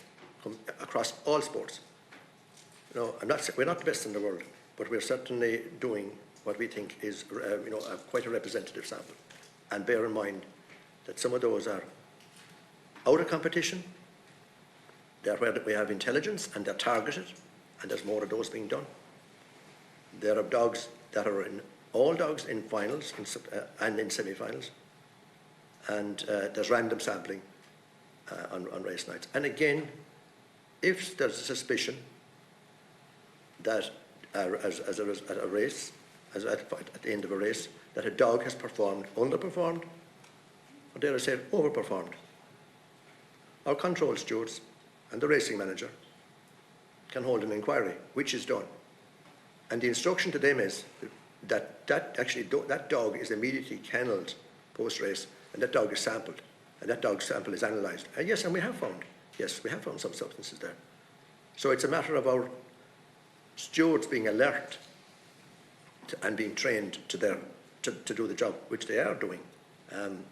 across all sports. You know, we're not the best in the world, but we're certainly doing what we think is quite a representative sample. And bear in mind that some of those are out of competition, they're where we have intelligence and they're targeted, and there's more of those being done. There are dogs that are all dogs in finals and in semi-finals, and there's random sampling on race nights. And again, if there's a suspicion that at the end of a race, that a dog has underperformed, or dare I say, overperformed, our control stewards and the racing manager can hold an inquiry, which is done. And the instruction to them is that that dog is immediately kennelled post-race, and that dog is sampled, and that dog's sample is analysed. And yes, and we have found some substances there. So it's a matter of our stewards being alert and being trained to do the job, which they are doing. And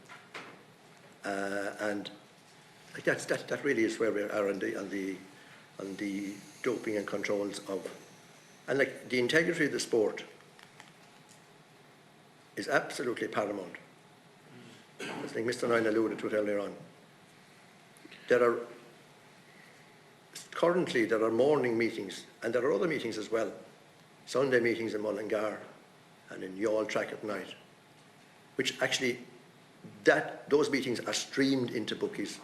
that really is where we are on the doping and controls of. And like the integrity of the sport is absolutely paramount. I think Mr. Nyhan alluded to it earlier on. Currently there are morning meetings, and there are other meetings as well, Sunday meetings in Mullingar and in Youghal Track at night, which actually, those meetings are streamed into bookies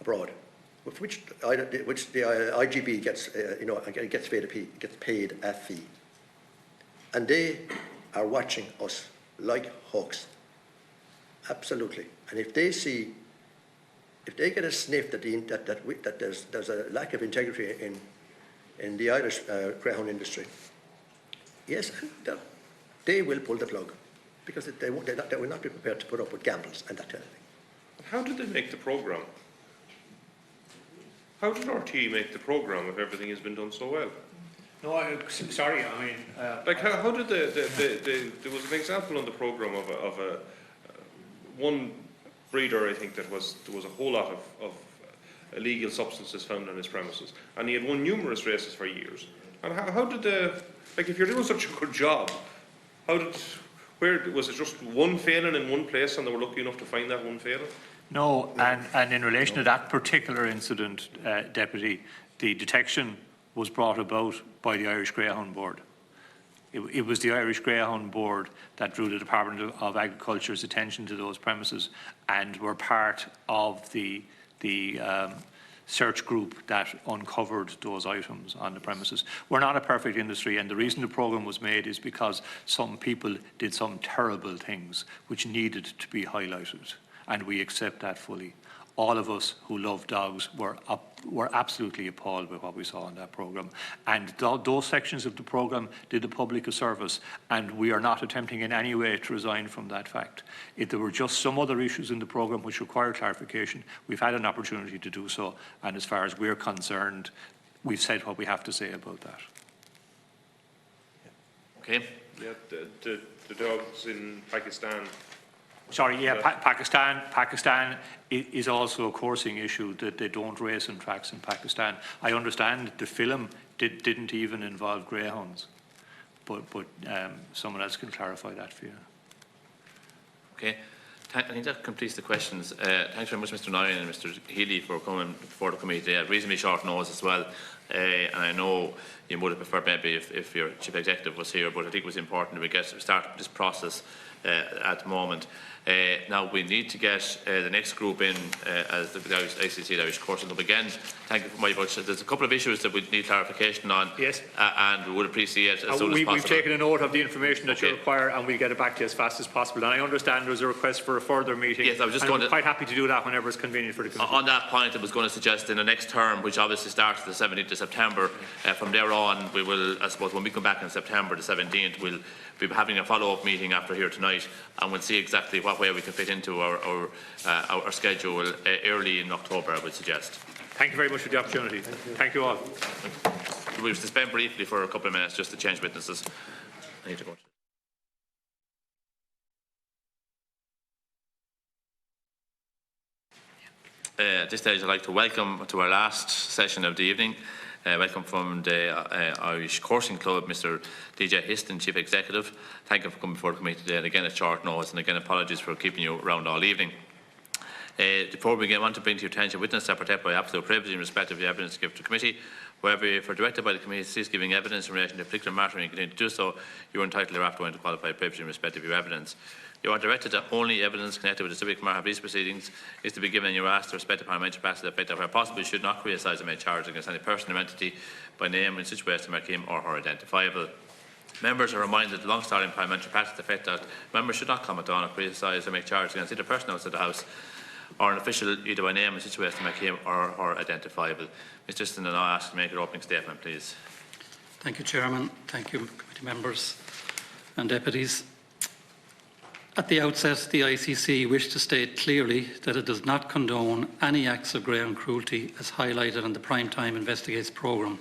abroad, which the IGB gets paid a fee, and they are watching us like hawks, absolutely. And if they get a sniff that there's a lack of integrity in the Irish greyhound industry, yes, they will pull the plug, because they will not be prepared to put up with gambles and that kind of thing. How did they make the programme? How did RTE make the programme if everything has been done so well? No, sorry, I mean... how did there was an example on the programme of one breeder, I think, there was a whole lot of illegal substances found on his premises, and he had won numerous races for years. And how did if you're doing such a good job, was it just one failing in one place and they were lucky enough to find that one failing? No, and in relation to that particular incident, Deputy, the detection was brought about by the Irish Greyhound Board. It was the Irish Greyhound Board that drew the Department of Agriculture's attention to those premises and were part of the search group that uncovered those items on the premises. We're not a perfect industry, and the reason the programme was made is because some people did some terrible things which needed to be highlighted, and we accept that fully. All of us who love dogs were absolutely appalled by what we saw in that programme. And those sections of the programme did the public a service, and we are not attempting in any way to resign from that fact. If there were just some other issues in the programme which require clarification, we've had an opportunity to do so, and as far as we're concerned, we've said what we have to say about that. Okay. Yeah, the dogs in Pakistan. Sorry, yeah, Pakistan is also a coursing issue, that they don't race in tracks in Pakistan. I understand the film didn't even involve greyhounds, but someone else can clarify that for you. Okay. I think that completes the questions. Thanks very much, Mr. Nyhan and Mr. Healy, for coming before the committee today at reasonably short notice as well. And I know you would have preferred maybe if your chief executive was here, but I think it was important that we start this process at the moment. Now we need to get the next group in as the ICC, the Irish Coursing Club. Again, thank you very much. There's a couple of issues that we need clarification on. Yes. And we would appreciate as soon as possible. We've taken a note of the information that you require, and we'll get it back to you as fast as possible. And I understand there's a request for a further meeting. Yes, I was just going to, quite happy to do that whenever it's convenient for the committee. On that point, I was going to suggest in the next term, which obviously starts the 17th of September, from there on, we will, I suppose, when we come back in September the 17th, we'll be having a follow-up meeting after here tonight, and we'll see exactly what way we can fit into our schedule early in October, I would suggest. Thank you very much for the opportunity. Thank you all. We'll suspend briefly for a couple of minutes just to change witnesses. I need to go. At this stage, I'd like to welcome to our last session of the evening. Welcome from the Irish Coursing Club, Mr. DJ Histon, Chief Executive. Thank you for coming before the committee today, and again at short notice, and again apologies for keeping you around all evening. Before we begin, I want to bring to your attention witness that protect by absolute privilege in respect of the evidence given to the committee. However, if you're directed by the committee to cease giving evidence in relation to a particular matter and you continue to do so, you are entitled thereafter to qualified privilege in respect of your evidence. You are directed that only evidence connected with the subject matter of these proceedings is to be given, and you are asked to respect the parliamentary practice that effect that where possible should not criticise or make charges against any person or entity by name in such way as to make him or her identifiable. Members are reminded that the long-standing parliamentary practice the effect that members should not comment on or criticise or make charges against either person outside the House or an official either by name in such way as to make him or her identifiable. Mr. Sinn, and I ask to make your opening statement, please. Thank you, Chairman. Thank you, committee members and deputies. At the outset, the ICC wished to state clearly that it does not condone any acts of greyhound cruelty as highlighted on the Primetime Investigates programme.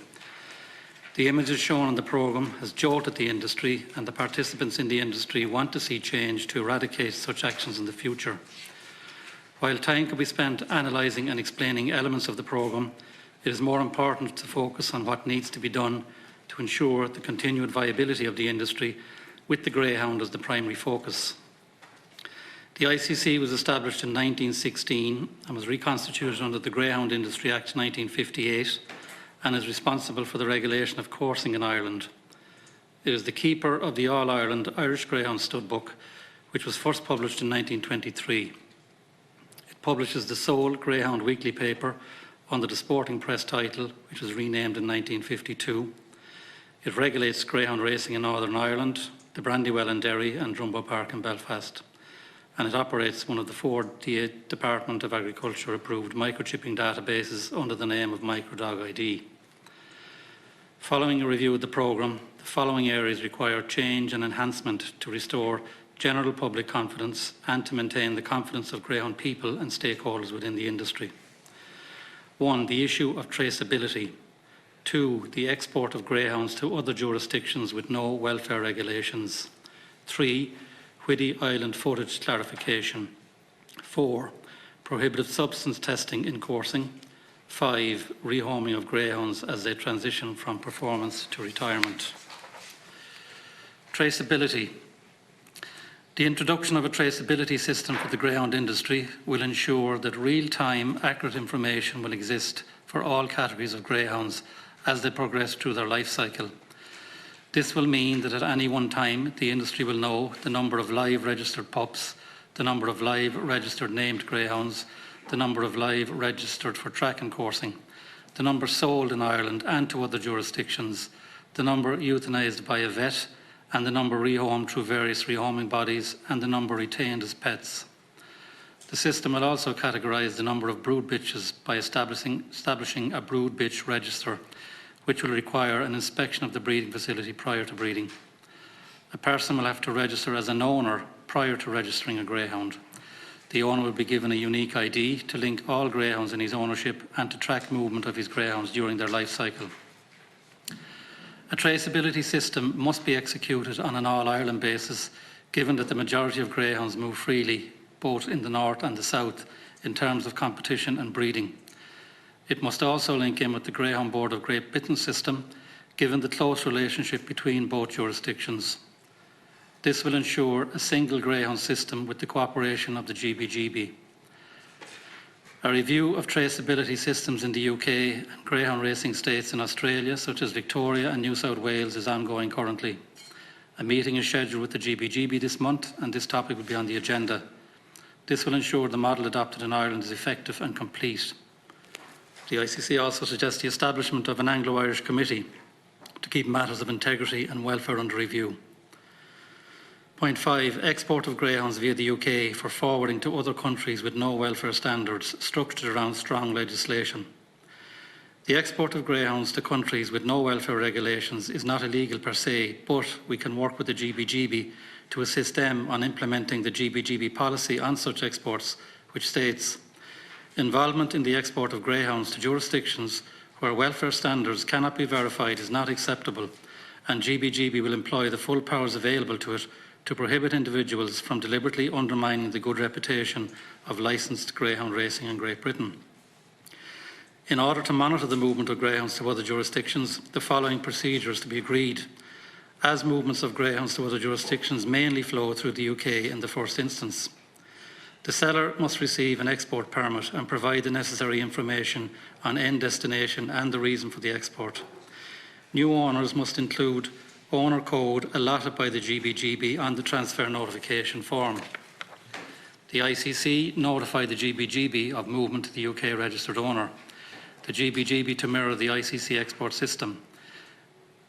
The images shown on the programme has jolted the industry, and the participants in the industry want to see change to eradicate such actions in the future. While time can be spent analysing and explaining elements of the programme, it is more important to focus on what needs to be done to ensure the continued viability of the industry with the greyhound as the primary focus. The ICC was established in 1916 and was reconstituted under the Greyhound Industry Act 1958 and is responsible for the regulation of coursing in Ireland. It is the keeper of the All-Ireland Irish Greyhound Stud Book, which was first published in 1923. It publishes the sole Greyhound weekly paper under the Sporting Press title, which was renamed in 1952. It regulates greyhound racing in Northern Ireland, the Brandywell in Derry and Drumbo Park in Belfast. And it operates one of the 4 Department of Agriculture approved microchipping databases under the name of MicroDog ID. Following a review of the programme, the following areas require change and enhancement to restore general public confidence and to maintain the confidence of greyhound people and stakeholders within the industry. 1. The issue of traceability. 2. The export of greyhounds to other jurisdictions with no welfare regulations. 3. Whiddy Island footage clarification. 4. Prohibited substance testing in coursing. 5. Rehoming of greyhounds as they transition from performance to retirement. Traceability. The introduction of a traceability system for the greyhound industry will ensure that real-time, accurate information will exist for all categories of greyhounds as they progress through their life cycle. This will mean that at any one time, the industry will know the number of live registered pups, the number of live registered named greyhounds, the number of live registered for track and coursing, the number sold in Ireland and to other jurisdictions, the number euthanised by a vet, and the number rehomed through various rehoming bodies, and the number retained as pets. The system will also categorise the number of brood bitches by establishing a brood bitch register, which will require an inspection of the breeding facility prior to breeding. A person will have to register as an owner prior to registering a greyhound. The owner will be given a unique ID to link all greyhounds in his ownership and to track movement of his greyhounds during their life cycle. A traceability system must be executed on an all-Ireland basis, given that the majority of greyhounds move freely, both in the north and the south, in terms of competition and breeding. It must also link in with the Greyhound Board of Great Britain system, given the close relationship between both jurisdictions. This will ensure a single greyhound system with the cooperation of the GBGB. A review of traceability systems in the UK and greyhound racing states in Australia, such as Victoria and New South Wales, is ongoing currently. A meeting is scheduled with the GBGB this month, and this topic will be on the agenda. This will ensure the model adopted in Ireland is effective and complete. The ICC also suggests the establishment of an Anglo-Irish committee to keep matters of integrity and welfare under review. Point 5. Export of greyhounds via the UK for forwarding to other countries with no welfare standards structured around strong legislation. The export of greyhounds to countries with no welfare regulations is not illegal per se, but we can work with the GBGB to assist them on implementing the GBGB policy on such exports, which states, involvement in the export of greyhounds to jurisdictions where welfare standards cannot be verified is not acceptable, and GBGB will employ the full powers available to it to prohibit individuals from deliberately undermining the good reputation of licensed greyhound racing in Great Britain. In order to monitor the movement of greyhounds to other jurisdictions, the following procedures to be agreed. As movements of greyhounds to other jurisdictions mainly flow through the UK in the first instance. The seller must receive an export permit and provide the necessary information on end destination and the reason for the export. New owners must include owner code allotted by the GBGB on the transfer notification form. The ICC notified the GBGB of movement to the UK registered owner. The GBGB to mirror the ICC export system.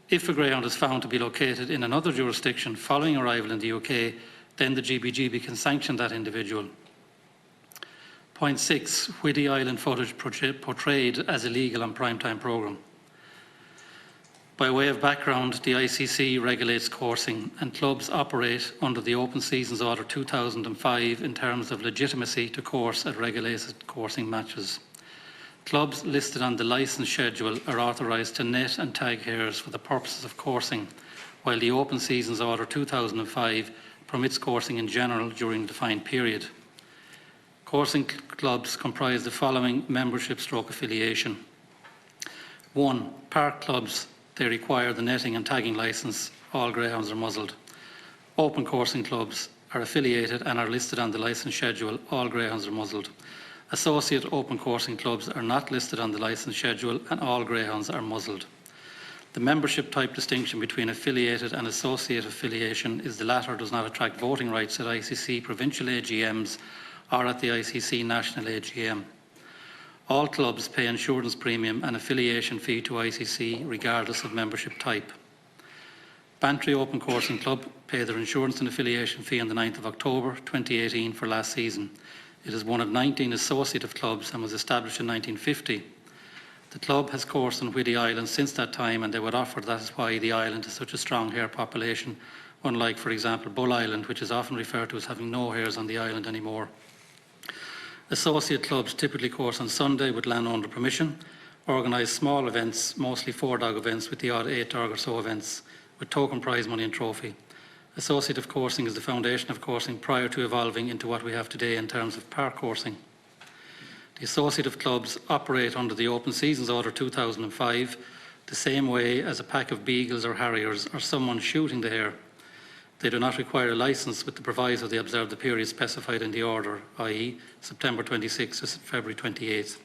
If a greyhound is found to be located in another jurisdiction following arrival in the UK, then the GBGB can sanction that individual. Point 6. Whiddy Island footage portrayed as illegal on primetime programme. By way of background, the ICC regulates coursing, and clubs operate under the Open Seasons Order 2005 in terms of legitimacy to course at regulated coursing matches. Clubs listed on the licence schedule are authorised to net and tag hares for the purposes of coursing, while the Open Seasons Order 2005 permits coursing in general during a defined period. Coursing clubs comprise the following membership/affiliation. 1. Park clubs. They require the netting and tagging licence. All greyhounds are muzzled. Open coursing clubs are affiliated and are listed on the licence schedule. All greyhounds are muzzled. Associate open coursing clubs are not listed on the licence schedule and all greyhounds are muzzled. The membership type distinction between affiliated and associate affiliation is the latter does not attract voting rights at ICC provincial AGMs or at the ICC national AGM. All clubs pay insurance premium and affiliation fee to ICC regardless of membership type. Bantry Open Coursing Club pay their insurance and affiliation fee on the 9th of October 2018 for last season. It is one of 19 associative clubs and was established in 1950. The club has coursed on Whiddy Island since that time, and they would offer that is why the island has such a strong hare population, unlike, for example, Bull Island, which is often referred to as having no hares on the island anymore. Associate clubs typically course on Sunday with landowner permission, organise small events, mostly 4-dog events with the odd 8-dog or so events, with token prize money and trophy. Associative coursing is the foundation of coursing prior to evolving into what we have today in terms of park coursing. The associative clubs operate under the Open Seasons Order 2005, the same way as a pack of beagles or harriers or someone shooting the hare. They do not require a licence with the proviso they observe the period specified in the order, i.e. September 26 to February 28.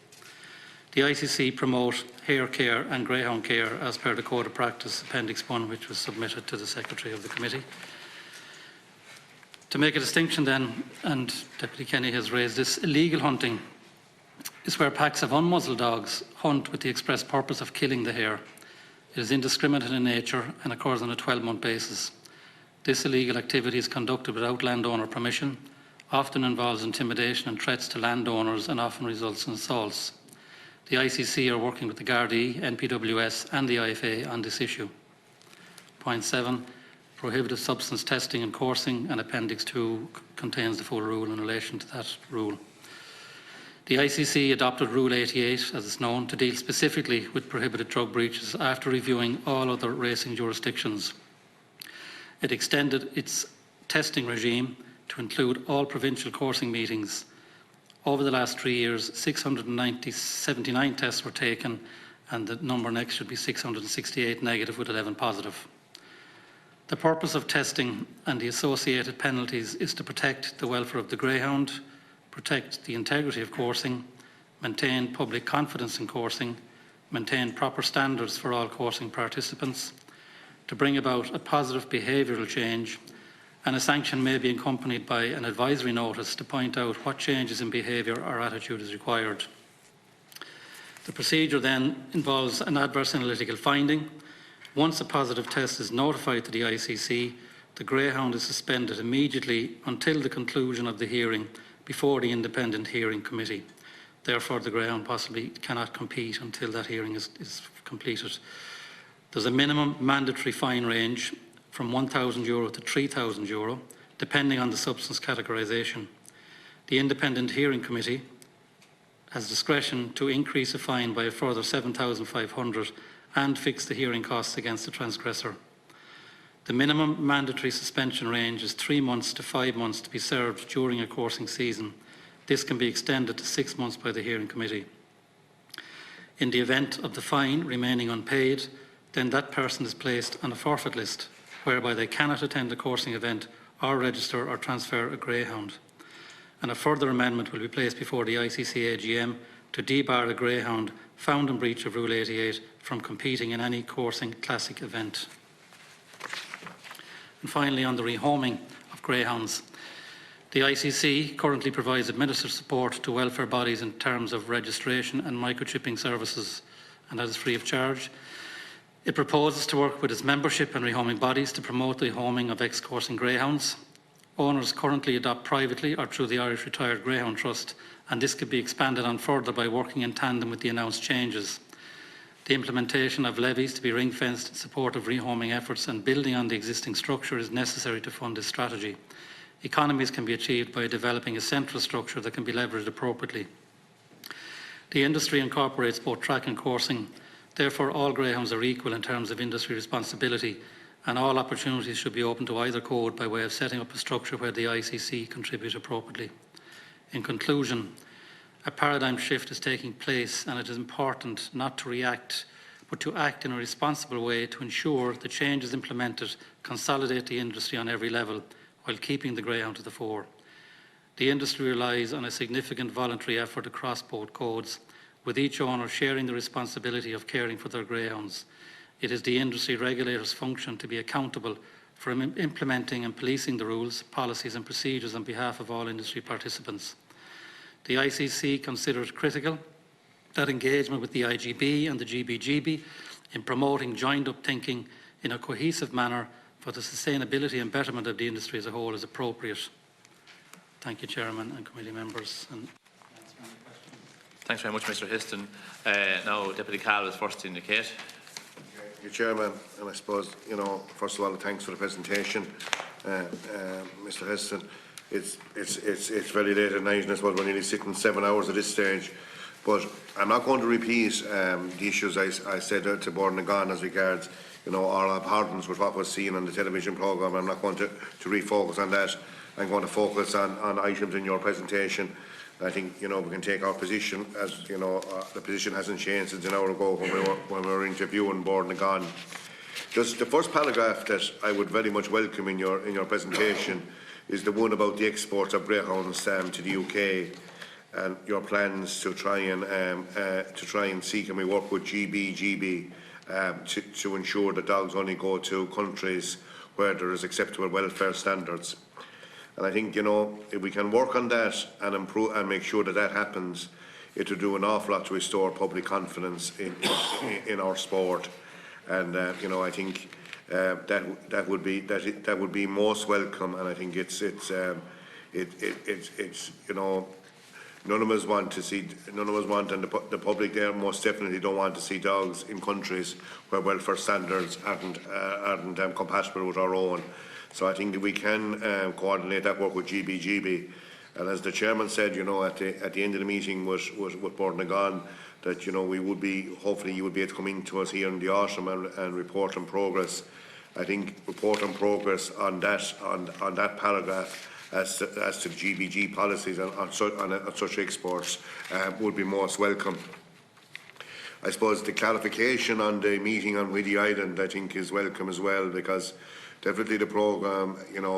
The ICC promote hare care and greyhound care as per the Code of Practice, Appendix 1, which was submitted to the Secretary of the Committee. To make a distinction then, and Deputy Kenny has raised this, illegal hunting is where packs of unmuzzled dogs hunt with the express purpose of killing the hare. It is indiscriminate in nature and occurs on a 12-month basis. This illegal activity is conducted without landowner permission, often involves intimidation and threats to landowners and often results in assaults. The ICC are working with the Gardaí, NPWS and the IFA on this issue. Point 7. Prohibited substance testing and coursing, and Appendix 2 contains the full rule in relation to that rule. The ICC adopted Rule 88, as it's known, to deal specifically with prohibited drug breaches after reviewing all other racing jurisdictions. It extended its testing regime to include all provincial coursing meetings. Over the last 3 years, 679 tests were taken, and the number next should be 668 negative with 11 positive. The purpose of testing and the associated penalties is to protect the welfare of the greyhound, protect the integrity of coursing, maintain public confidence in coursing, maintain proper standards for all coursing participants, to bring about a positive behavioural change, and a sanction may be accompanied by an advisory notice to point out what changes in behaviour or attitude is required. The procedure then involves an adverse analytical finding. Once a positive test is notified to the ICC, the greyhound is suspended immediately until the conclusion of the hearing before the independent hearing committee. Therefore, the greyhound possibly cannot compete until that hearing is completed. There's a minimum mandatory fine range from €1,000 to €3,000, depending on the substance categorisation. The independent hearing committee has discretion to increase a fine by a further €7,500 and fix the hearing costs against the transgressor. The minimum mandatory suspension range is 3 months to 5 months to be served during a coursing season. This can be extended to 6 months by the hearing committee. In the event of the fine remaining unpaid, then that person is placed on a forfeit list, whereby they cannot attend a coursing event or register or transfer a greyhound. And a further amendment will be placed before the ICC AGM to debar a greyhound found in breach of Rule 88 from competing in any coursing classic event. And finally, on the rehoming of greyhounds, the ICC currently provides administrative support to welfare bodies in terms of registration and microchipping services, and that is free of charge. It proposes to work with its membership and rehoming bodies to promote the rehoming of ex-coursing greyhounds. Owners currently adopt privately or through the Irish Retired Greyhound Trust, and this could be expanded on further by working in tandem with the announced changes. The implementation of levies to be ring-fenced in support of rehoming efforts and building on the existing structure is necessary to fund this strategy. Economies can be achieved by developing a central structure that can be leveraged appropriately. The industry incorporates both track and coursing. Therefore, all greyhounds are equal in terms of industry responsibility, and all opportunities should be open to either code by way of setting up a structure where the ICC contribute appropriately. In conclusion, a paradigm shift is taking place, and it is important not to react, but to act in a responsible way to ensure the changes implemented consolidate the industry on every level while keeping the greyhound to the fore. The industry relies on a significant voluntary effort across both codes, with each owner sharing the responsibility of caring for their greyhounds. It is the industry regulator's function to be accountable for implementing and policing the rules, policies and procedures on behalf of all industry participants. The ICC considers critical that engagement with the IGB and the GBGB in promoting joined-up thinking in a cohesive manner for the sustainability and betterment of the industry as a whole is appropriate. Thank you, Chairman and committee members. Thanks very much, Mr. Histon. Now, Deputy Cahill is first to indicate. Thank you, Chairman. And I suppose, first of all, thanks for the presentation, Mr. Histon. It's very late at night, and I suppose we're nearly sitting 7 hours at this stage. But I'm not going to repeat the issues I said to Board and Gone as regards, our abhorrence with what was seen on the television programme. I'm not going to refocus on that. I'm going to focus on items in your presentation. I think, we can take our position as, the position hasn't changed since an hour ago when we were interviewing Board and Gone. Just the first paragraph that I would very much welcome in your presentation is the one about the exports of greyhounds to the UK and your plans to try and seek, and we work with GBGB to ensure that dogs only go to countries where there is acceptable welfare standards. And I think, if we can work on that and improve and make sure that happens, it will do an awful lot to restore public confidence in our sport. And I think that would be most welcome. And I think it's none of us want to see, and the public there most definitely don't want to see dogs in countries where welfare standards aren't compatible with our own. So I think that we can coordinate that work with GBGB. And as the Chairman said, at the end of the meeting with Board and Gone, that, we would be, hopefully you would be able to come in to us here in the autumn and report on progress. I think report on progress on that paragraph as to the GBG policies on such exports would be most welcome. I suppose the clarification on the meeting on Willie Island, I think, is welcome as well, because definitely the programme,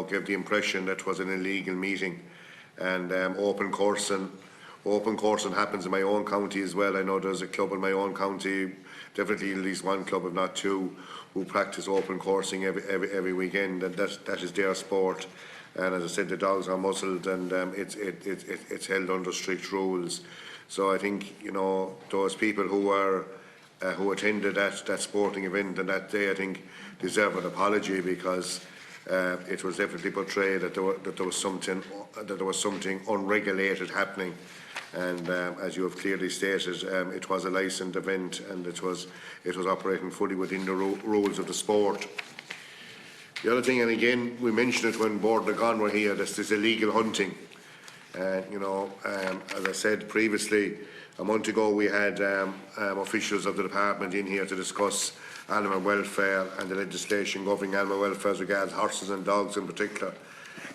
gave the impression that it was an illegal meeting. And open coursing happens in my own county as well. I know there's a club in my own county definitely at least one club, if not two, who practice open coursing every weekend, and that is their sport. And as I said, the dogs are muzzled, and it's held under strict rules. So I think, you know, those people who attended that sporting event on that day, I think, deserve an apology, because it was definitely portrayed that there was something unregulated happening. And as you have clearly stated, it was a licensed event, and it was operating fully within the rules of the sport. The other thing, and again, we mentioned it when Board and Gone were here, this illegal hunting. You know, as I said previously, a month ago we had officials of the department in here to discuss animal welfare and the legislation governing animal welfare as regards horses and dogs in particular.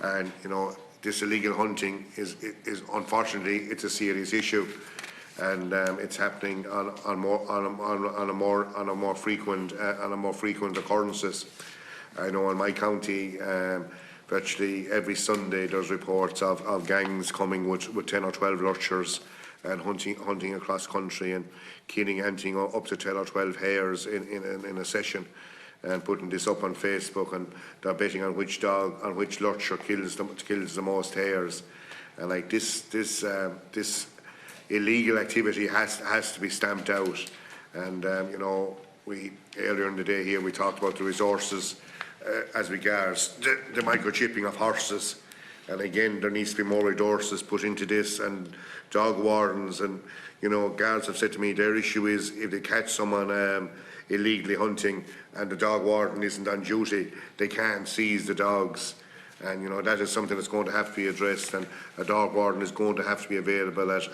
And you know, this illegal hunting is unfortunately, it's a serious issue, and it's happening on more frequent occurrences. I know in my county, virtually every Sunday there's reports of gangs coming with 10 or 12 lurchers and hunting across country and killing up to 10 or 12 hares in a session, and putting this up on Facebook, and they're betting on which lurcher kills the most hares. And like this illegal activity has to be stamped out. And you know, earlier in the day here we talked about the resources as regards the microchipping of horses, and again there needs to be more resources put into this, and dog wardens and, you know, guards have said to me their issue is if they catch someone illegally hunting and the dog warden isn't on duty, they can't seize the dogs. And you know, that is something that's going to have to be addressed, and a dog warden is going to have to be available at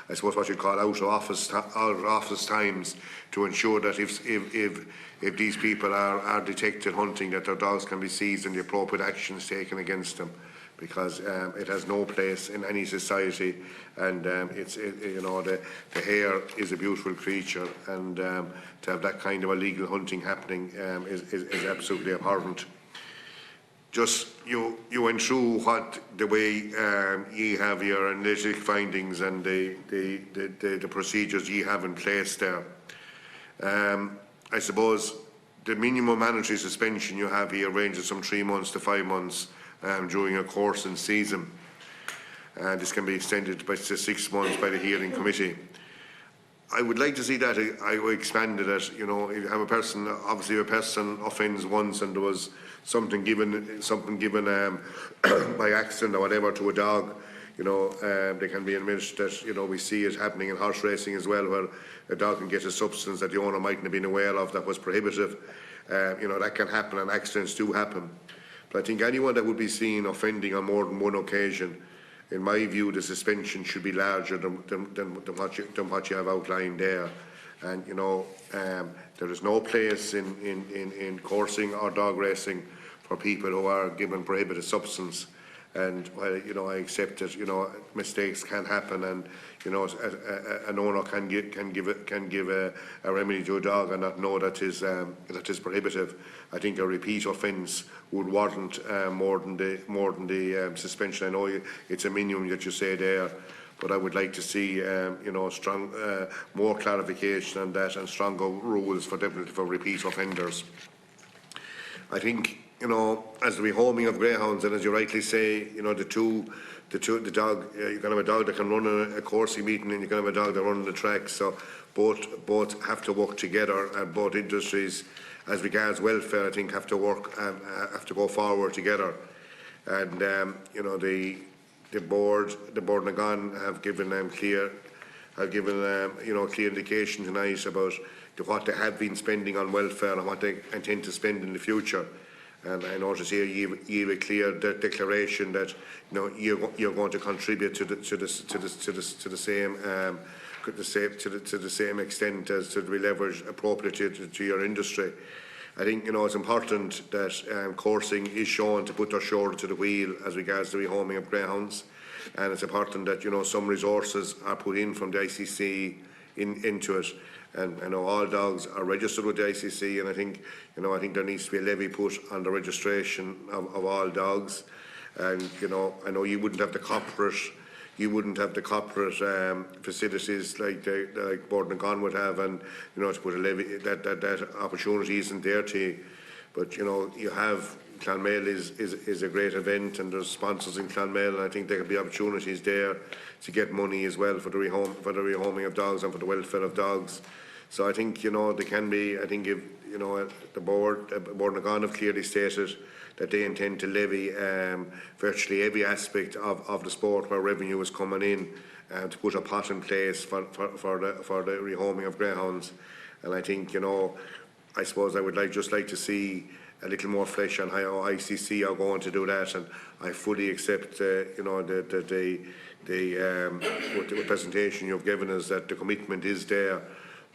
I suppose what you call out of office times, to ensure that if these people are detected hunting, that their dogs can be seized and the appropriate actions taken against them, because it has no place in any society. And you know, the hare is a beautiful creature, and to have that kind of illegal hunting happening is absolutely abhorrent. Just you went through the way ye have your analytic findings and the procedures ye have in place there. I suppose the minimum mandatory suspension you have here ranges from 3 months to 5 months during a course and season. This can be extended to 6 months by the hearing committee. I would like to see that expanded. That, you know, if you have a person, obviously a person offends once and there was something given by accident or whatever to a dog, you know, they can be admitted that, you know, we see it happening in horse racing as well, where a dog can get a substance that the owner mightn't have been aware of that was prohibitive. You know, that can happen, and accidents do happen. But I think anyone that would be seen offending on more than one occasion, in my view, the suspension should be larger than what you have outlined there. And you know, there is no place in coursing or dog racing for people who are given prohibited substance. And while, you know, I accept that, you know, mistakes can happen, and you know, an owner can give a remedy to a dog and not know that is prohibitive. I think a repeat offence would warrant more than the suspension. I know it's a minimum that you say there, but I would like to see you know, more clarification on that, and stronger rules for repeat offenders. I think, you know, as the rehoming of greyhounds, and as you rightly say, you know, the dog, you can have a dog that can run a coursing meeting, and you can have a dog that runs the track. So both have to work together, and both industries, as regards welfare, I think have to go forward together. And you know, the board and Gone have given clear indication tonight about what they have been spending on welfare and what they intend to spend in the future. And I notice here you have a clear declaration that, you know, you're going to contribute to the same extent as to be leveraged appropriately to your industry. I think, you know, it's important that coursing is shown to put their shoulder to the wheel as regards the rehoming of greyhounds, and it's important that, you know, some resources are put in from the ICC into it. And I know all dogs are registered with the ICC, and I think, you know, there needs to be a levy put on the registration of all dogs. And you know, I know you wouldn't have the corporate, you wouldn't have the corporate facilities like Board and Con would have, and to put a levy, that opportunity isn't there to you. But you have Clonmel is a great event, and there's sponsors in Clonmel, and I think there could be opportunities there to get money as well for the rehoming of dogs and for the welfare of dogs. So I think they can be. I think if the board and Con have clearly stated that they intend to levy virtually every aspect of the sport where revenue is coming in, to put a pot in place for the rehoming of greyhounds. And I think I suppose I would just like to see a little more flesh on how ICC are going to do that, and I fully accept the presentation you've given us, that the commitment is there.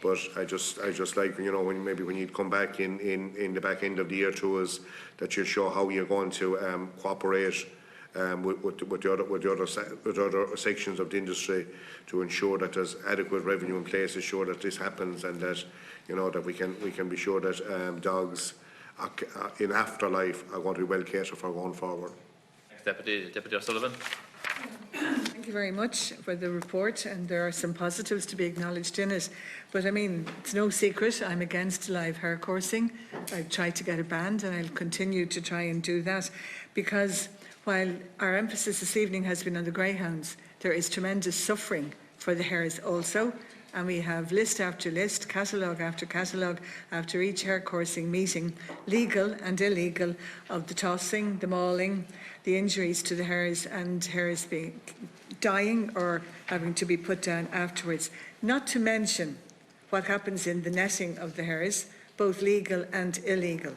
But I just like when you come back in the back end of the year to us, that you show how you're going to cooperate with the other sections of the industry to ensure that there's adequate revenue in place to ensure that this happens, and that that we can be sure that dogs in afterlife are going to be well catered for going forward. Thanks, Deputy O'Sullivan. Thank you very much for the report, and there are some positives to be acknowledged in it. But I mean, it's no secret I'm against live hare coursing. I've tried to get it banned, and I'll continue to try and do that, because while our emphasis this evening has been on the greyhounds, there is tremendous suffering for the hares also. And we have list after list, catalogue after catalogue, after each hare coursing meeting, legal and illegal, of the tossing, the mauling, the injuries to the hares, and hares being dying or having to be put down afterwards. Not to mention what happens in the netting of the hares, both legal and illegal.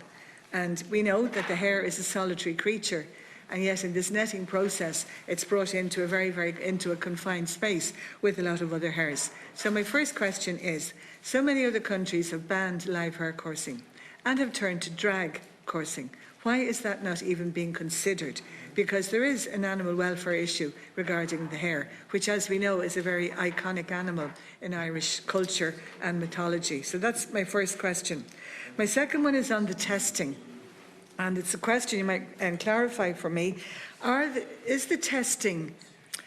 And we know that the hare is a solitary creature, and yet in this netting process it's brought into into a confined space with a lot of other hares. So my first question is, so many other countries have banned live hare coursing and have turned to drag coursing. Why is that not even being considered? Because there is an animal welfare issue regarding the hare, which, as we know, is a very iconic animal in Irish culture and mythology. So that's my first question. My second one is on the testing. And it's a question you might clarify for me. Is the testing,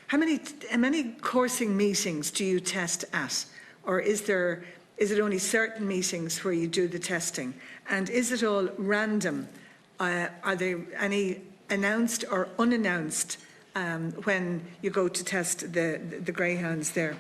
how many coursing meetings do you test at? Or is it only certain meetings where you do the testing? And is it all random? Are there any announced or unannounced when you go to test the greyhounds there?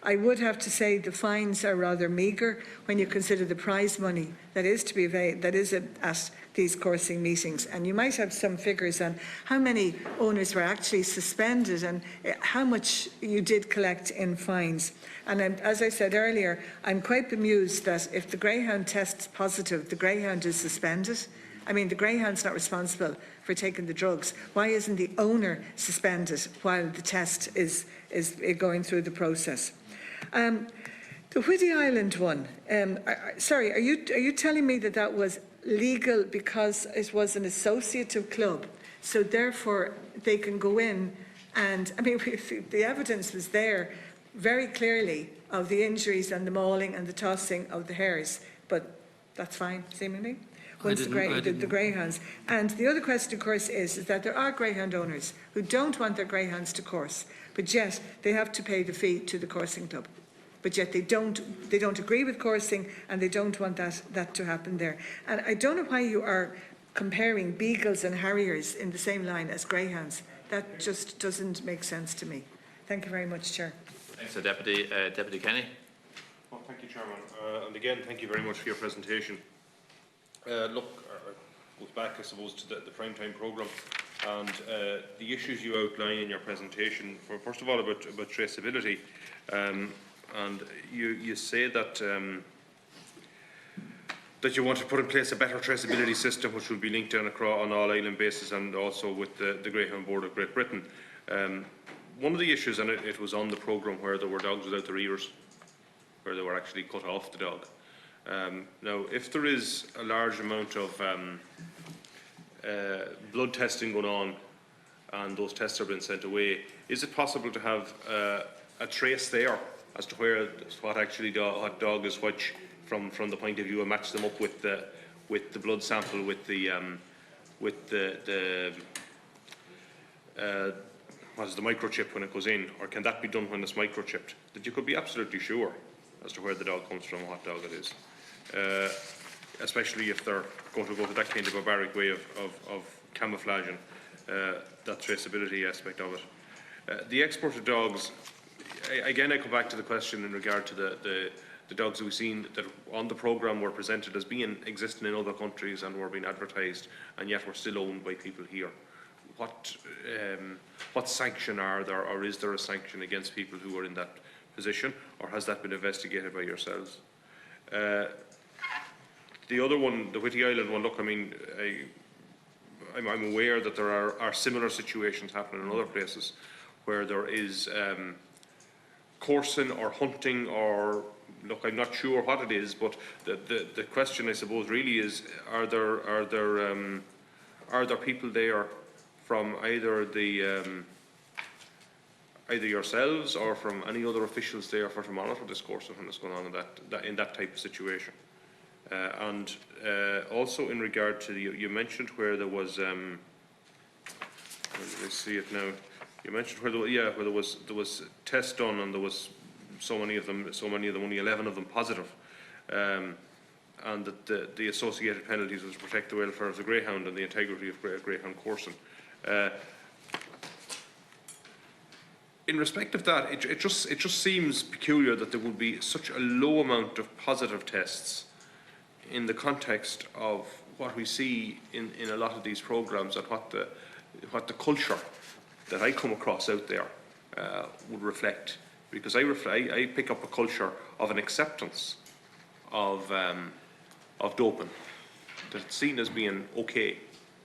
I would have to say the fines are rather meagre when you consider the prize money that is to be at these coursing meetings. And you might have some figures on how many owners were actually suspended and how much you did collect in fines. And as I said earlier, I'm quite bemused that if the greyhound tests positive, the greyhound is suspended. I mean, the greyhound's not responsible for taking the drugs. Why isn't the owner suspended while the test is going through the process? The Whiddy Island one, sorry, are you telling me that was legal because it was an associative club, so therefore they can go in and, I mean, the evidence was there very clearly of the injuries and the mauling and the tossing of the hares, but that's fine, seemingly. Once the greyhounds. And the other question, of course, is that there are greyhound owners who don't want their greyhounds to course, but yet they have to pay the fee to the coursing club. But yet they don't agree with coursing, and they don't want that to happen there. And I don't know why you are comparing beagles and harriers in the same line as greyhounds. That just doesn't make sense to me. Thank you very much, Chair. Thanks, Deputy Kenny. Well, thank you, Chairman. And again, thank you very much for your presentation. Look, goes back, I suppose, to the primetime programme and the issues you outline in your presentation. First of all, about traceability, and you say that that you want to put in place a better traceability system, which will be linked on all island bases and also with the Greyhound Board of Great Britain. One of the issues, and it was on the programme, where there were dogs without their ears, where they were actually cut off the dog. Now, if there is a large amount of blood testing going on and those tests are being sent away, is it possible to have a trace there as to what actually what dog is which, from the point of view, and match them up with the blood sample, with the what is the microchip when it goes in, or can that be done when it's microchipped, that you could be absolutely sure as to where the dog comes from, what dog it is, especially if they're going to go to that kind of barbaric way of camouflaging that traceability aspect of it. The exported dogs, again, I come back to the question in regard to the dogs that we've seen that on the programme were presented as being existing in other countries and were being advertised, and yet were still owned by people here. What sanction are there, or is there a sanction against people who are in that position, or has that been investigated by yourselves? The other one, the Whitty Island one, look, I mean, I'm aware that there are similar situations happening in other places where there is coursing or hunting, or look, I'm not sure what it is, but the question, I suppose, really is: are there people there from either either yourselves or from any other officials there to monitor this coursing when it's going on in that type of situation? And also in regard to you mentioned where there was where did I see it now? You mentioned where there was tests done, and there was so many of them, only 11 of them positive, and that the associated penalties was to protect the welfare of the greyhound and the integrity of greyhound coursing. In respect of that, it just seems peculiar that there would be such a low amount of positive tests in the context of what we see in a lot of these programmes, and what the culture that I come across out there would reflect. Because I pick up a culture of an acceptance of doping, that it's seen as being okay,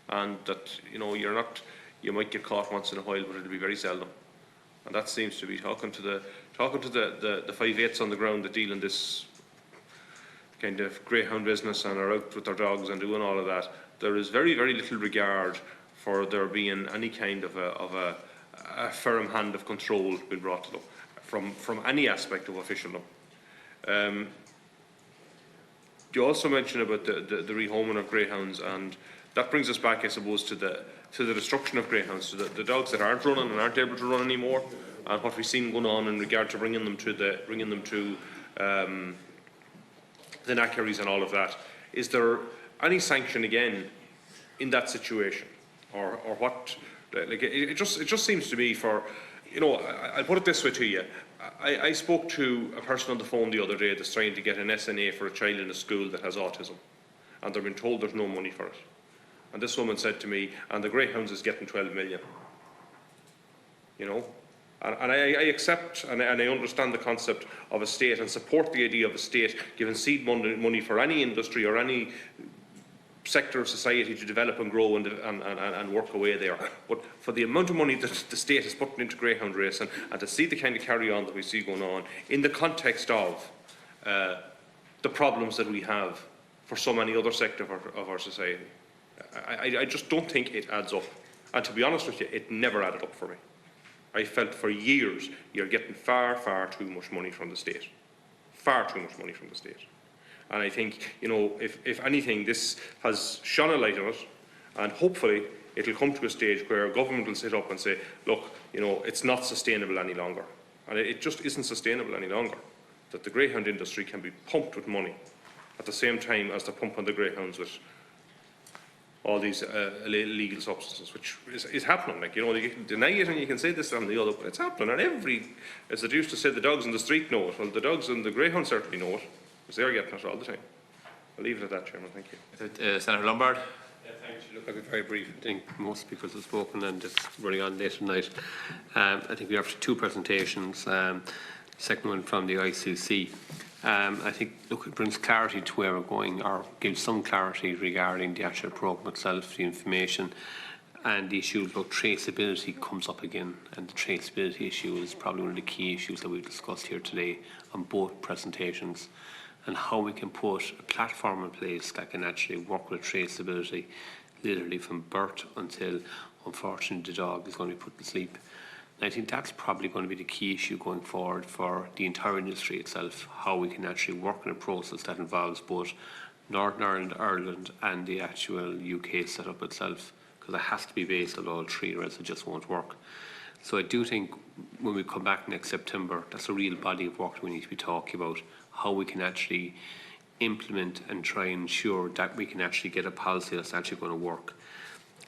and that you might get caught once in a while, but it'll be very seldom. And that seems to be talking to the 5/8s on the ground that deal in this kind of greyhound business and are out with their dogs and doing all of that. There is very, very little regard for there being any kind of a firm hand of control being brought to them from any aspect of officialdom. You also mentioned about the rehoming of greyhounds, and that brings us back, I suppose, to the destruction of greyhounds, to the dogs that aren't running and aren't able to run anymore, and what we've seen going on in regard to bringing them to the knackeries and all of that. Is there any sanction again in that situation, or what? Like it just seems to be for, I'll put it this way to you. I spoke to a person on the phone the other day that's trying to get an SNA for a child in a school that has autism, and they're being told there's no money for it. And this woman said to me, and the Greyhounds is getting 12 million. And I accept and I understand the concept of a state and support the idea of a state giving seed money for any industry or any sector of society to develop and grow and work away there. But for the amount of money that the state is putting into greyhound racing, and to see the kind of carry-on that we see going on in the context of the problems that we have for so many other sectors of our society, I just don't think it adds up. And to be honest with you, it never added up for me. I felt for years you're getting far, far too much money from the state. Far too much money from the state. And I think, if anything, this has shone a light on it, and hopefully it'll come to a stage where government will sit up and say, look, it's not sustainable any longer. And it just isn't sustainable any longer, that the greyhound industry can be pumped with money at the same time as they're pumping the greyhounds with all these illegal substances, which is happening. You can deny it and you can say this and the other, but it's happening. And as they used to say, the dogs in the street know it. Well, the dogs and the greyhounds certainly know it, because they're getting it all the time. I'll leave it at that, Chairman. Thank you. Senator Lombard. Thanks. Look, I'll be very brief. I think most speakers have spoken, and it's running on late tonight. I think we have two presentations. Second one from the ICC. I think, look, it brings clarity to where we're going, or gives some clarity regarding the actual programme itself, the information, and the issue about traceability comes up again. And the traceability issue is probably one of the key issues that we've discussed here today on both presentations, and how we can put a platform in place that can actually work with traceability, literally from birth until, unfortunately, the dog is going to be put to sleep. I think that's probably going to be the key issue going forward for the entire industry itself, how we can actually work in a process that involves both Northern Ireland, Ireland and the actual UK setup itself, because it has to be based on all three, or else it just won't work. So I do think when we come back next September, that's a real body of work we need to be talking about, how we can actually implement and try and ensure that we can actually get a policy that's actually going to work.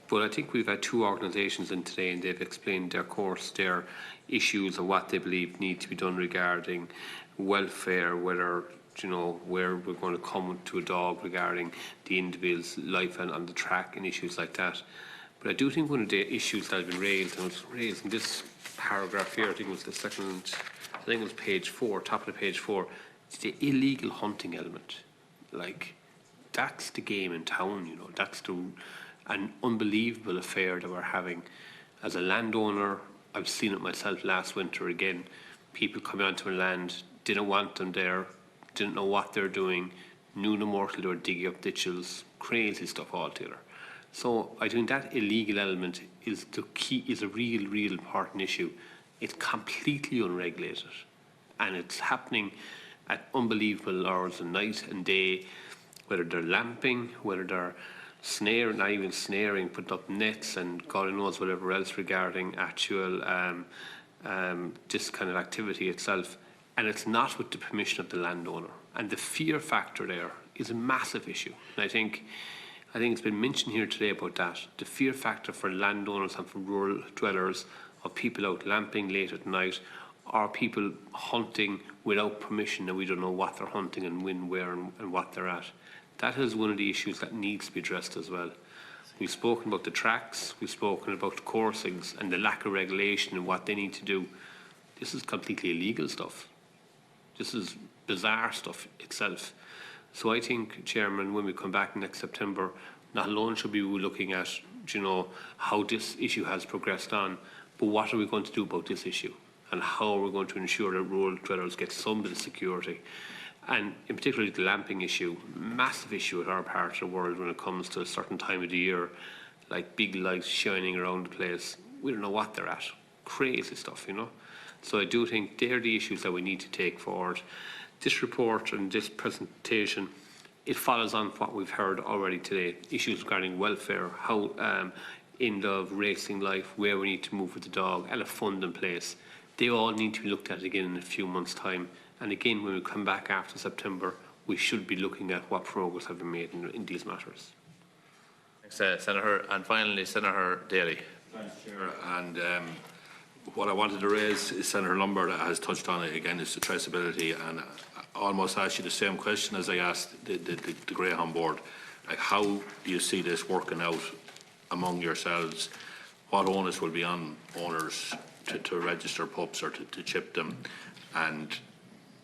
But I think we've had two organisations in today and they've explained their issues and what they believe need to be done regarding welfare, whether, you know, where we're going to come to a dog regarding the individual's life and on the track and issues like that. But I do think one of the issues that have been raised, and it was raised in this paragraph here, I think it was the second, I think it was page 4, top of the page 4, it's the illegal hunting element. Like, that's the game in town, you know, that's an unbelievable affair that we're having. As a landowner, I've seen it myself last winter again. People coming onto a land, didn't want them there, didn't know what they're doing, knew no more till they were digging up ditches, crazy stuff altogether. So I think that illegal element is the key, is a real important issue. It's completely unregulated and it's happening at unbelievable hours of night and day, whether they're lamping, whether they're snaring, not even snaring, putting up nets and God knows whatever else regarding actual this kind of activity itself. And it's not with the permission of the landowner. And the fear factor there is a massive issue. And I think it's been mentioned here today about that. The fear factor for landowners and for rural dwellers of people out lamping late at night, or people hunting without permission and we don't know what they're hunting and when, where and what they're at. That is one of the issues that needs to be addressed as well. We've spoken about the tracks, we've spoken about the coursings and the lack of regulation and what they need to do. This is completely illegal stuff. This is bizarre stuff itself. So I think, Chairman, when we come back next September, not alone should we be looking at, you know, how this issue has progressed on, but what are we going to do about this issue? And how are we going to ensure that rural dwellers get some bit of security? And in particular, the lamping issue, massive issue at our part of the world when it comes to a certain time of the year, like big lights shining around the place. We don't know what they're at. Crazy stuff, you know. So I do think they're the issues that we need to take forward. This report and this presentation, it follows on what we've heard already today. Issues regarding welfare, how end of racing life, where we need to move with the dog, and a fund in place. They all need to be looked at again in a few months' time. And again, when we come back after September, we should be looking at what progress have been made in these matters. Thanks, Senator. And finally, Senator Daly. Thanks, Chair. And what I wanted to raise is Senator Lombard has touched on it again, is the traceability, and I almost asked you the same question as I asked the Greyhound Board. Like, how do you see this working out among yourselves? What onus will be on owners to register pups or to chip them, and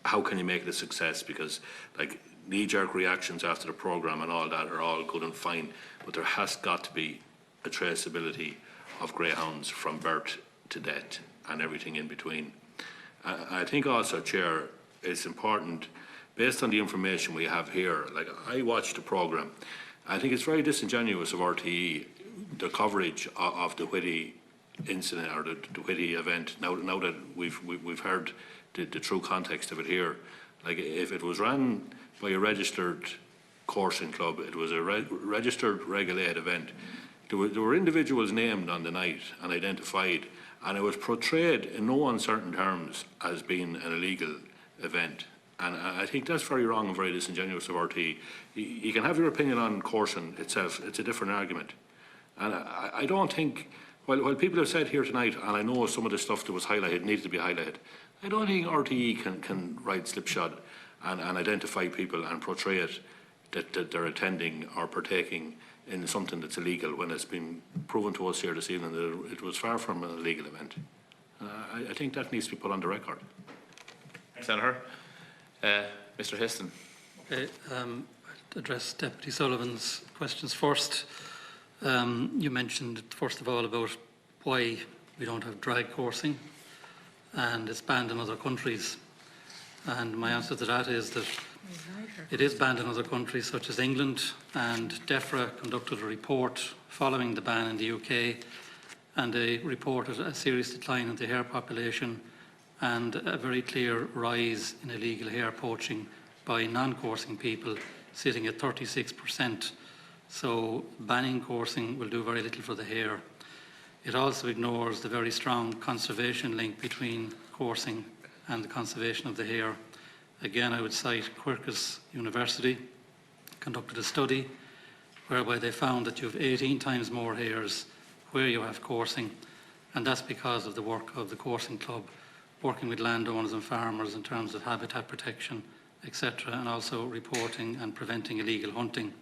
how can you make it a success? Because, like, knee-jerk reactions after the programme and all that are all good and fine, but there has got to be a traceability of greyhounds from birth to death and everything in between. I think also, Chair, it's important, based on the information we have here, like, I watched the programme, I think it's very disingenuous of RTE, the coverage of the Whitty incident or the Whitty event, now that we've heard the true context of it here. Like, if it was run by a registered coursing club, it was a registered regulated event, there were individuals named on the night and identified, and it was portrayed in no uncertain terms as being an illegal event. And I think that's very wrong and very disingenuous of RT. You can have your opinion on coursing itself, it's a different argument. And I don't think, while people have said here tonight, and I know some of the stuff that was highlighted needs to be highlighted, I don't think RTE can ride slipshod and identify people and portray it that they're attending or partaking in something that's illegal when it's been proven to us here this evening that it was far from an illegal event. I think that needs to be put on the record. Senator. Mr. Histon. Okay, I'll address Deputy Sullivan's questions first. You mentioned, first of all, about why we don't have drag coursing, and it's banned in other countries. And my answer to that is that it is banned in other countries such as England, and DEFRA conducted a report following the ban in the UK, and they reported a serious decline in the hare population and a very clear rise in illegal hare poaching by non-coursing people, sitting at 36%. So banning coursing will do very little for the hare. It also ignores the very strong conservation link between coursing and the conservation of the hare. Again, I would cite Quirkus University conducted a study whereby they found that you have 18 times more hares where you have coursing, and that's because of the work of the coursing club, working with landowners and farmers in terms of habitat protection, etc., and also reporting and preventing illegal hunting.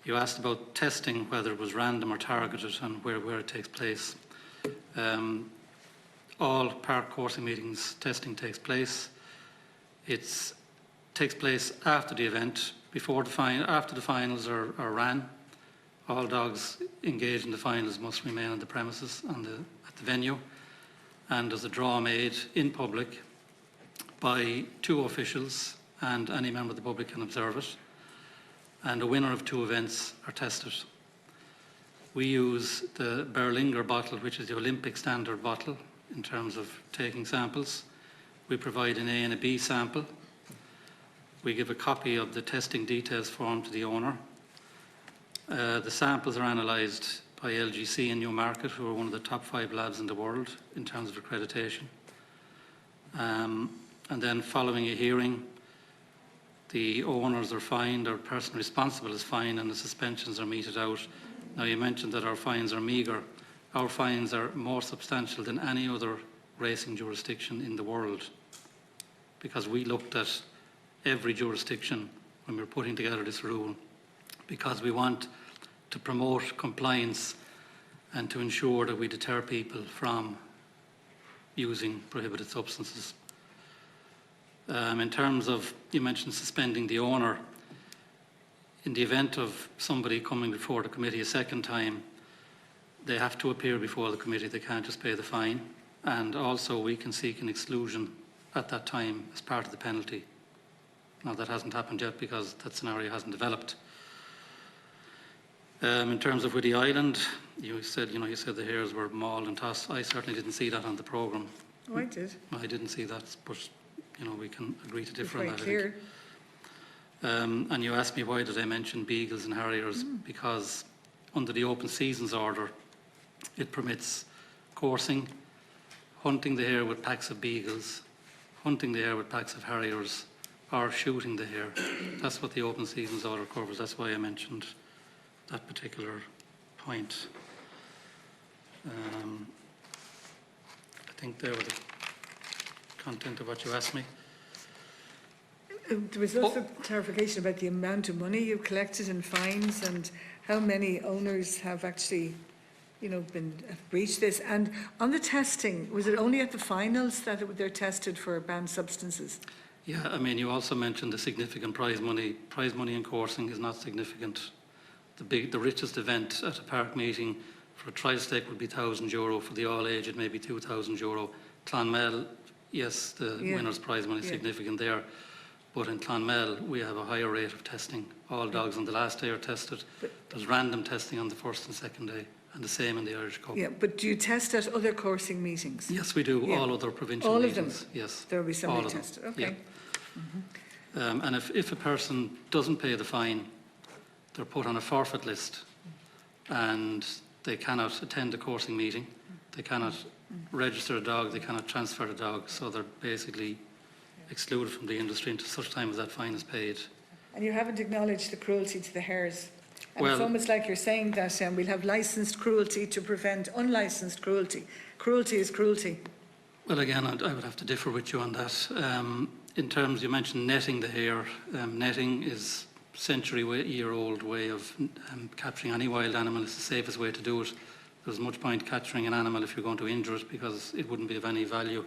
You asked about testing, whether it was random or targeted, and where it takes place. All park coursing meetings testing takes place. It takes place after the event, after the finals are ran. All dogs engaged in the finals must remain on the premises at the venue, and there's a draw made in public by 2 officials, and any member of the public can observe it, and the winner of 2 events are tested. We use the Berlinger bottle, which is the Olympic standard bottle in terms of taking samples. We provide an A and a B sample. We give a copy of the testing details form to the owner. The samples are analysed by LGC in Newmarket, who are one of the top 5 labs in the world in terms of accreditation. And then following a hearing, the owners are fined, or the person responsible is fined, and the suspensions are meted out. Now, you mentioned that our fines are meagre. Our fines are more substantial than any other racing jurisdiction in the world, because we looked at every jurisdiction when we were putting together this rule, because we want to promote compliance and to ensure that we deter people from using prohibited substances. In terms of, you mentioned suspending the owner. In the event of somebody coming before the committee a second time, they have to appear before the committee. They can't just pay the fine. And also we can seek an exclusion at that time as part of the penalty. Now, that hasn't happened yet because that scenario hasn't developed. In terms of Whitty Island, you said the hares were mauled and tossed. I certainly didn't see that on the programme. Oh, I did. I didn't see that, but we can agree to differ on that. It's very clear. And you asked me why did I mention beagles and harriers, because under the open seasons order, it permits coursing, hunting the hare with packs of beagles, hunting the hare with packs of harriers, or shooting the hare. That's what the open seasons order covers. That's why I mentioned that particular point. I think there was the content of what you asked me. There was also clarification about the amount of money you collected in fines and how many owners have actually, have breached this. And on the testing, was it only at the finals that they're tested for banned substances? Yeah, you also mentioned the significant prize money. Prize money in coursing is not significant. The richest event at a park meeting for a trial stake would be €1,000. For the all age, it may be €2,000. Clonmel, yes, the winner's prize money is significant there. But in Clonmel, we have a higher rate of testing. All dogs on the last day are tested. There's random testing on the first and second day, and the same in the Irish Cup. Yeah, but do you test at other coursing meetings? Yes, we do. Yeah. All other provincial meetings. All of them? Yes. There will be somebody tested. Okay. Yeah. And if a person doesn't pay the fine, they're put on a forfeit list, and they cannot attend a coursing meeting. They cannot register a dog. They cannot transfer a dog. So they're basically excluded from the industry until such time as that fine is paid. And you haven't acknowledged the cruelty to the hares. And it's almost like you're saying that we'll have licensed cruelty to prevent unlicensed cruelty. Cruelty is cruelty. Well, again, I would have to differ with you on that. In terms, you mentioned netting the hare. Netting is a century-year-old way of capturing any wild animal. It's the safest way to do it. There's much point capturing an animal if you're going to injure it, because it wouldn't be of any value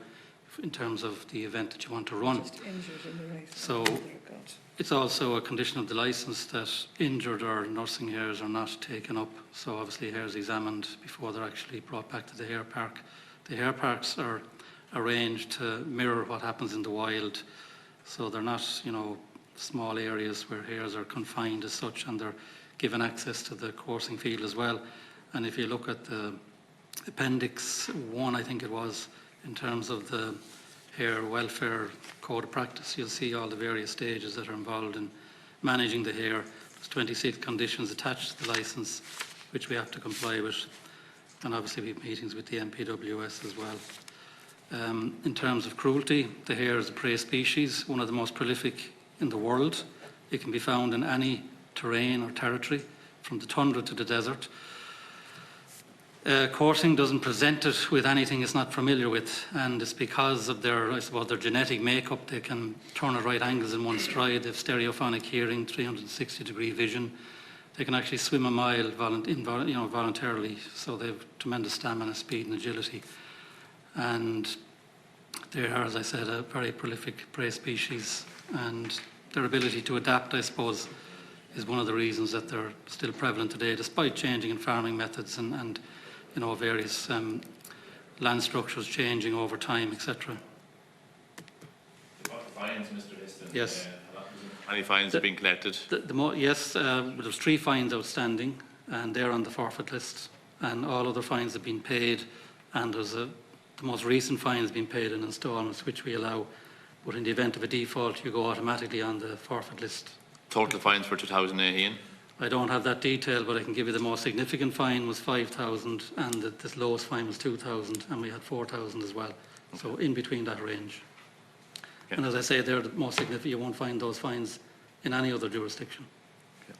in terms of the event that you want to run. Just injured in the race. So it's also a condition of the licence that injured or nursing hares are not taken up. So obviously hares examined before they're actually brought back to the hare park. The hare parks are arranged to mirror what happens in the wild. So they're not, small areas where hares are confined as such, and they're given access to the coursing field as well. And if you look at the Appendix 1, I think it was, in terms of the hare welfare code of practice, you'll see all the various stages that are involved in managing the hare. There's 26 conditions attached to the licence, which we have to comply with. and obviously we have meetings with the MPWS as well. In terms of cruelty, the hare is a prey species, one of the most prolific in the world. It can be found in any terrain or territory, from the tundra to the desert. Coursing doesn't present it with anything it's not familiar with, and it's because of their, I suppose, their genetic makeup. They can turn at right angles in one stride. They have stereophonic hearing, 360-degree vision. They can actually swim a mile voluntarily, so they have tremendous stamina, speed and agility. And they are, as I said, a very prolific prey species, and their ability to adapt, I suppose, is one of the reasons that they're still prevalent today, despite changing in farming methods and various land structures changing over time, etc. What fines, Mr. Histon? Yes. How many fines have been collected? Yes, there's 3 fines outstanding, and they're on the forfeit list, and all other fines have been paid, and there's the most recent fine has been paid in instalments, which we allow, but in the event of a default, you go automatically on the forfeit list. Total fines for 2018? I don't have that detail, but I can give you the most significant fine was 5,000, and the lowest fine was 2,000, and we had 4,000 as well. Okay. So in between that range. Okay. And as I say, they're the most significant. You won't find those fines in any other jurisdiction. Okay.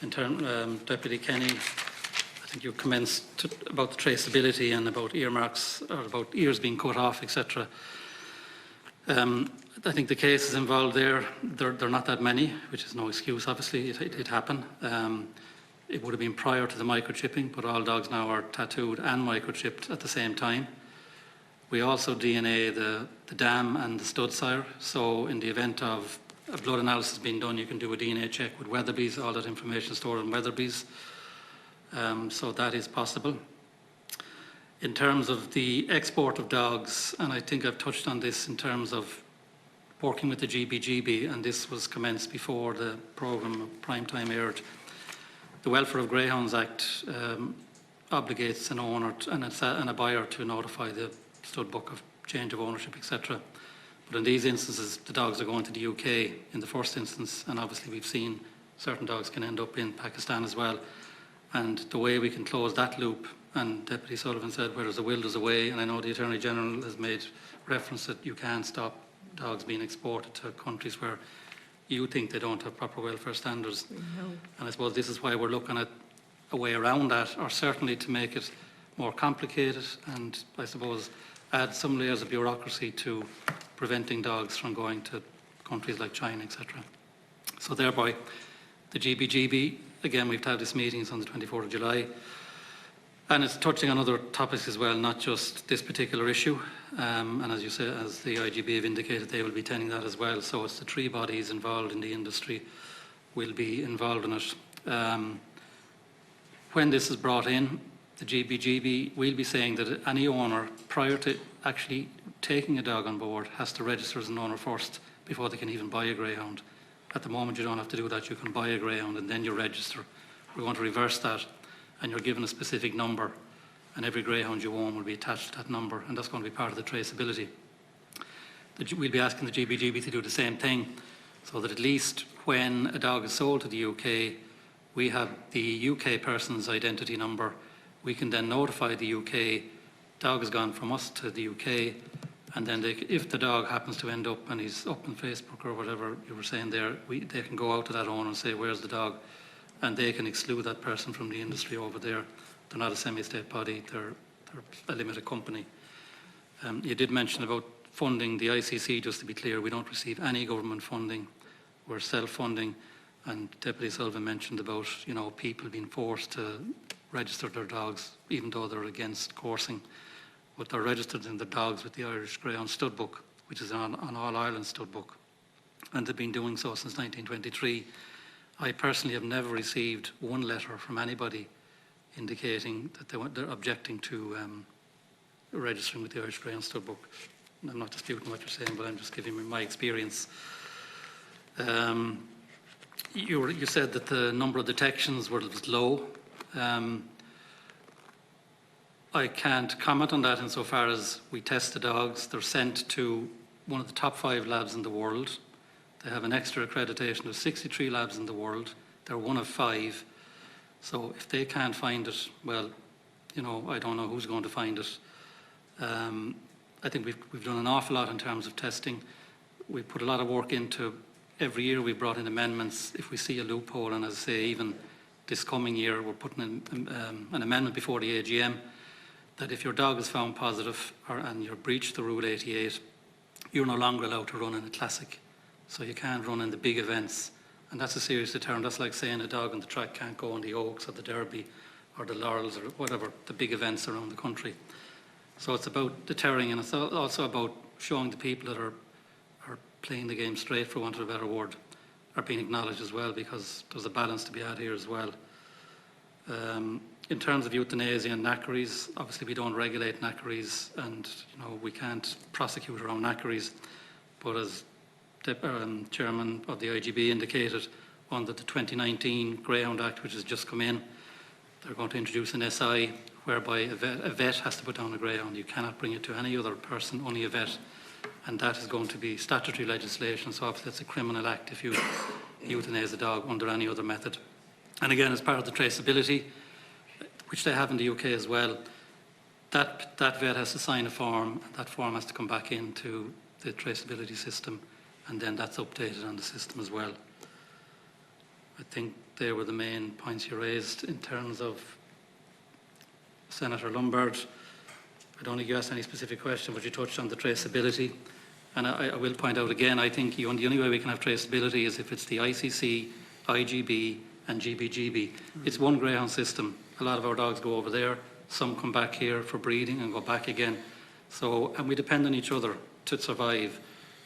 In terms, Deputy Kenny, I think you commenced about the traceability and about earmarks, or about ears being cut off, etc. I think the cases involved there, they're not that many, which is no excuse, obviously, it happened. It would have been prior to the microchipping, but all dogs now are tattooed and microchipped at the same time. We also DNA the dam and the stud sire, so in the event of a blood analysis being done, you can do a DNA check with Weatherby's, all that information stored in Weatherby's, so that is possible. In terms of the export of dogs, and I think I've touched on this in terms of working with the GBGB, and this was commenced before the programme Primetime aired. The Welfare of Greyhounds Act obligates an owner and a buyer to notify the stud book of change of ownership, etc. But in these instances, the dogs are going to the UK in the first instance, and obviously we've seen certain dogs can end up in Pakistan as well. And the way we can close that loop, and Deputy Sullivan said, where there's a will, there's a way, and I know the Attorney General has made reference that you can't stop dogs being exported to countries where you think they don't have proper welfare standards. And I suppose this is why we're looking at a way around that, or certainly to make it more complicated and, I suppose, add some layers of bureaucracy to preventing dogs from going to countries like China, etc. So thereby, the GBGB, again, we've had these meetings on the 24th of July, and it's touching on other topics as well, not just this particular issue. And as you say, as the IGB have indicated, they will be attending that as well. So it's the 3 bodies involved in the industry will be involved in it. When this is brought in, the GBGB will be saying that any owner, prior to actually taking a dog on board, has to register as an owner first before they can even buy a greyhound. At the moment, you don't have to do that. You can buy a greyhound and then you register. We're going to reverse that, and you're given a specific number, and every greyhound you own will be attached to that number, and that's going to be part of the traceability. We'll be asking the GBGB to do the same thing, so that at least when a dog is sold to the UK, we have the UK person's identity number. We can then notify the UK, dog has gone from us to the UK, and then if the dog happens to end up and he's up on Facebook or whatever you were saying there, they can go out to that owner and say, where's the dog? And they can exclude that person from the industry over there. They're not a semi-state body, they're a limited company. You did mention about funding the ICC, just to be clear, we don't receive any government funding. We're self-funding, and Deputy Sullivan mentioned about people being forced to register their dogs, even though they're against coursing. But they're registered in the dogs with the Irish Greyhound Stud Book, which is on All Ireland Stud Book. And they've been doing so since 1923. I personally have never received one letter from anybody indicating that they're objecting to registering with the Irish Greyhound Stud Book. I'm not disputing what you're saying, but I'm just giving you my experience. You said that the number of detections was low. I can't comment on that insofar as we test the dogs. They're sent to one of the top 5 labs in the world. They have an extra accreditation of 63 labs in the world. They're one of 5. So if they can't find it, well, you know, I don't know who's going to find it. I think we've done an awful lot in terms of testing. We've put a lot of work into, every year we've brought in amendments if we see a loophole, and as I say, even this coming year we're putting in an amendment before the AGM that if your dog is found positive and you've breached the Rule 88, you're no longer allowed to run in a classic. So you can't run in the big events, and that's a serious deterrent. That's like saying a dog on the track can't go on the Oaks or the Derby or the Laurels or whatever, the big events around the country. So it's about deterring, and it's also about showing the people that are playing the game straight, for want of a better word, are being acknowledged as well, because there's a balance to be had here as well. In terms of euthanasia and knackeries, obviously we don't regulate knackeries, and you know, we can't prosecute around knackeries, but as Chairman of the IGB indicated, under the 2019 Greyhound Act, which has just come in, they're going to introduce an SI whereby a vet has to put down a greyhound. You cannot bring it to any other person, only a vet. And that is going to be statutory legislation, so obviously it's a criminal act if you euthanize a dog under any other method. And again, as part of the traceability, which they have in the UK as well, that vet has to sign a form, and that form has to come back into the traceability system, and then that's updated on the system as well. I think they were the main points you raised. In terms of Senator Lombard, I don't think you asked any specific question, but you touched on the traceability. And I will point out again, I think the only way we can have traceability is if it's the ICC, IGB and GBGB. It's one greyhound system. A lot of our dogs go over there. Some come back here for breeding and go back again. So, and we depend on each other to survive.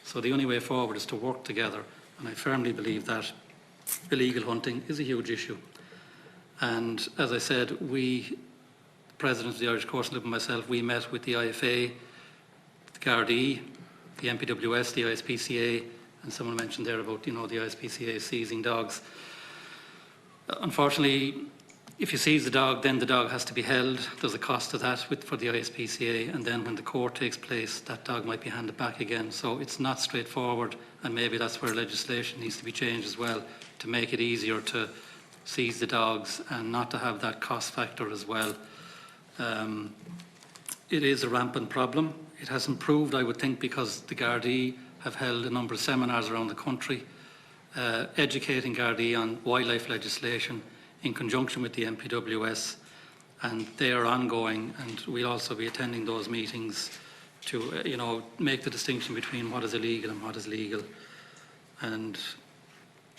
So the only way forward is to work together. And I firmly believe that illegal hunting is a huge issue. And as I said, the President of the Irish Council and myself, we met with the IFA, the Gardaí, the MPWS, the ISPCA, and someone mentioned there about, you know, the ISPCA seizing dogs. Unfortunately, if you seize the dog, then the dog has to be held. There's a cost to that for the ISPCA, and then when the court takes place, that dog might be handed back again. So it's not straightforward, and maybe that's where legislation needs to be changed as well, to make it easier to seize the dogs and not to have that cost factor as well. It is a rampant problem. It has improved, I would think, because the Gardaí have held a number of seminars around the country, educating Gardaí on wildlife legislation in conjunction with the MPWS, and they are ongoing, and we'll also be attending those meetings to you know, make the distinction between what is illegal and what is legal. And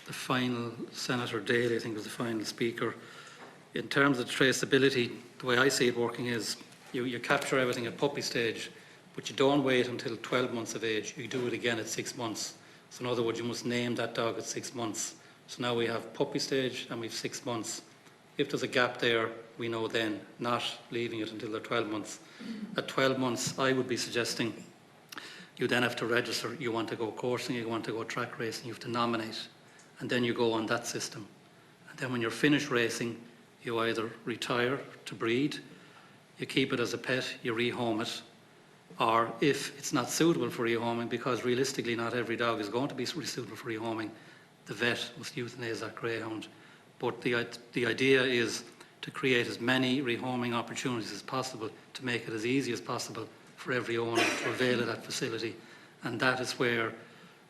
the final, Senator Daly, I think, was the final speaker. In terms of traceability, the way I see it working is you capture everything at puppy stage, but you don't wait until 12 months of age. You do it again at 6 months. So in other words, you must name that dog at 6 months. So now we have puppy stage and we have 6 months. If there's a gap there, we know then, not leaving it until they're 12 months. At 12 months, I would be suggesting you then have to register. You want to go coursing, you want to go track racing, you have to nominate, and then you go on that system. And then when you're finished racing, you either retire to breed, you keep it as a pet, you rehome it, or if it's not suitable for rehoming, because realistically not every dog is going to be suitable for rehoming, the vet must euthanize that greyhound. But the idea is to create as many rehoming opportunities as possible, to make it as easy as possible for every owner to avail of that facility. And that is where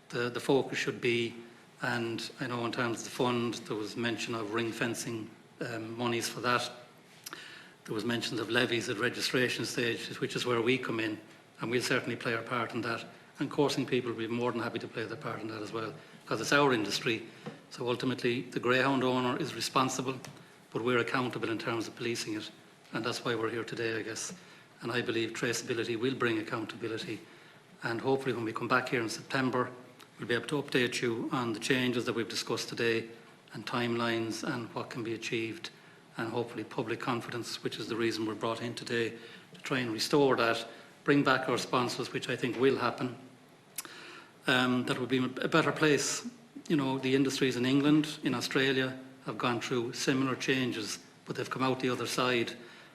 the focus should be. And I know in terms of the fund, there was mention of ring fencing monies for that. There was mention of levies at registration stage, which is where we come in, and we'll certainly play our part in that. And coursing people will be more than happy to play their part in that as well, because it's our industry. So ultimately, the greyhound owner is responsible, but we're accountable in terms of policing it. And that's why we're here today, I guess. And I believe traceability will bring accountability. And hopefully when we come back here in September, we'll be able to update you on the changes that we've discussed today, and timelines and what can be achieved, and hopefully public confidence, which is the reason we're brought in today, to try and restore that, bring back our sponsors, which I think will happen. That would be a better place. You know, the industries in England, in Australia, have gone through similar changes, but they've come out the other side.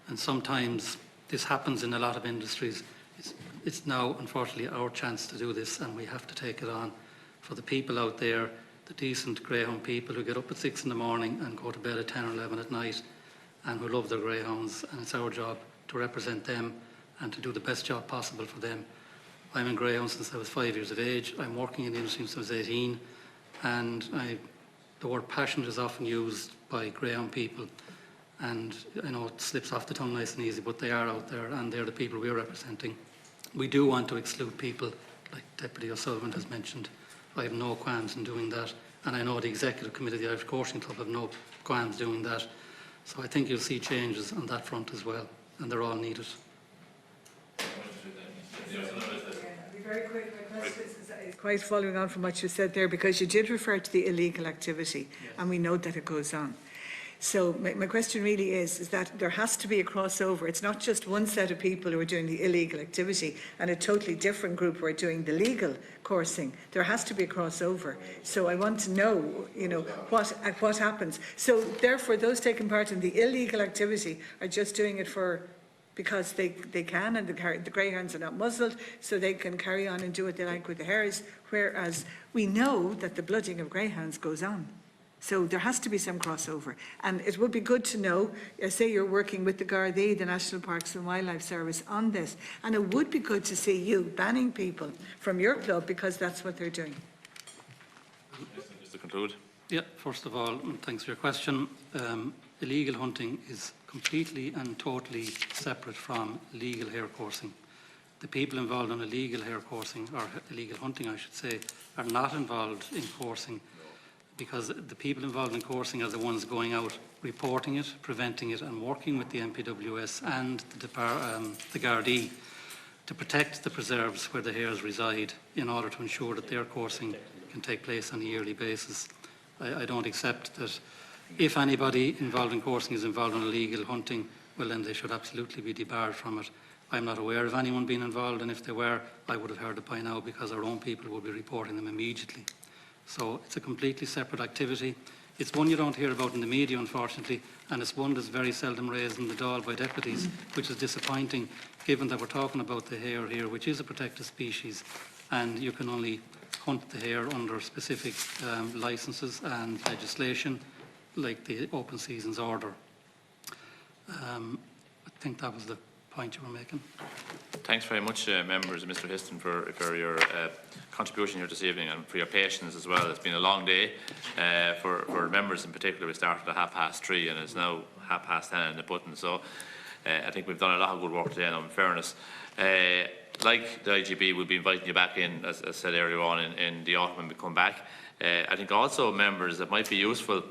And sometimes this happens in a lot of industries. It's now, unfortunately, our chance to do this, and we have to take it on. For the people out there, the decent greyhound people who get up at 6 in the morning and go to bed at 10 or 11 at night, and who love their greyhounds, and it's our job to represent them and to do the best job possible for them. I'm in greyhounds since I was 5 years of age. I'm working in the industry since I was 18, and the word passionate is often used by greyhound people, and I know it slips off the tongue nice and easy, but they are out there and they're the people we're representing. We do want to exclude people, like Deputy O'Sullivan has mentioned. I have no qualms in doing that, and I know the Executive Committee of the Irish Coursing Club have no qualms doing that. So I think you'll see changes on that front as well, and they're all needed. Very quick, my question is quite following on from what you said there, because you did refer to the illegal activity, and we know that it goes on. So my question really is that there has to be a crossover. It's not just one set of people who are doing the illegal activity and a totally different group who are doing the legal coursing. There has to be a crossover. So I want to know, what happens. So therefore, those taking part in the illegal activity are just doing it because they can, and the greyhounds are not muzzled, so they can carry on and do what they like with the hares, whereas we know that the blooding of greyhounds goes on. So there has to be some crossover. And it would be good to know, say you're working with the Gardaí, the National Parks and Wildlife Service, on this, and it would be good to see you banning people from your club because that's what they're doing. Just to conclude. Yeah, first of all, thanks for your question. Illegal hunting is completely and totally separate from legal hare coursing. The people involved in illegal hare coursing, or illegal hunting I should say, are not involved in coursing, because the people involved in coursing are the ones going out, reporting it, preventing it, and working with the MPWS and the Gardaí to protect the preserves where the hares reside in order to ensure that their coursing can take place on a yearly basis. I don't accept that if anybody involved in coursing is involved in illegal hunting, well then they should absolutely be debarred from it. I'm not aware of anyone being involved, and if they were, I would have heard it by now, because our own people would be reporting them immediately. So it's a completely separate activity. It's one you don't hear about in the media, unfortunately, and it's one that's very seldom raised in the Dáil by deputies, which is disappointing, given that we're talking about the hare here, which is a protected species, and you can only hunt the hare under specific licences and legislation, like the Open Seasons Order. I think that was the point you were making. Thanks very much, members, and Mr. Histon, for your contribution here this evening, and for your patience as well. It's been a long day for members in particular. We started at 3:30 and it's now 10:30 in the button. So I think we've done a lot of good work today, in fairness. Like the IGB, we'll be inviting you back in, as I said earlier on, in the autumn when we come back. I think also, members, it might be useful.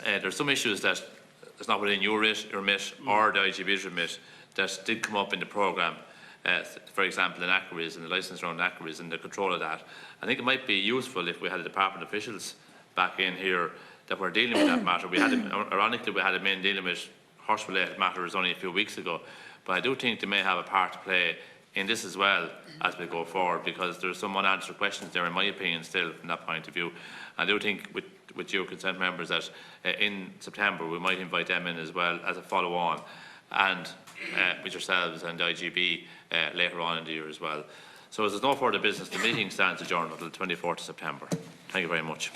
There's some issues that it's not within your remit or the IGB's remit that did come up in the programme, for example, in Acquaries and the licence around Acquaries and the control of that. I think it might be useful if we had the department officials back in here that were dealing with that matter. Ironically, we had them in dealing with horse-related matters only a few weeks ago, but I do think they may have a part to play in this as well as we go forward, because there's some unanswered questions there, in my opinion, still from that point of view. I do think, with your consent, members, that in September we might invite them in as well as a follow-on, and with yourselves and the IGB later on in the year as well. So as there's no further business, the meeting stands adjourned until the 24th of September. Thank you very much.